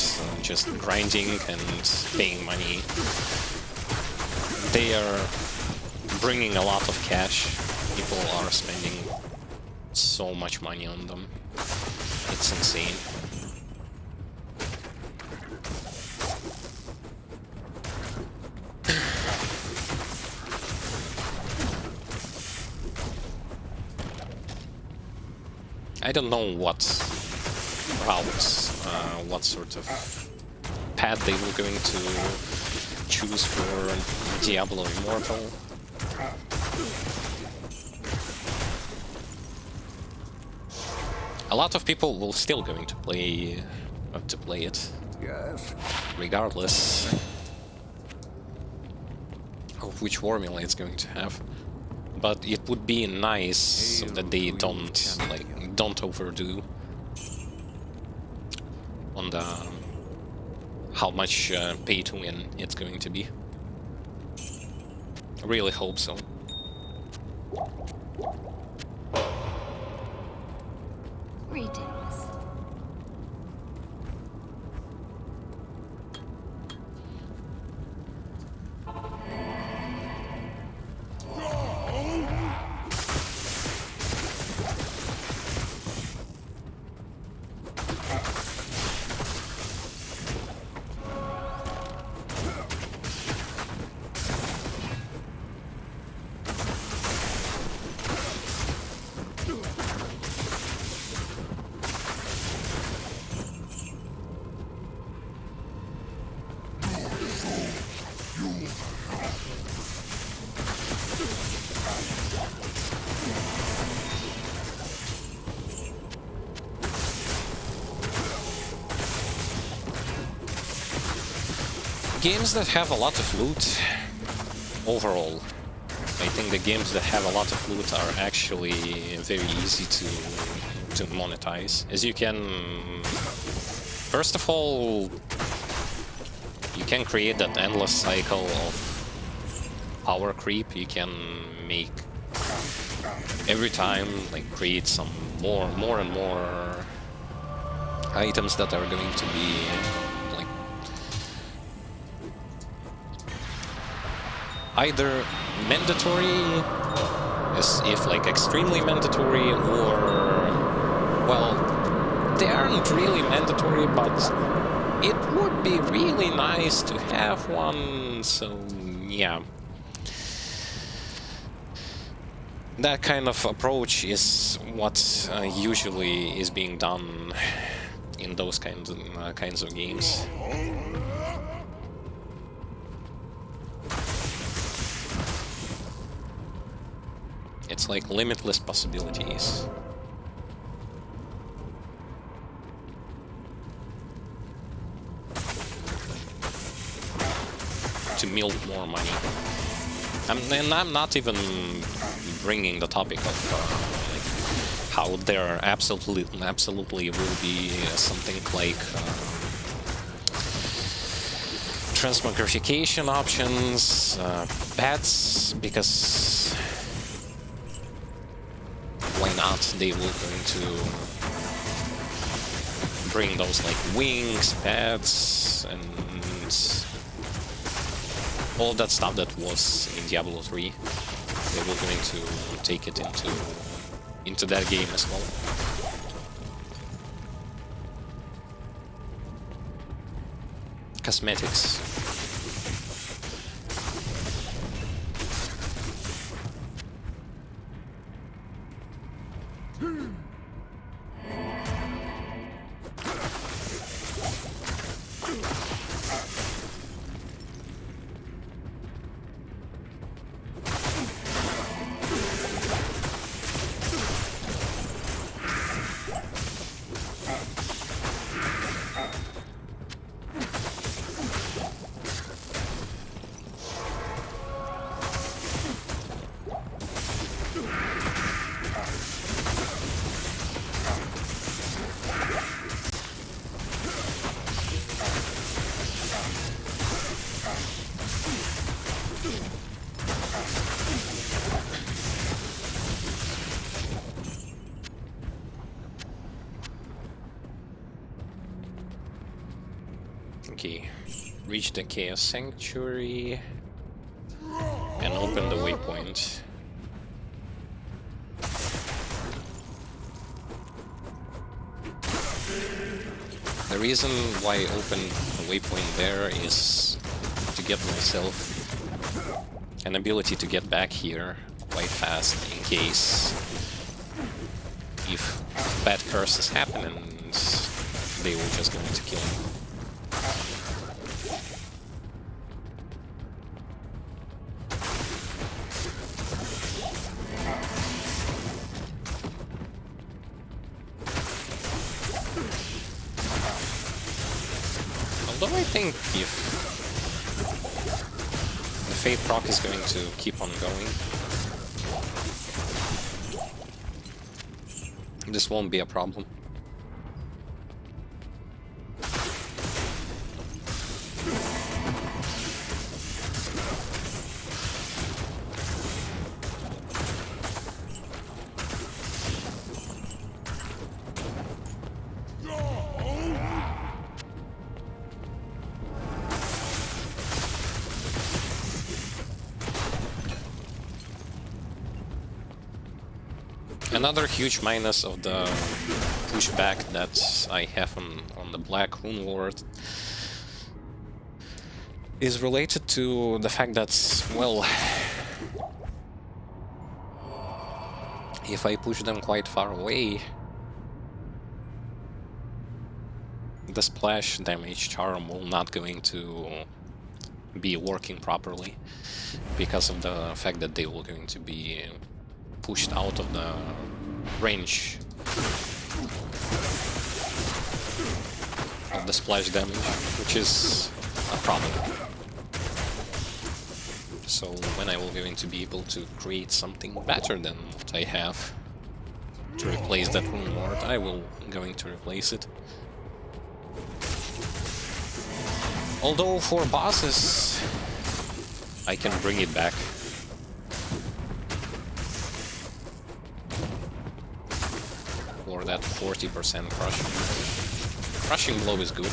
[SPEAKER 1] just grinding and paying money, they are bringing a lot of cash. People are spending so much money on them. It's insane. I don't know what routes, what sort of path they were going to choose for Diablo Immortal. A lot of people will still going to play it,
[SPEAKER 4] Yes.
[SPEAKER 1] regardless of which formula it's going to have. But it would be nice so that they don't overdo on the how much pay to win it's going to be. I really hope so.
[SPEAKER 2] Greetings.
[SPEAKER 1] Games that have a lot of loot, overall, I think the games that have a lot of loot are actually very easy to monetize. As you can, first of all, you can create that endless cycle of power creep. You can make every time like create some more and more items that are going to be like either mandatory, as if like extremely mandatory, or well, they aren't really mandatory, but It would be really nice to have one, so yeah. That kind of approach is what usually is being done in those kinds of games. It's like limitless possibilities. To milk more money. And I'm not even bringing the topic of like how there absolutely will be something like transmogrification options, pets, because why not? They will going to bring those like wings, pets, and all that stuff that was in Diablo 3. They were going to take it into that game as well. Cosmetics. Okay, reach the Chaos Sanctuary and open the waypoint. The reason why I open the waypoint there is to get myself an ability to get back here quite fast in case if bad curses happen and they were just going to kill me. Although I think if the Fate proc is going to keep on going, this won't be a problem. Another huge minus of the pushback that I have on the Black Rune Lord is related to the fact that, well, if I push them quite far away, the splash damage charm will not going to be working properly because of the fact that they will going to be pushed out of the range of the splash damage, which is a problem. So when I will going to be able to create something better than what I have to replace that Rune Lord, I will going to replace it. Although for bosses I can bring it back. For that 40% crushing blow. Crushing blow is good.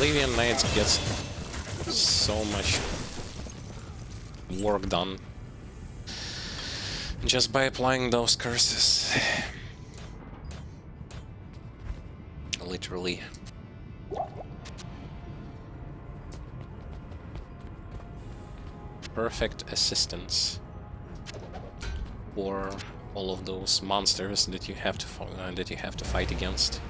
[SPEAKER 1] Bolivian Knights gets so much work done just by applying those curses. Literally. Perfect assistance for all of those monsters that you have to fight against.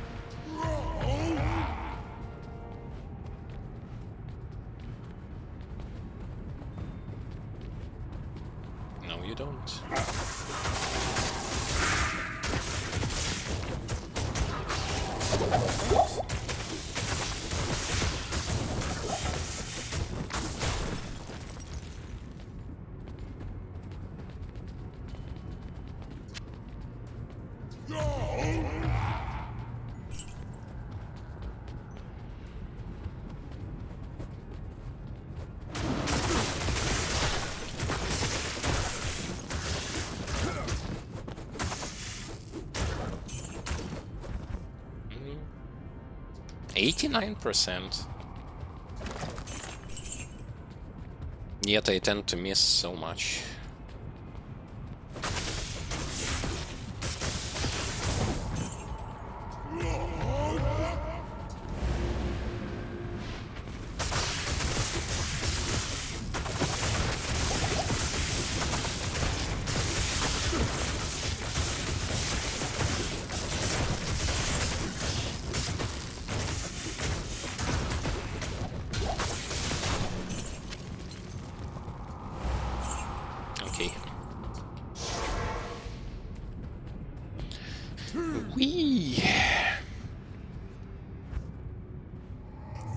[SPEAKER 1] No, you don't. Mm. 89%. Yet I tend to miss so much. Okay. Whee!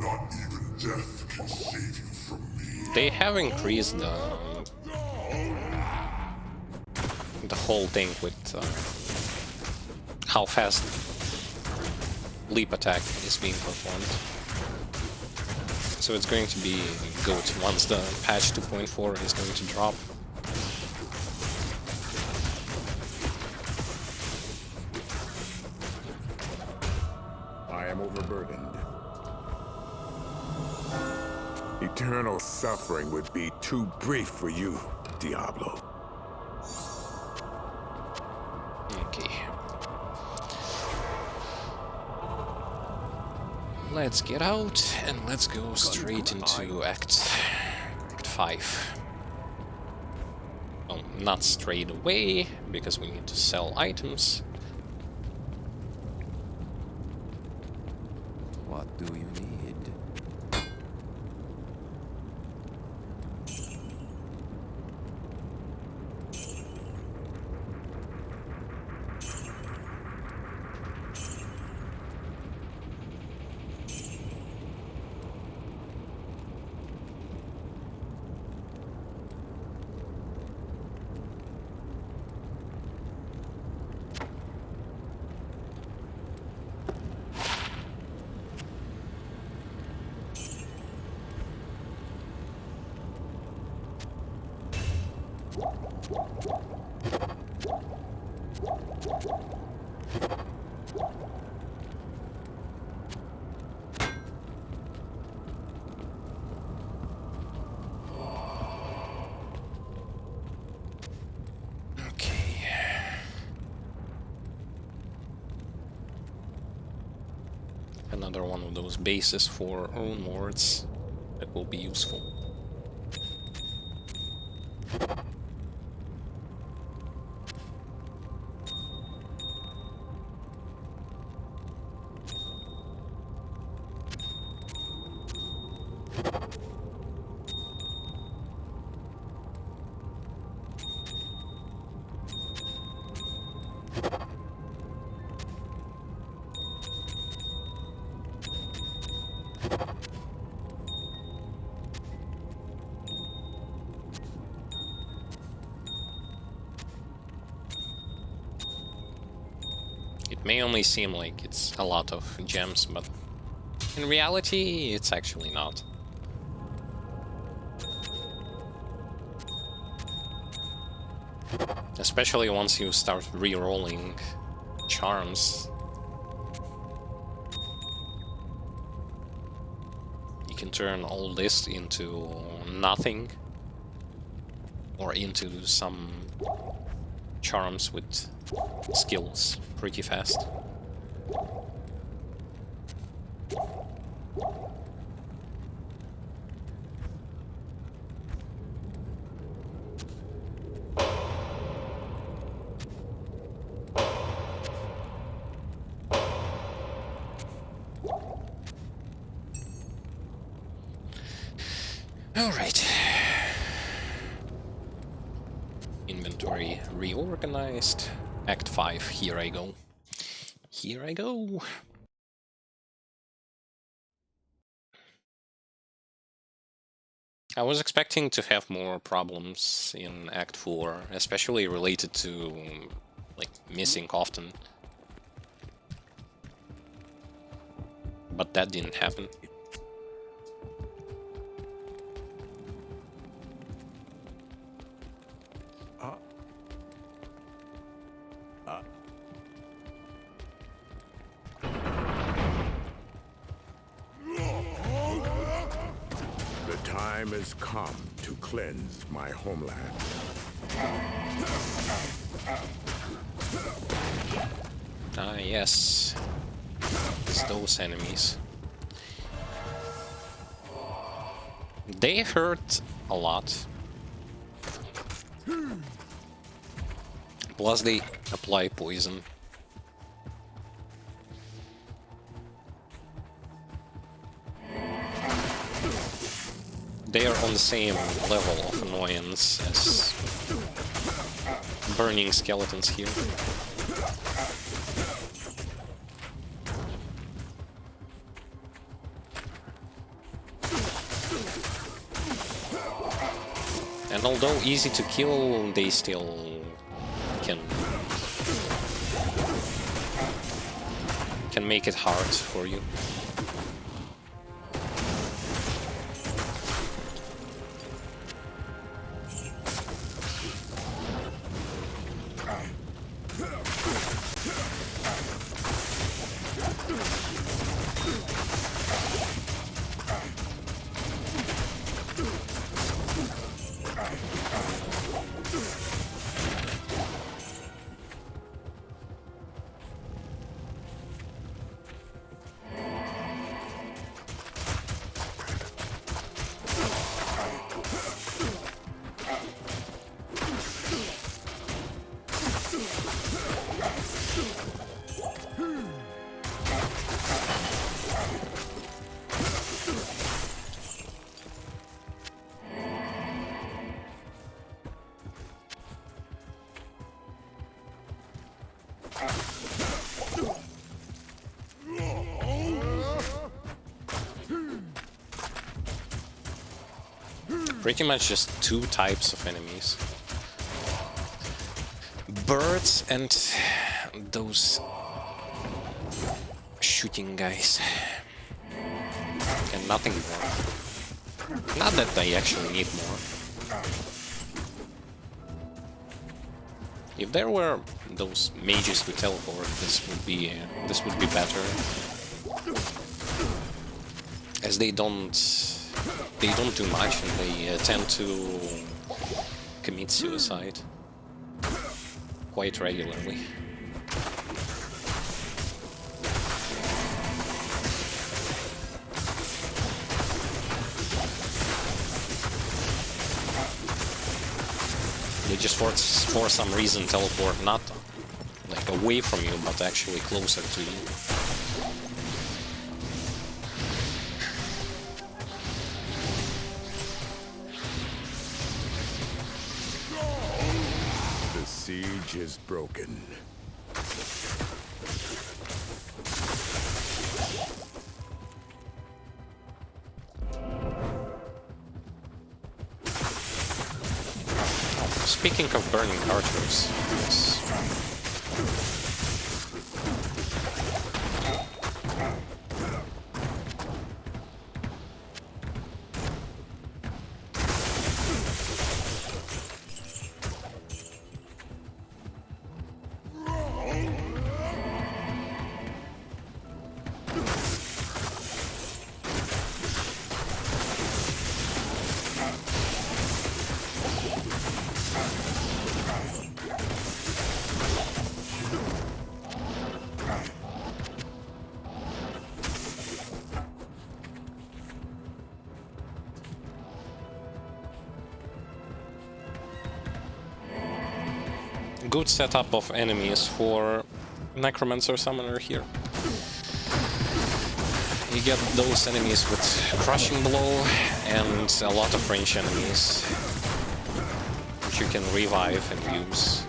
[SPEAKER 8] Not even death can save you from me.
[SPEAKER 1] They have increased the whole thing with how fast leap attack is being performed. So it's going to be good once the patch 2.4 is going to drop.
[SPEAKER 4] I am overburdened. Eternal suffering would be too brief for you, Diablo.
[SPEAKER 1] Okay. Let's get out and let's go straight into Act 5. Well, not straight away, because we need to sell items.
[SPEAKER 6] What do you need?
[SPEAKER 1] Okay. Another one of those bases for own lords that will be useful. It may only seem like it's a lot of gems, but in reality, it's actually not. Especially once you start re-rolling charms. can turn all this into nothing or into some charms with skills pretty fast. All right. Inventory reorganized. Act 5, here I go. Here I go. I was expecting to have more problems in Act 4, especially related to, like, missing often. But that didn't happen.
[SPEAKER 4] The time has come to cleanse my homeland.
[SPEAKER 1] Ah, yes. It's those enemies. They hurt a lot. Plus they apply poison. They are on the same level of annoyance as burning skeletons here. And although easy to kill, they still can make it hard for you. Pretty much just two types of enemies. Birds and those shooting guys. And nothing more. Not that they actually need more. If there were those mages who teleport, this would be better. As they don't do much and they tend to commit suicide quite regularly. They just for some reason teleport not like away from you, but actually closer to you.
[SPEAKER 4] The siege is broken.
[SPEAKER 1] Speaking of burning archers, yes. good setup of enemies for Necromancer Summoner here. You get those enemies with Crushing Blow and a lot of range enemies which you can revive and use.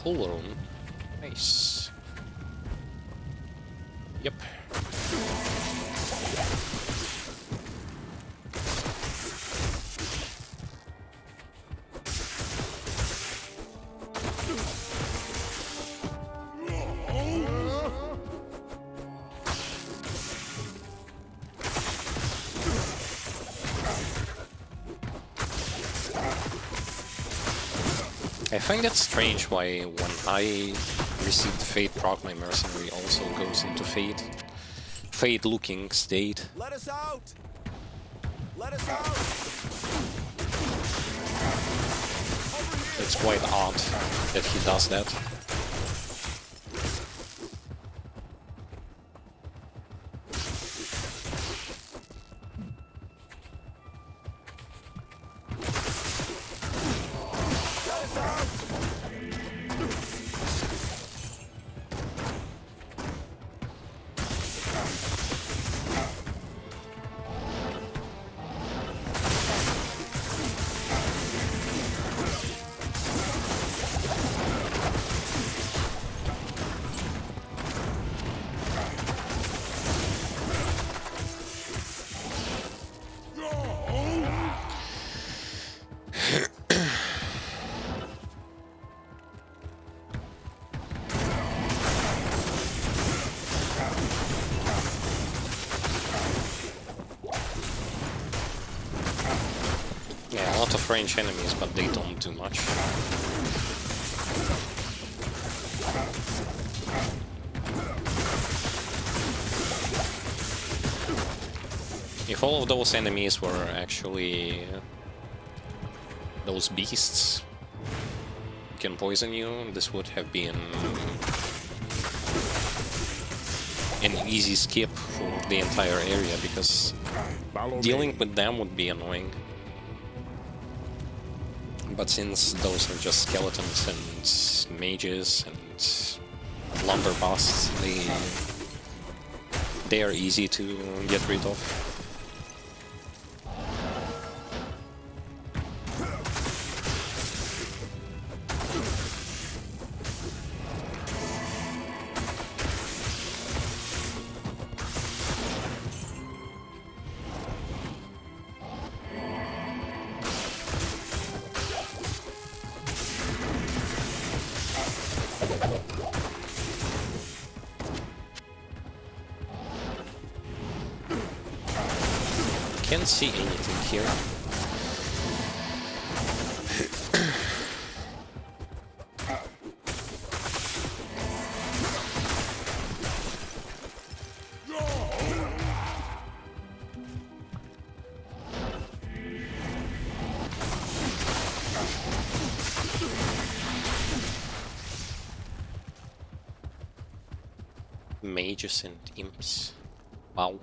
[SPEAKER 1] Pull room. Nice. Yep. I find it strange why when I received Fate proc, my mercenary also goes into Fate looking state.
[SPEAKER 9] Let us out! Let us out!
[SPEAKER 1] It's quite odd that he does that. Yeah, a lot of range enemies, but they don't do much. If all of those enemies were actually those beasts can poison you, this would have been an easy skip for the entire area, because dealing with them would be annoying. But since those are just skeletons and mages and lumberbusts, they are easy to get rid of. Can't see anything here. Mages and imps. Wow.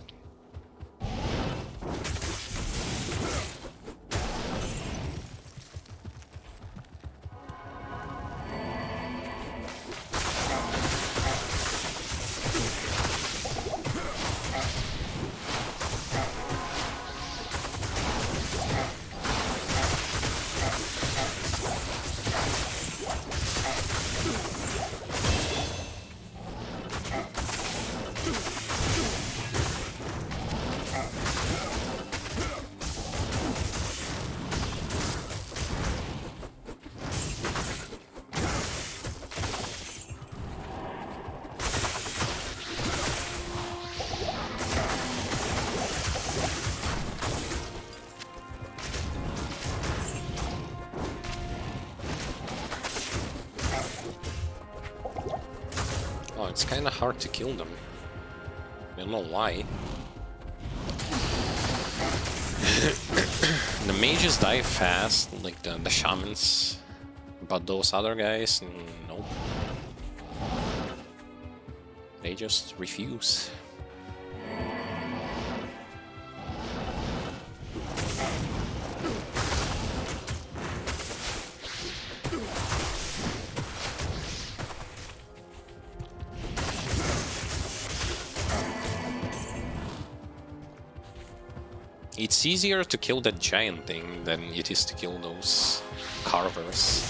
[SPEAKER 1] it's kind of hard to kill them. I don't know why. The mages die fast, like the shamans, but those other guys, nope. They just refuse. It's easier to kill that giant thing than it is to kill those carvers.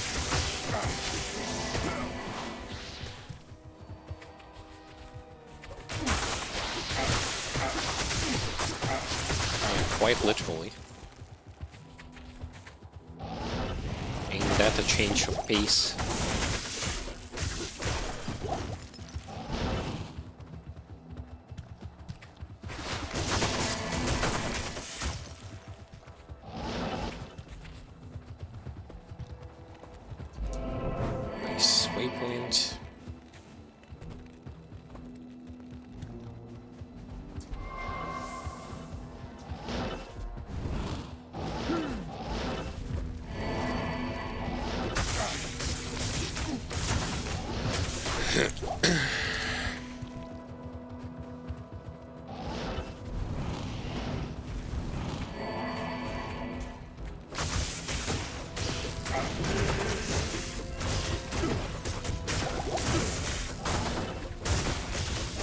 [SPEAKER 1] Quite literally. Ain't that a change of pace? Nice waypoint.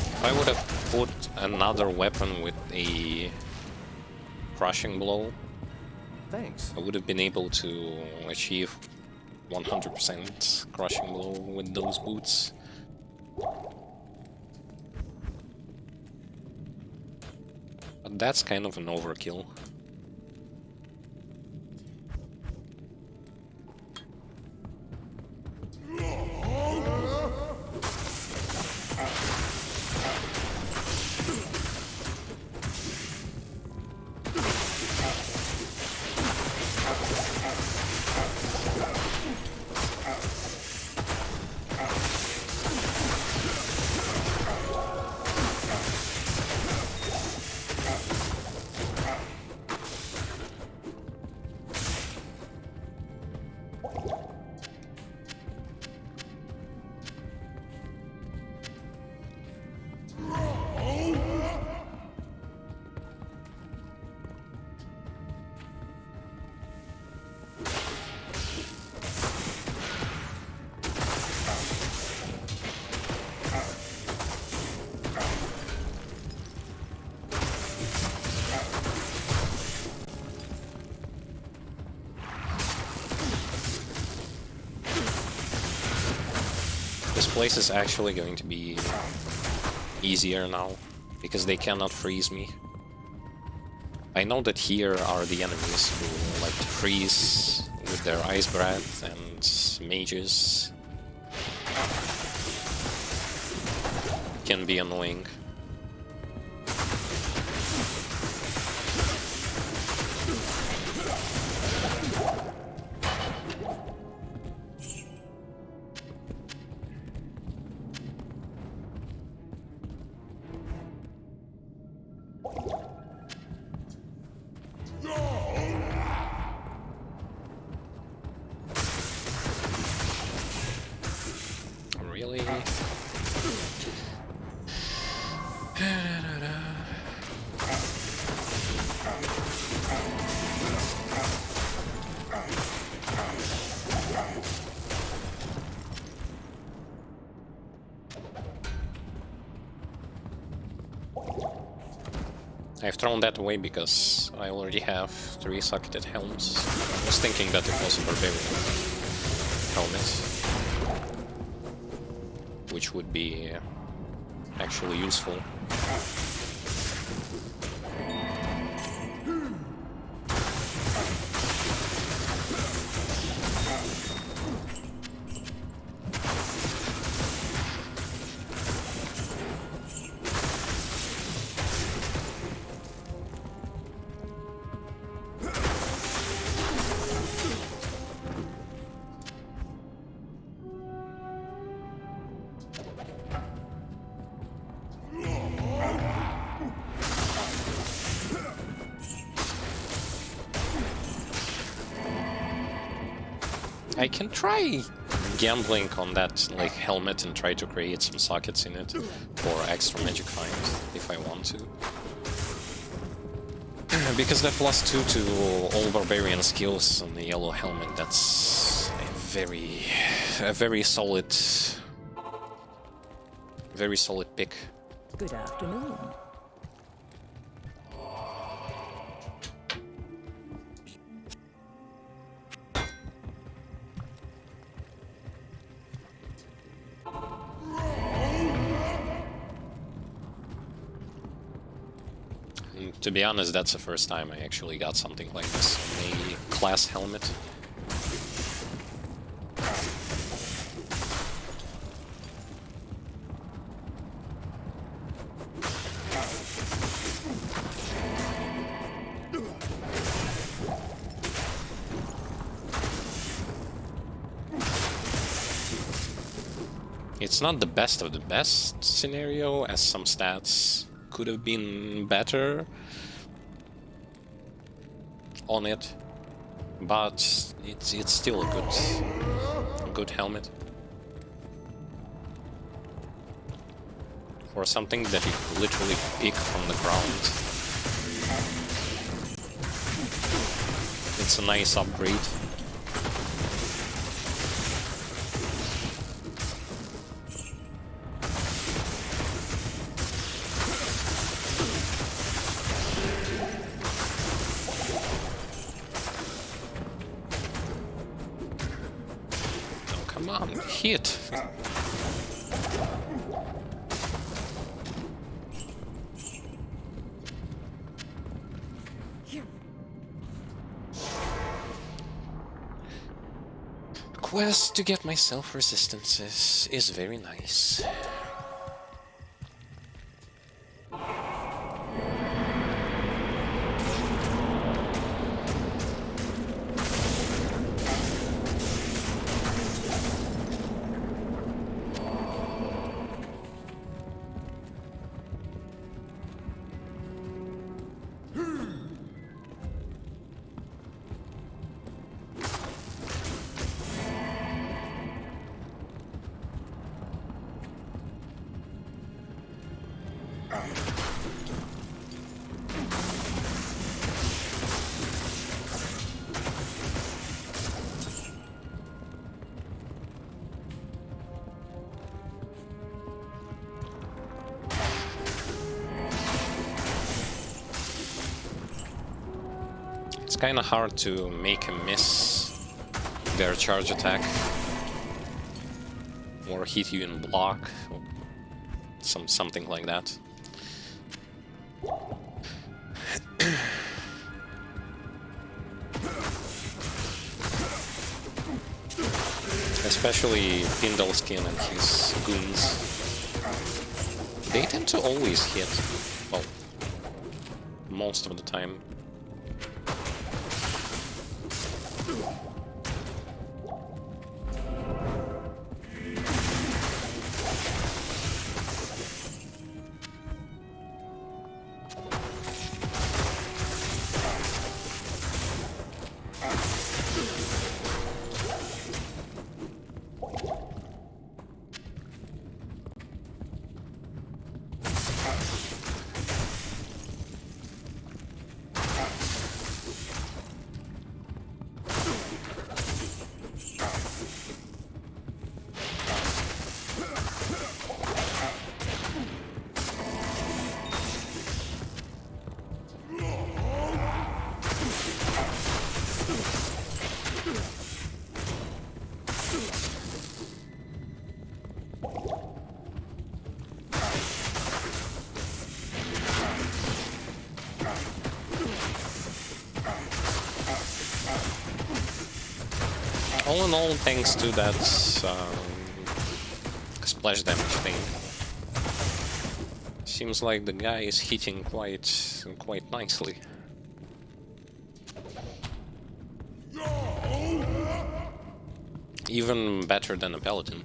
[SPEAKER 1] If I would have put another weapon with a crushing blow,
[SPEAKER 9] Thanks.
[SPEAKER 1] I would have been able to achieve 100% crushing blow with those boots. But that's kind of an overkill. This place is actually going to be easier now, because they cannot freeze me. I know that here are the enemies who like to freeze with their ice breath, and mages can be annoying. Really? I've thrown that away because I already have 3 socketed helms. I was thinking that it was a Barbarian helmet, which would be actually useful. I can try gambling on that like helmet and try to create some sockets in it for extra magic find if I want to. Because that +2 to all barbarian skills on the yellow helmet, that's a very solid pick.
[SPEAKER 7] Good afternoon.
[SPEAKER 1] To be honest, that's the first time I actually got something like this, a class helmet. It's not the best of the best scenario, as some stats could have been better on it, but it's still a good helmet for something that you literally pick from the ground. It's a nice upgrade. Come on, hit! Quest to get myself resistances is very nice. It's kinda hard to make a miss their charge attack or hit you in block or something like that. Especially Pindleskin and his goons. They tend to always hit. Well, most of the time. All in all, thanks to that splash damage thing, seems like the guy is hitting quite nicely. Even better than a paladin,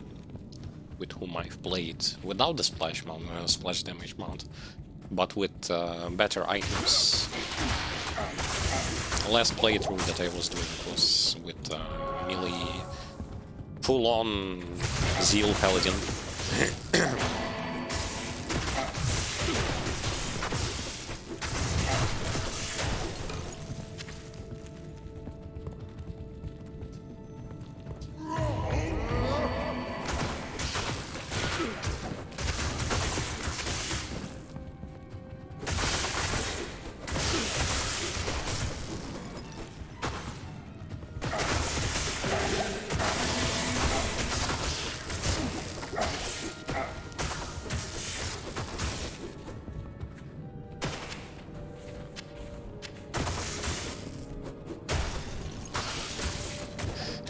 [SPEAKER 1] with whom I've played without the splash damage mount, but with better items. The last playthrough that I was doing was with melee full-on Zeal Paladin.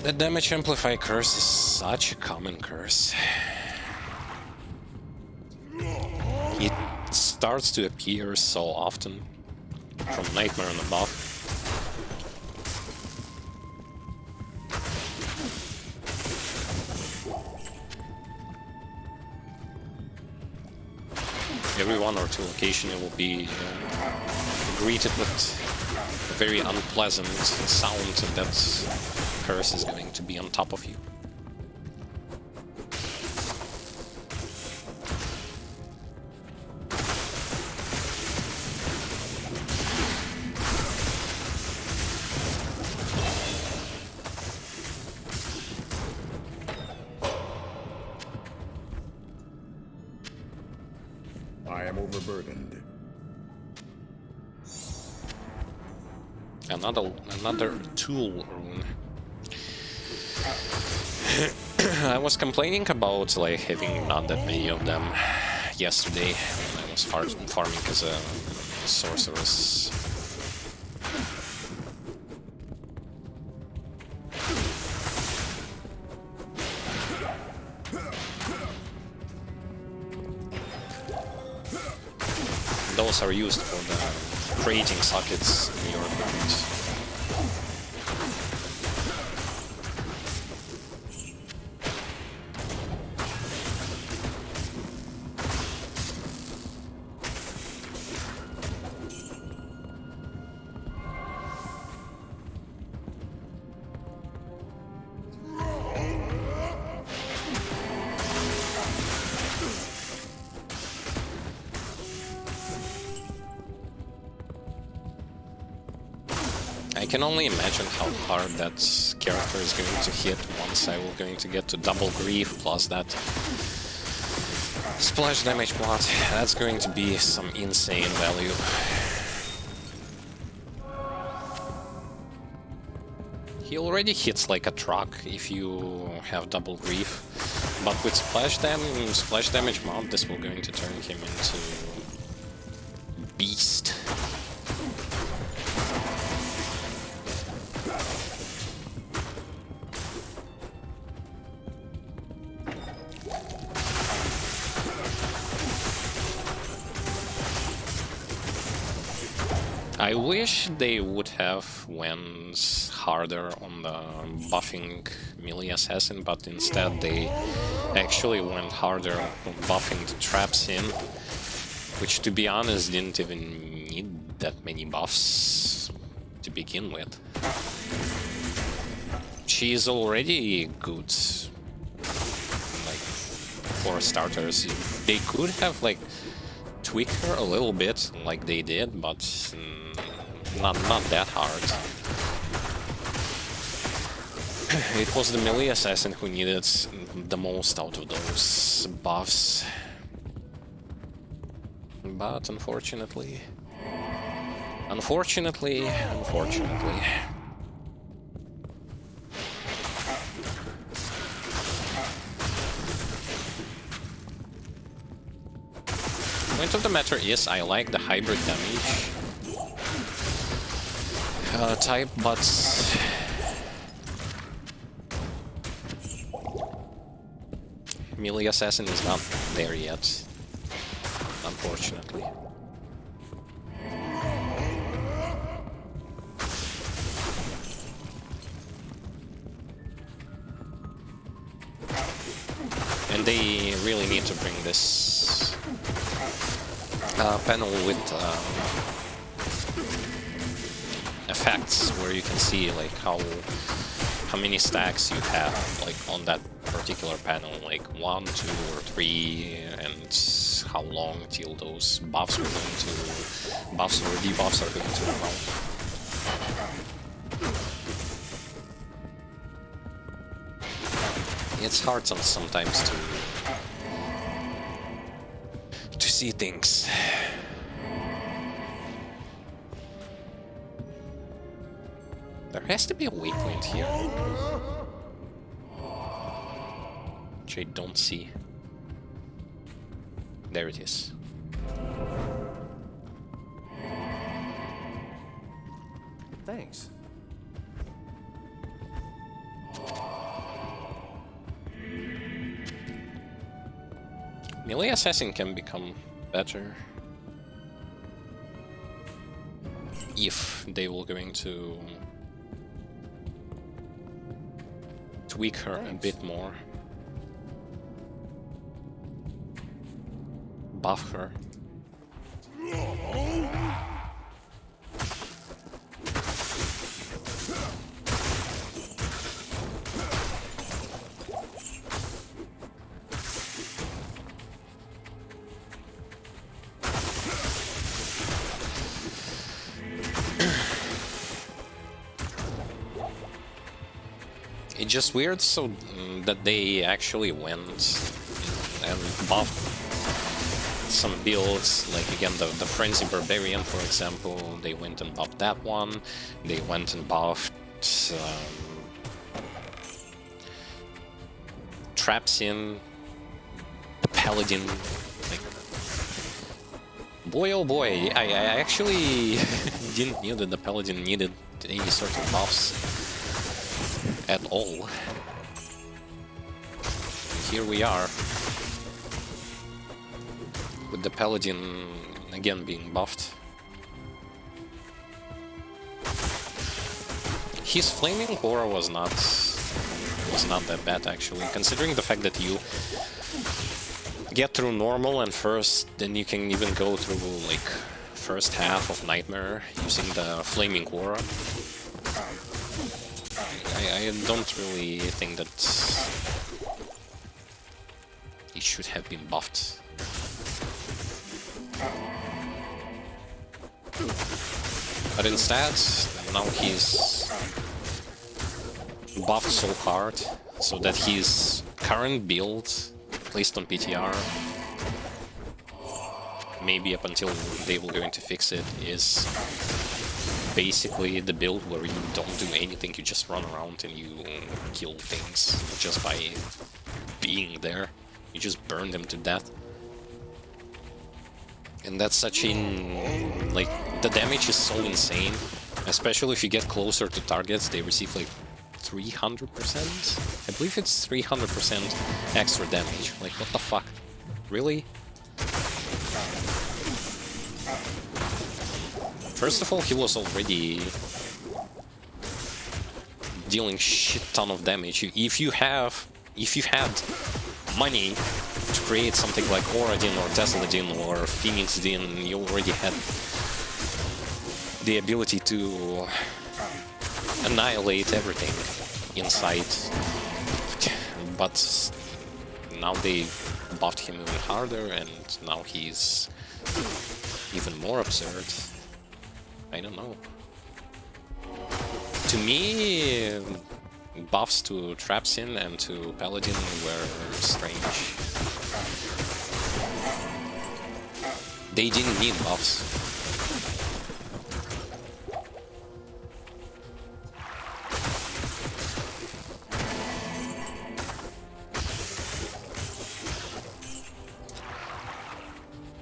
[SPEAKER 1] The damage amplify curse is such a common curse. It starts to appear so often from Nightmare and above. Every one or two occasion it will be greeted with a very unpleasant sound that curse is going to be on top of you.
[SPEAKER 4] I am overburdened.
[SPEAKER 1] Another tool rune. I was complaining about like having not that many of them yesterday when I was farming as a sorceress. Those are used for the creating sockets in your equipment. I can only imagine how hard that character is going to hit once I will going to get to double grief plus that splash damage mod. That's going to be some insane value. He already hits like a truck if you have double grief, but with splash damage mod, this will going to turn him into beast. I wish they would have went harder on the buffing melee assassin, but instead they actually went harder on buffing the traps in, which to be honest didn't even need that many buffs to begin with. She is already good, like, for starters. They could have like tweaked her a little bit like they did, but not that hard. It was the melee assassin who needed the most out of those buffs. But unfortunately... Unfortunately... Point of the matter is, I like the hybrid damage type, but melee assassin is not there yet, unfortunately. And they really need to bring this panel with effects where you can see like how many stacks you have like on that particular panel, like 1, 2, or 3, and how long till those buffs are going to buffs or debuffs are going to run out. It's hard sometimes to see things. There has to be a waypoint here, which I don't see. There it is.
[SPEAKER 9] Thanks.
[SPEAKER 1] Melee assassin can become better if they were going to tweak her a bit more, buff her. It's just weird so that they actually went and buffed some builds, like again the Frenzy Barbarian for example, they went and buffed that one, they went and buffed Trapsin, the Paladin, like boy oh boy, I actually didn't know that the Paladin needed any sort of buffs at all. Here we are with the Paladin again being buffed. His flaming aura was not that bad actually, considering the fact that you get through normal and first, then you can even go through like first half of Nightmare using the flaming aura. I don't really think that he should have been buffed. But instead, now he's buffed so hard so that his current build placed on PTR, maybe up until they were going to fix it, is basically the build where you don't do anything, you just run around and you kill things just by being there. You just burn them to death. And that's such in... like, the damage is so insane. Especially if you get closer to targets, they receive like 300%? I believe it's 300% extra damage. Like, what the fuck? Really? First of all, he was already dealing shit ton of damage. If you had money to create something like Oradin or Tesladin or Phoenix Din, you already had the ability to annihilate everything in sight. But now they buffed him even harder, and now he's even more absurd. I don't know. To me, buffs to Trapsin and to Paladin were strange. They didn't need buffs.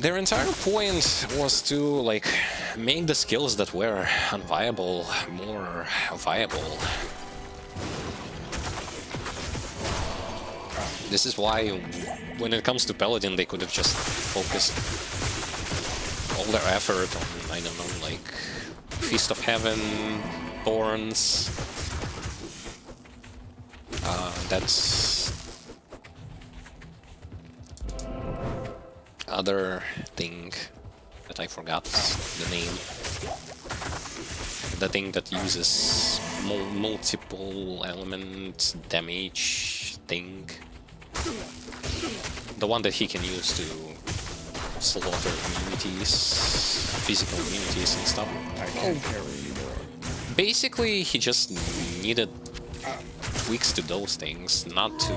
[SPEAKER 1] Their entire point was to, like, make the skills that were unviable more viable. This is why, when it comes to Paladin, they could have just focused all their effort on, I don't know, like, Feast of Heaven, Thorns. That's other thing that I forgot the name. The thing that uses multiple element damage thing. The one that he can use to slaughter immunities, physical immunities and stuff.
[SPEAKER 4] I can't carry anymore.
[SPEAKER 1] Basically, he just needed tweaks to those things, not to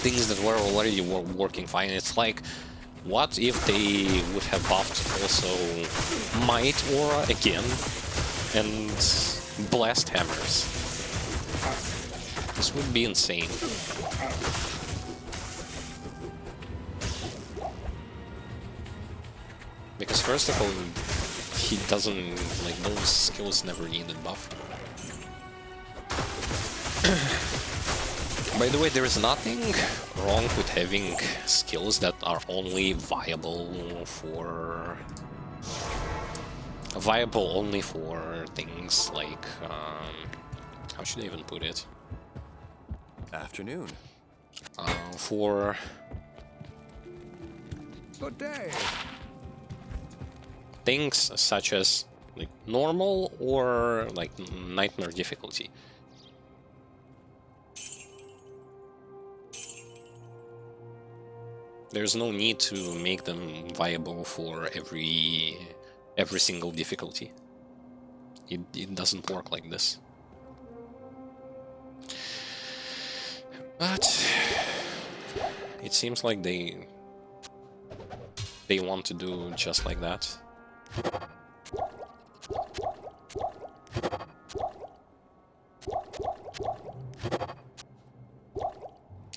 [SPEAKER 1] things that were already working fine. It's like, what if they would have buffed also Might Aura again and Blast Hammers? This would be insane. Because first of all, he doesn't, like, those skills never needed buff. By the way, there is nothing wrong with having skills that are only viable only for things like, how should I even put it?
[SPEAKER 9] Afternoon.
[SPEAKER 1] For
[SPEAKER 9] Good day.
[SPEAKER 1] things such as like normal or like nightmare difficulty. There's no need to make them viable for every single difficulty. It doesn't work like this. But it seems like they want to do just like that.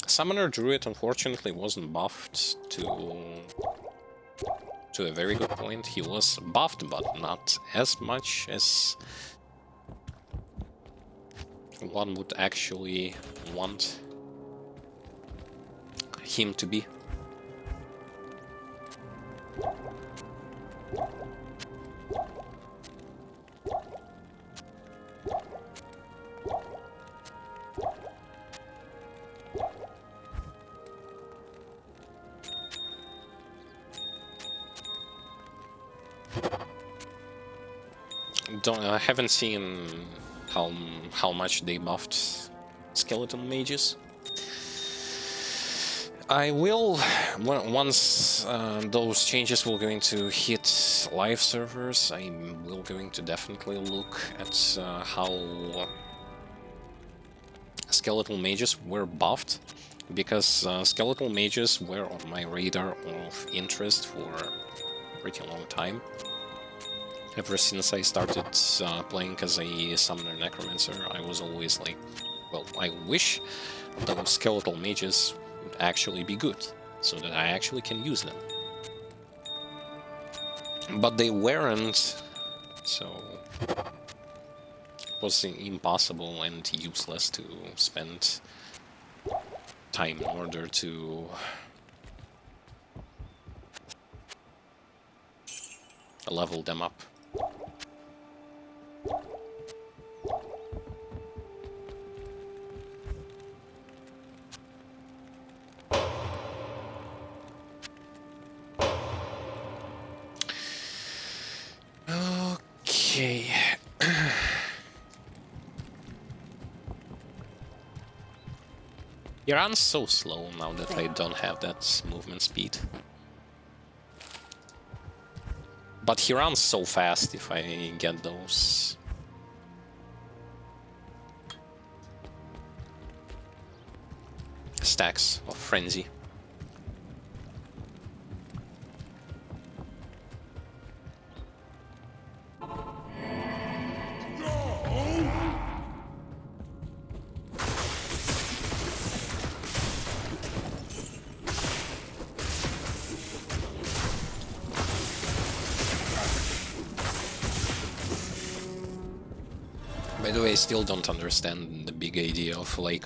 [SPEAKER 1] Summoner Druid unfortunately wasn't buffed to a very good point. He was buffed, but not as much as one would actually want him to be. I haven't seen how much they buffed skeleton mages. I will, once those changes will going to hit live servers, I will going to definitely look at how skeletal mages were buffed, because skeletal mages were on my radar of interest for a pretty long time. Ever since I started playing as a Summoner Necromancer, I was always like, well, I wish those skeletal mages would actually be good, so that I actually can use them. But they weren't, so it was impossible and useless to spend time in order to level them up. Okay. He runs so slow now that I don't have that movement speed. But he runs so fast if I get those stacks of frenzy. By the way, I still don't understand the big idea of like,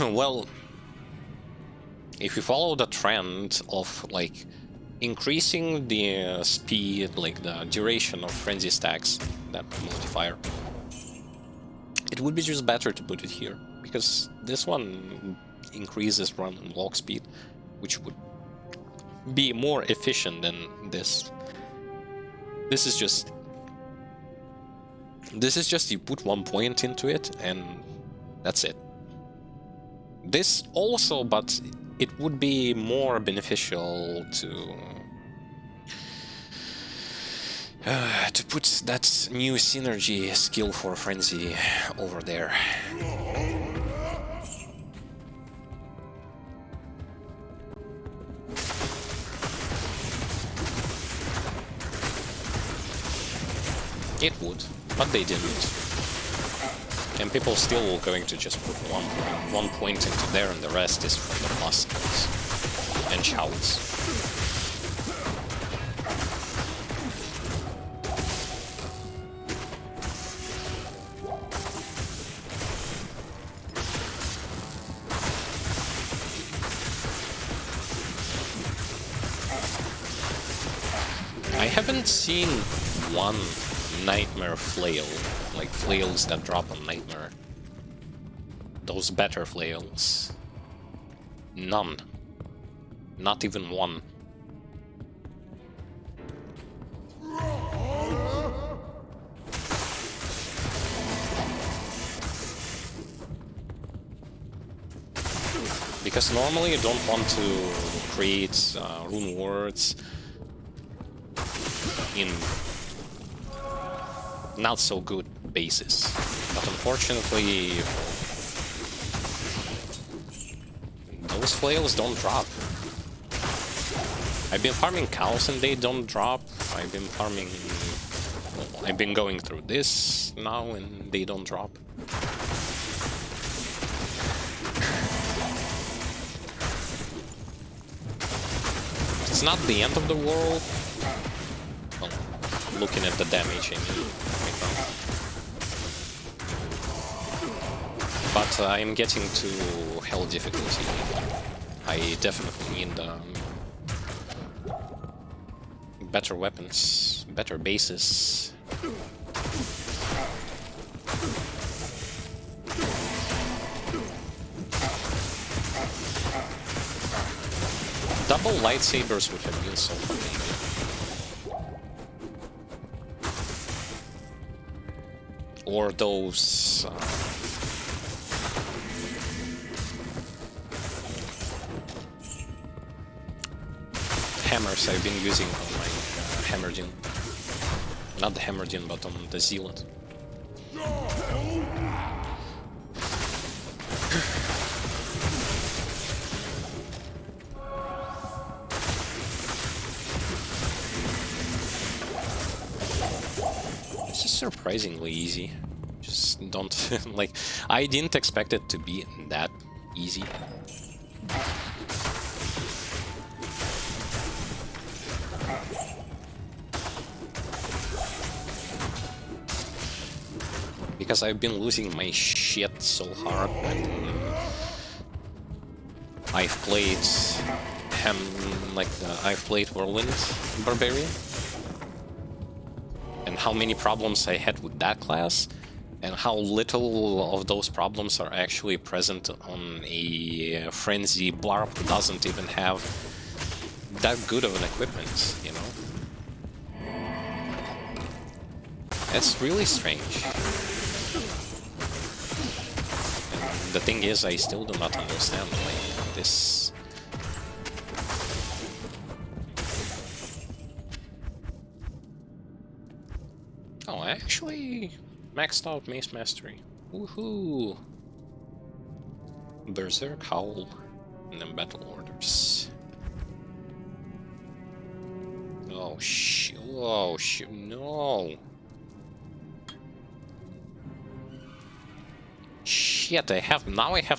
[SPEAKER 1] well, if you follow the trend of like increasing the speed, like the duration of frenzy stacks, that modifier, it would be just better to put it here, because this one increases run and walk speed, which would be more efficient than this. This is just This is just you put 1 point into it and that's it. This also, but it would be more beneficial to put that new synergy skill for Frenzy over there. It would, but they didn't. And people still going to just put 1 point into there, and the rest is for the muscles and shouts. I haven't seen one nightmare flail, like flails that drop on nightmare. Those better flails. None. Not even one. Because normally you don't want to create rune words in not so good bases, but unfortunately those flails don't drop. I've been farming cows and they don't drop. I've been going through this now and they don't drop. It's not the end of the world. Well, looking at the damage, I mean, right now. But I'm getting to hell difficulty. I definitely need better weapons, better bases. Double lightsabers would have been so amazing. Or those hammers I've been using on my Hammerdin. Not the Hammerdin, but on the Zealand. This is surprisingly easy. Just don't like. I didn't expect it to be that easy. Because I've been losing my shit so hard when I've played I've played Whirlwind Barbarian, and how many problems I had with that class, and how little of those problems are actually present on a Frenzy Barb who doesn't even have that good of an equipment, you know? It's really strange. And the thing is, I still do not understand like this. Oh, I actually maxed out Mace Mastery. Woohoo! Berserk Howl and then Battle Orders. Oh shit! Oh shit! No! Shit! I have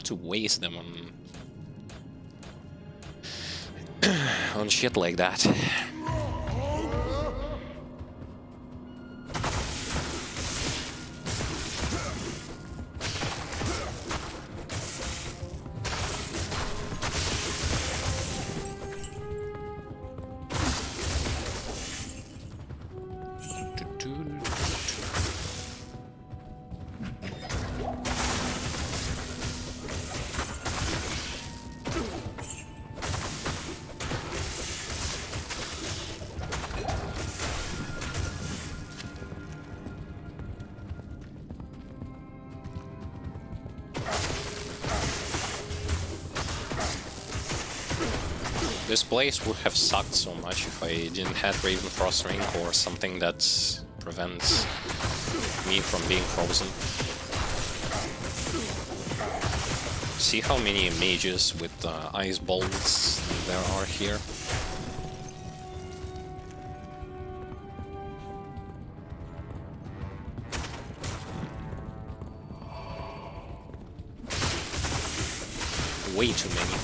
[SPEAKER 1] to waste them on shit like that. This place would have sucked so much if I didn't have Raven Frost Ring or something that prevents me from being frozen. See how many mages with ice bolts there are here? Way too many.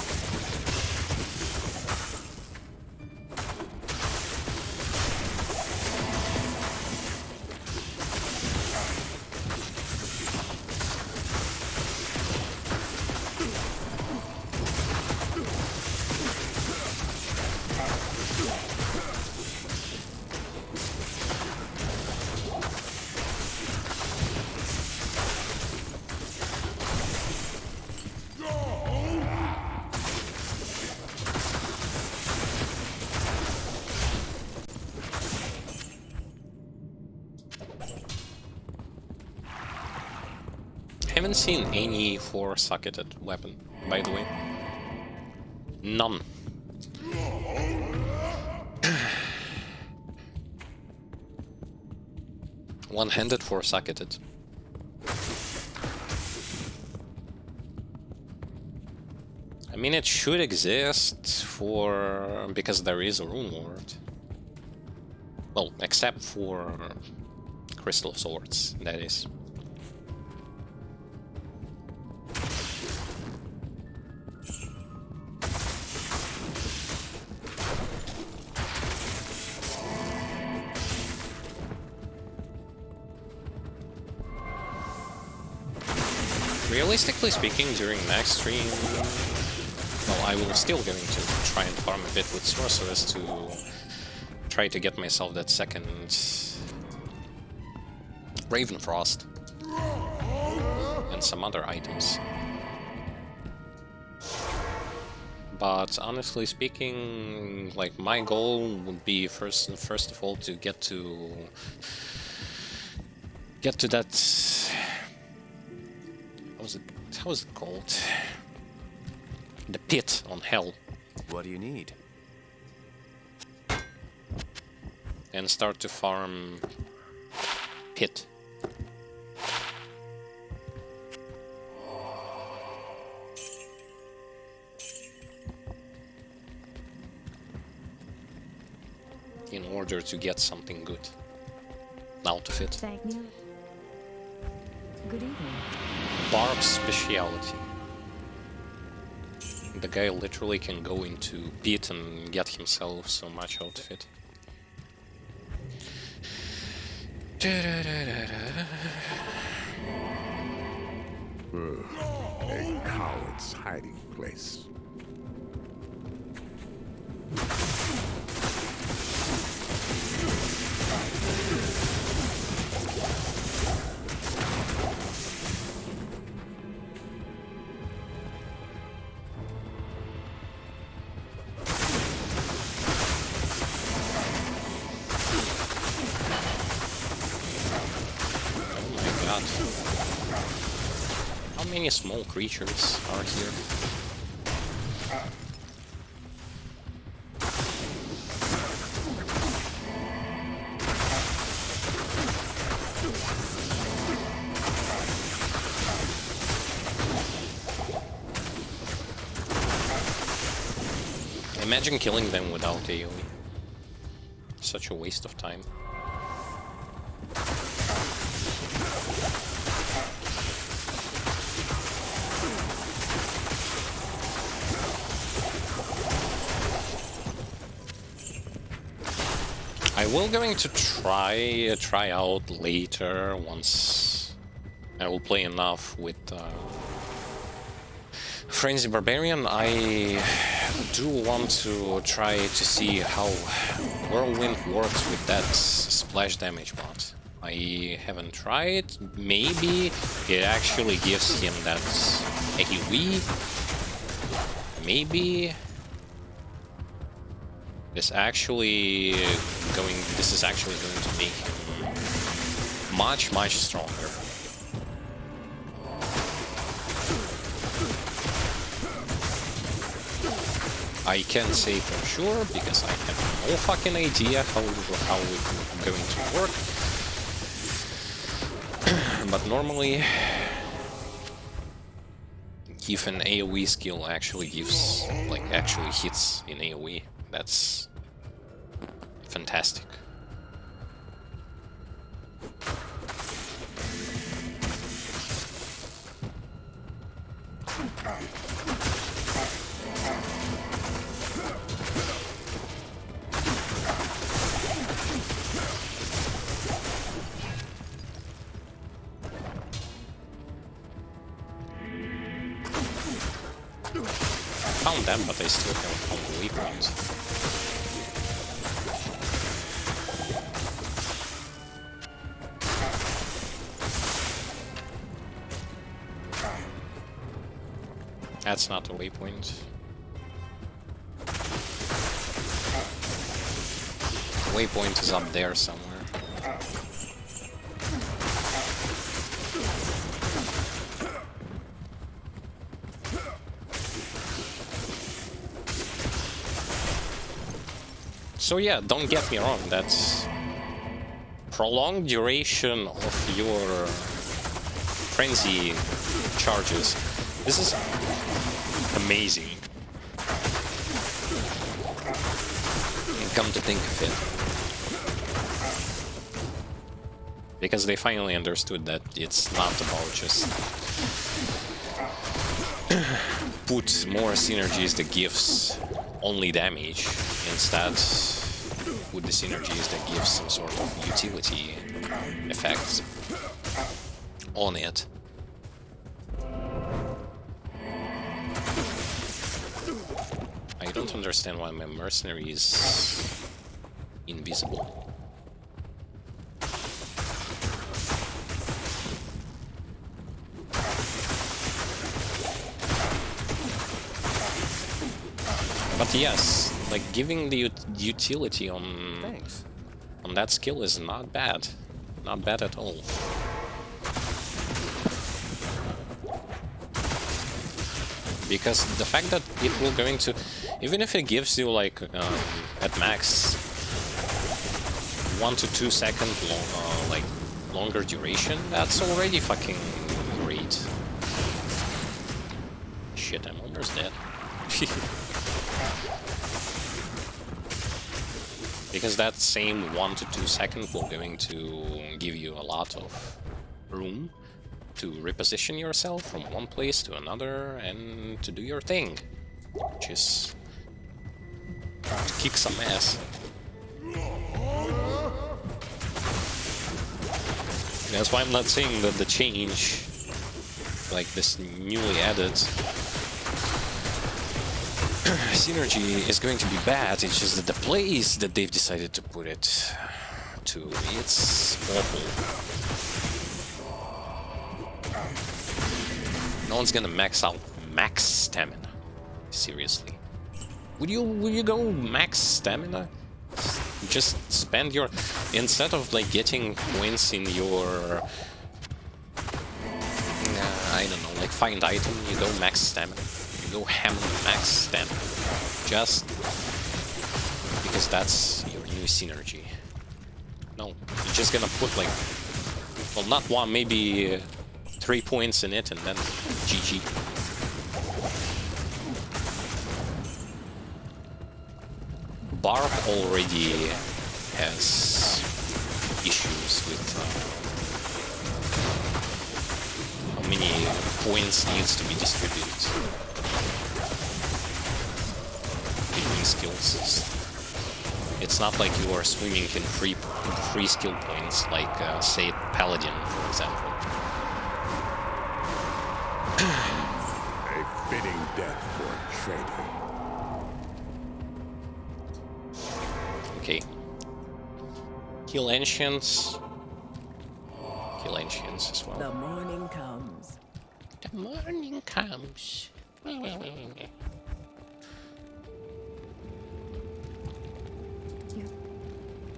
[SPEAKER 1] Haven't seen any 4-socketed weapon, by the way. None. One-handed 4-socketed. I mean, it should exist because there is a rune ward. Well, except for crystal swords, that is. Realistically speaking, during next stream, well, I will still going to try and farm a bit with sorceress to try to get myself that second Raven Frost and some other items. But honestly speaking, like, my goal would be first of all to get to that. How is it called? The pit on hell.
[SPEAKER 9] What do you need?
[SPEAKER 1] And start to farm pit. In order to get something good out of it.
[SPEAKER 2] Thank you. Good evening.
[SPEAKER 1] Barb's speciality. The guy literally can go into pit and get himself so much out of it.
[SPEAKER 4] A coward's hiding place.
[SPEAKER 1] How many small creatures are here? Imagine killing them without AoE. Such a waste of time. I will going to try out later once I will play enough with Frenzy Barbarian. I do want to try to see how Whirlwind works with that splash damage bot. I haven't tried. Maybe it actually gives him that AoE. Maybe this is actually going to make him much stronger. I can't say for sure because I have no fucking idea how it's going to work. But normally, if an AoE skill actually gives, like, actually hits in AoE, that's fantastic. Found them, but I still haven't found the waypoint. That's not a waypoint. Waypoint is up there somewhere. So yeah, don't get me wrong, that's prolonged duration of your frenzy charges. This is amazing. And come to think of it, because they finally understood that it's not about just put more synergies that gives only damage, instead with the synergies that gives some sort of utility effects on it. I don't understand why my mercenary is invisible. But yes, like giving the utility on that skill is not bad. Not bad at all. Because the fact that it will going to, even if it gives you like at max 1 to 2 second like longer duration, that's already fucking great. Shit, I'm almost dead. Because that same 1 to 2 second will going to give you a lot of room to reposition yourself from one place to another and to do your thing, which is to kick some ass. That's why I'm not saying that the change, like this newly added synergy, is going to be bad. It's just that the place that they've decided to put it to, it's awful. No one's gonna max out max stamina. Seriously. Would you go max stamina? Just spend your, instead of like getting points in your I don't know, like find item, you go max stamina. You go hammer max stamina. Just because that's your new synergy. No, you're just gonna put like, well, not one, maybe 3 points in it and then GG. Barb already has issues with how many points needs to be distributed between skills. It's not like you are swimming in free skill points like say Paladin, for example.
[SPEAKER 4] A fitting death for a traitor.
[SPEAKER 1] Okay. Kill ancients. Kill ancients as well.
[SPEAKER 7] The morning comes.
[SPEAKER 1] The morning comes.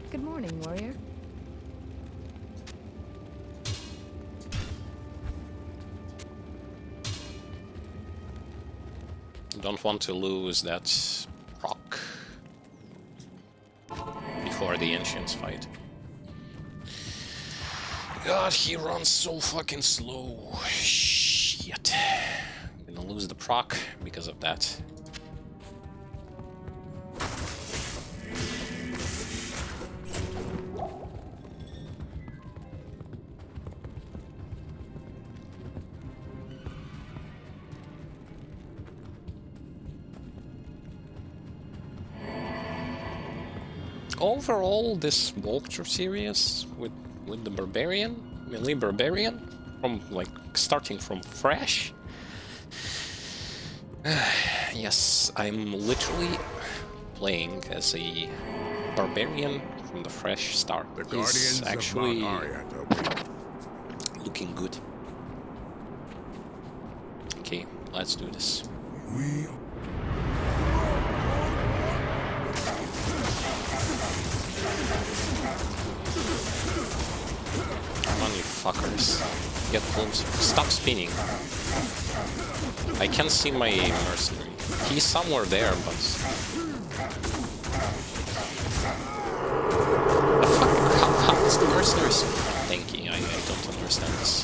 [SPEAKER 2] Good morning, warrior.
[SPEAKER 1] Don't want to lose that proc before the Ancients fight. God, he runs so fucking slow. Shit. I'm gonna lose the proc because of that. Overall, this walkthrough series with the Barbarian, melee Barbarian, from like starting from fresh. Yes, I'm literally playing as a Barbarian from the fresh start.
[SPEAKER 4] The
[SPEAKER 1] He's
[SPEAKER 4] Guardians
[SPEAKER 1] actually
[SPEAKER 4] of Mount Ariat await.
[SPEAKER 1] looking good. Okay, let's do this.
[SPEAKER 8] We
[SPEAKER 1] Come on, you fuckers. Get closer. Stop spinning. I can't see my mercenary. He's somewhere there, but... The fuck? How is the mercenary so tanky? I don't understand this.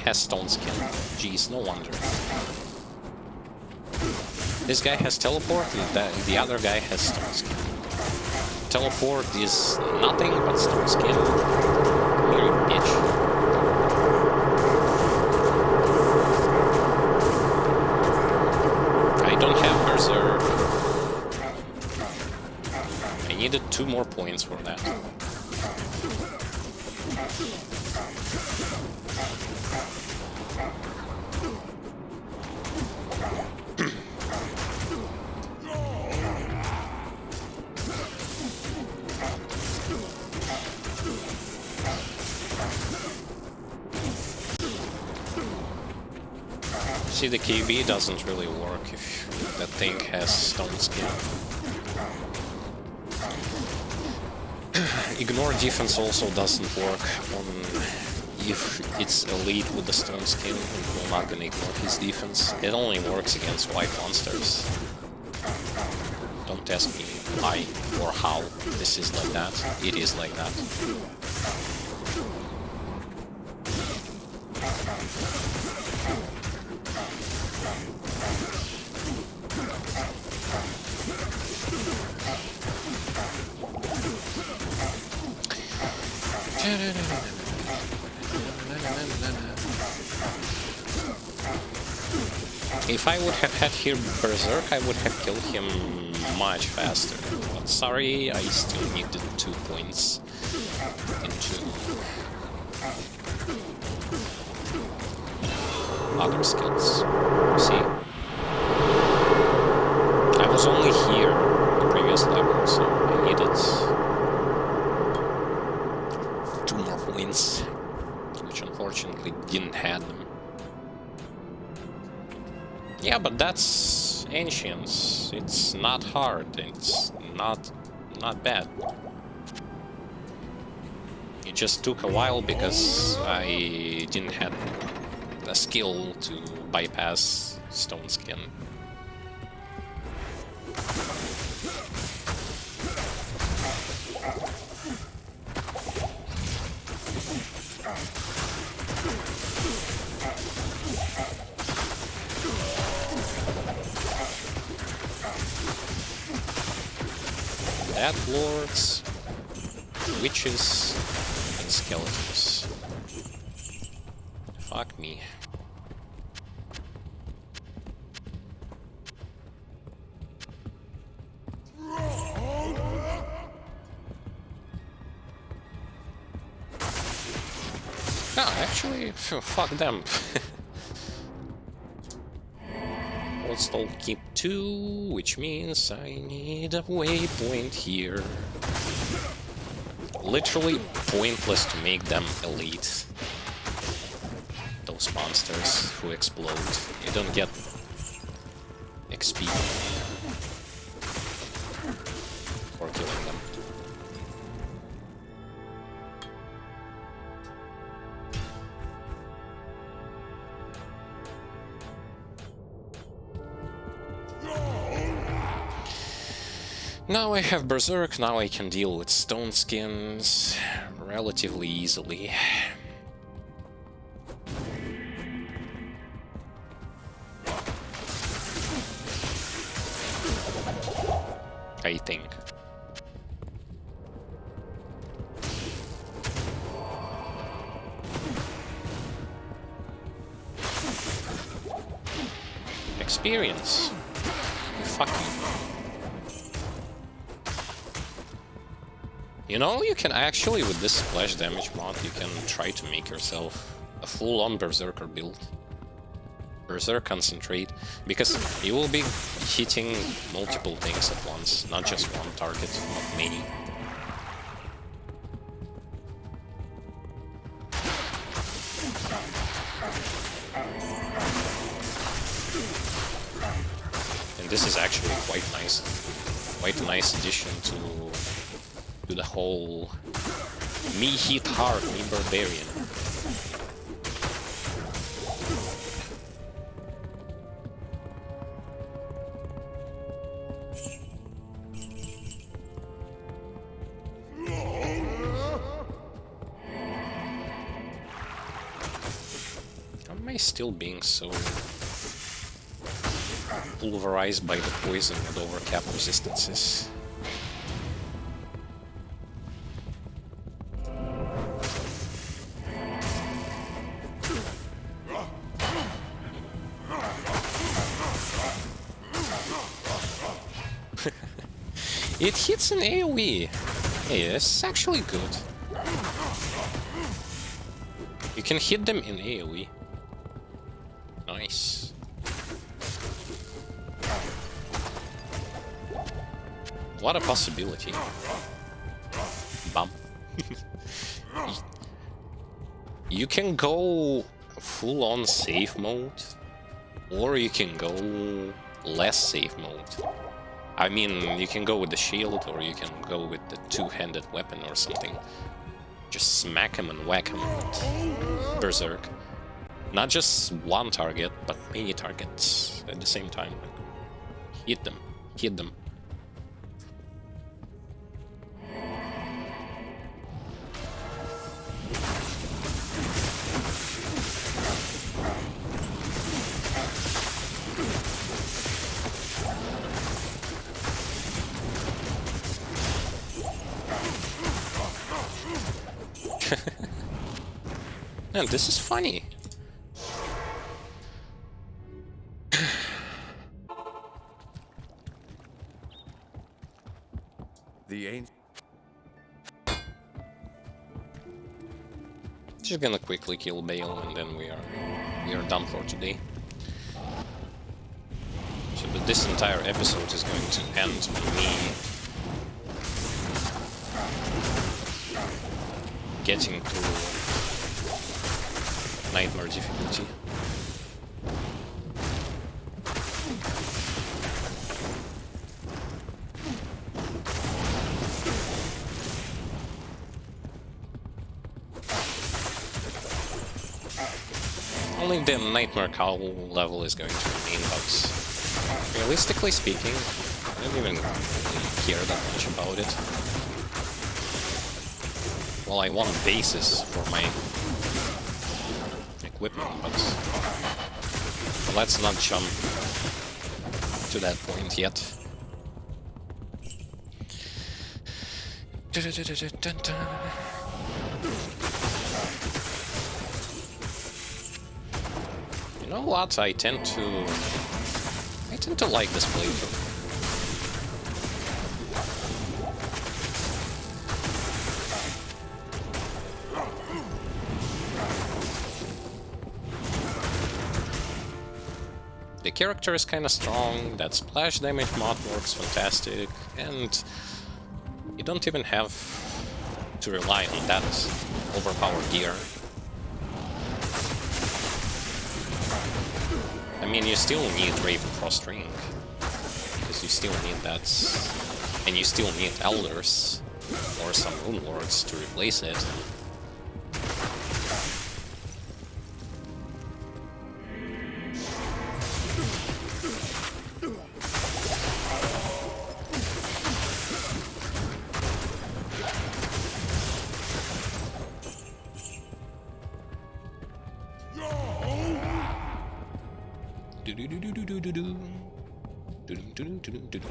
[SPEAKER 1] Has stone skin. Jeez, no wonder. This guy has teleport, and the other guy has stone skin. Teleport is nothing but stone skin. Come here, you bitch. I don't have Berserk. I needed 2 more points for that. See, the KB doesn't really work if that thing has stone skin. Ignore defense also doesn't work on if it's elite with the stone skin. We're not gonna ignore his defense. It only works against white monsters. Don't ask me why or how this is like that. It is like that. If I would have had here Berserk, I would have killed him much faster. But sorry, I still needed 2 points into other skills. See? I was only here the previous level, so I needed 2 more points, which unfortunately didn't have them. Yeah, but that's Ancients. It's not hard. It's not bad. It just took a while because I didn't have a skill to bypass stone skin. Death Lords, witches, and skeletons. Fuck me. No, actually, fuck them. Still keep 2, which means I need a waypoint here. Literally pointless to make them elite. Those monsters who explode. You don't get XP for killing them. Now I have Berserk, now I can deal with stone skins relatively easily. I think. Experience. Fuck you. You know, you can actually, with this splash damage mod, you can try to make yourself a full-on Berserker build. Berserk Concentrate, because you will be hitting multiple things at once, not just one target, not many. And this is actually quite a nice addition to the whole me hit hard, me Barbarian. Am I still being so pulverized by the poison with overcap resistances? It hits an AoE. Hey, this is actually good. You can hit them in AoE. Nice. What a possibility. Bum. You can go full-on safe mode, or you can go less safe mode. I mean, you can go with the shield, or you can go with the two-handed weapon or something. Just smack him and whack him with Berserk. Not just one target, but many targets at the same time. Hit them. Hit them. Man, this is funny.
[SPEAKER 9] The ain't.
[SPEAKER 1] Just gonna quickly kill Bale and then we are done for today. So this entire episode is going to end with me getting to Nightmare difficulty. Only the Nightmare Cowl level is going to remain, but realistically speaking, I don't even really care that much about it. Well, I want bases for my equipment, but let's not jump to that point yet. You know what? I tend to like this playthrough. The character is kinda strong, that splash damage mod works fantastic, and you don't even have to rely on that overpowered gear. I mean, you still need Raven Frost Ring, because you still need that, and you still need Elders, or some Rune Lords to replace it. Do-do-do-do-do-do-do. Do-do-do-do-do-do-do.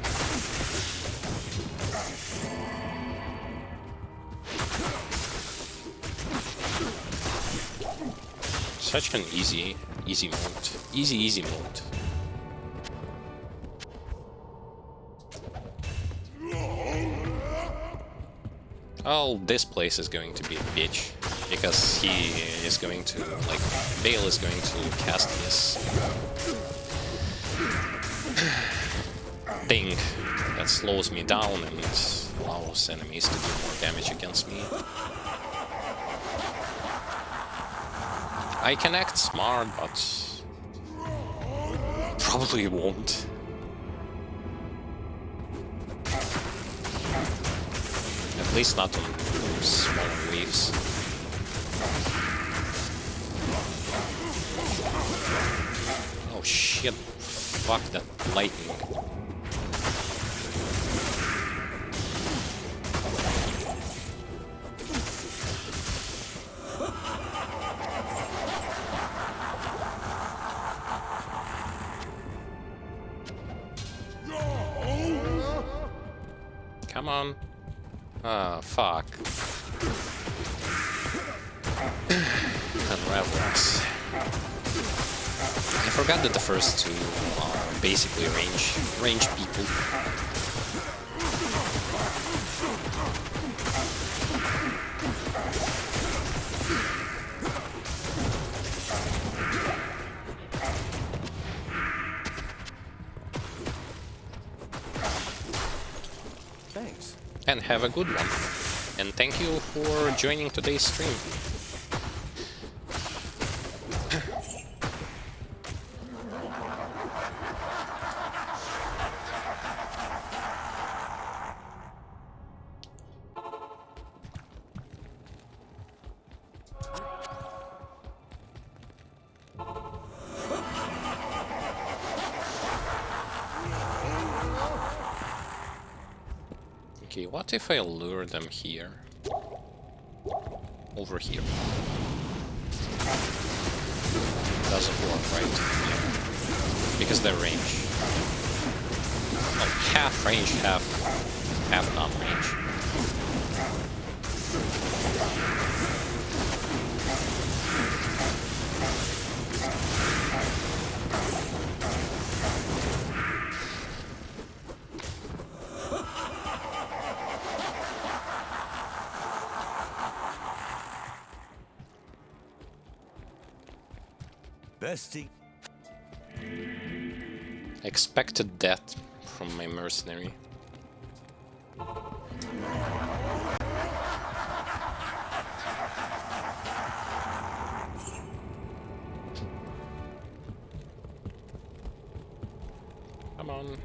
[SPEAKER 1] Such an easy mode. Easy mode. Oh, this place is going to be a bitch. Because he is going to, like, Bale is going to cast his thing that slows me down and allows enemies to do more damage against me. I can act smart, but probably won't. At least not on smaller waves. Oh shit, fuck that lightning. Come on. Ah, fuck. Unravels. I forgot that the first two are basically range people.
[SPEAKER 9] Thanks.
[SPEAKER 1] And have a good one. And thank you for joining today's stream. Okay, what if I lure them here? Over here. Doesn't work, right? Yeah. Because they're range. Oh, half range, half non-range.
[SPEAKER 9] Bestie.
[SPEAKER 1] Expected death from my mercenary. Come on.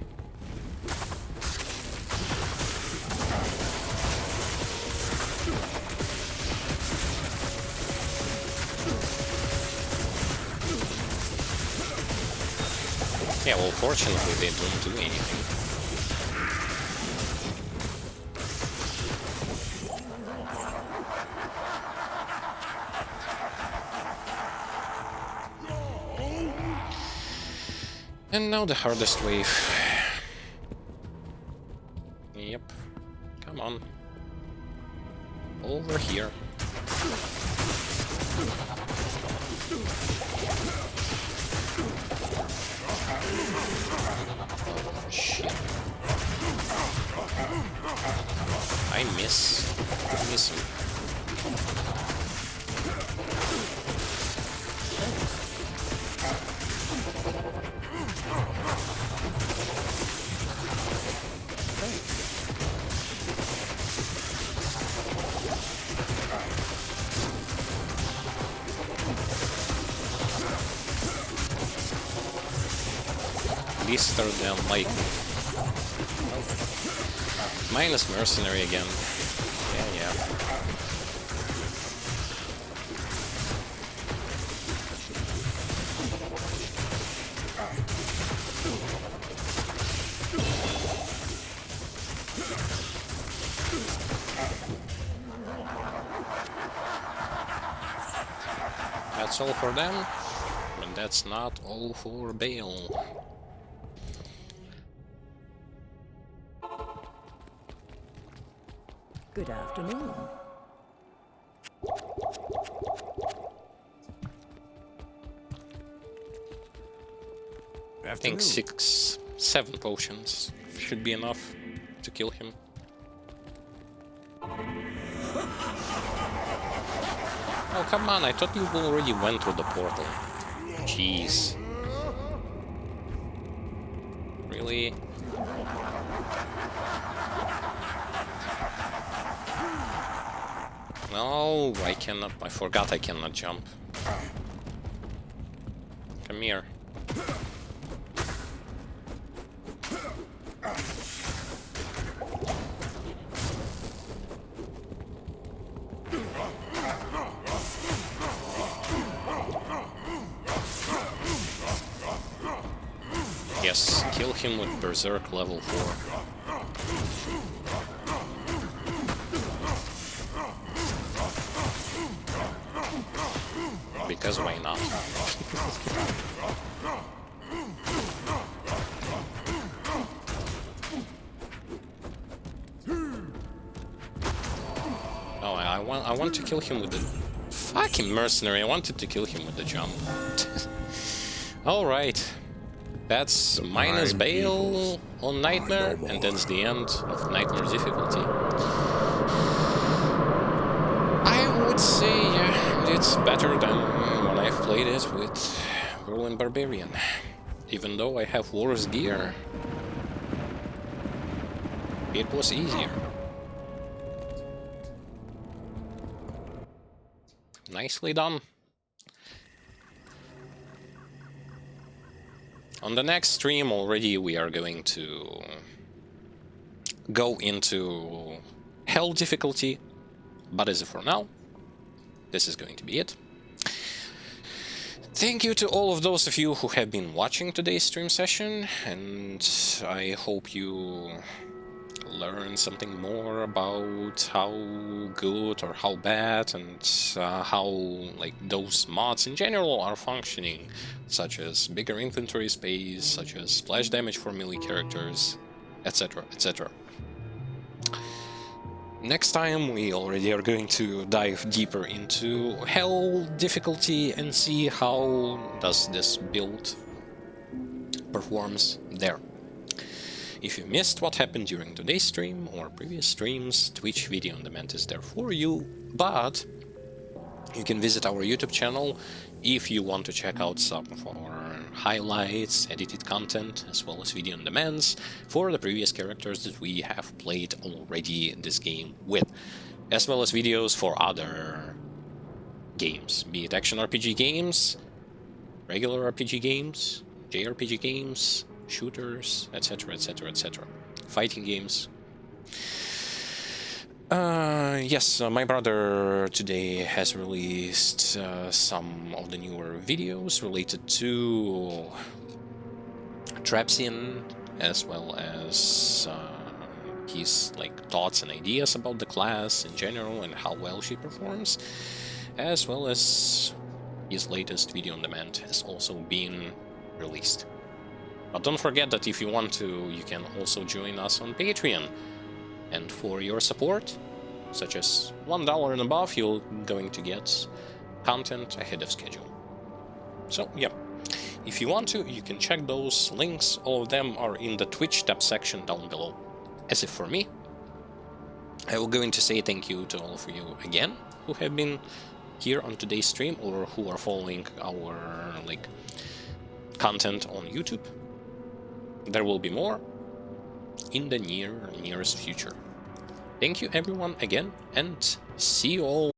[SPEAKER 1] Yeah, well, fortunately they don't do anything. And now the hardest wave. Yep. Come on. Over here. Oh, shit. I miss. I miss him. Blister than lightning. Minus mercenary again. Yeah. That's all for them. And that's not all for Bale.
[SPEAKER 2] Good afternoon.
[SPEAKER 1] I think 6, 7 potions should be enough to kill him. Oh, come on, I thought you already went through the portal. Jeez. Really? No, I cannot. I forgot I cannot jump. Come here. Yes, kill him with Berserk level 4. Because why not? Oh, I want to kill him with the fucking mercenary. I wanted to kill him with the jump. All right. That's minus Bale on Nightmare, and that's the end of Nightmare difficulty. I would say, yeah, it's better than when I've played it with Whirlwind Barbarian. Even though I have worse gear, it was easier. Nicely done. On the next stream already we are going to go into Hell difficulty, but as for now, this is going to be it. Thank you to all of those of you who have been watching today's stream session, and I hope you learn something more about how good or how bad and how like those mods in general are functioning, such as bigger inventory space, such as splash damage for melee characters, etc, etc. Next time we already are going to dive deeper into Hell difficulty and see how does this build performs there. If you missed what happened during today's stream or previous streams, Twitch Video On Demand is there for you, but you can visit our YouTube channel if you want to check out some of our highlights, edited content, as well as video on demands for the previous characters that we have played already this game with, as well as videos for other games, be it action RPG games, regular RPG games, JRPG games, shooters, etc, etc, etc. Fighting games. Yes, my brother today has released some of the newer videos related to Trapsin, as well as his thoughts and ideas about the class in general and how well she performs, as well as his latest video on demand has also been released. But don't forget that if you want to, you can also join us on Patreon. And for your support, such as $1 and above, you're going to get content ahead of schedule. So, yeah, if you want to, you can check those links. All of them are in the Twitch tab section down below. As if for me, I will going to say thank you to all of you again who have been here on today's stream or who are following our content on YouTube. There will be more in the nearest future. Thank you everyone again, and see you all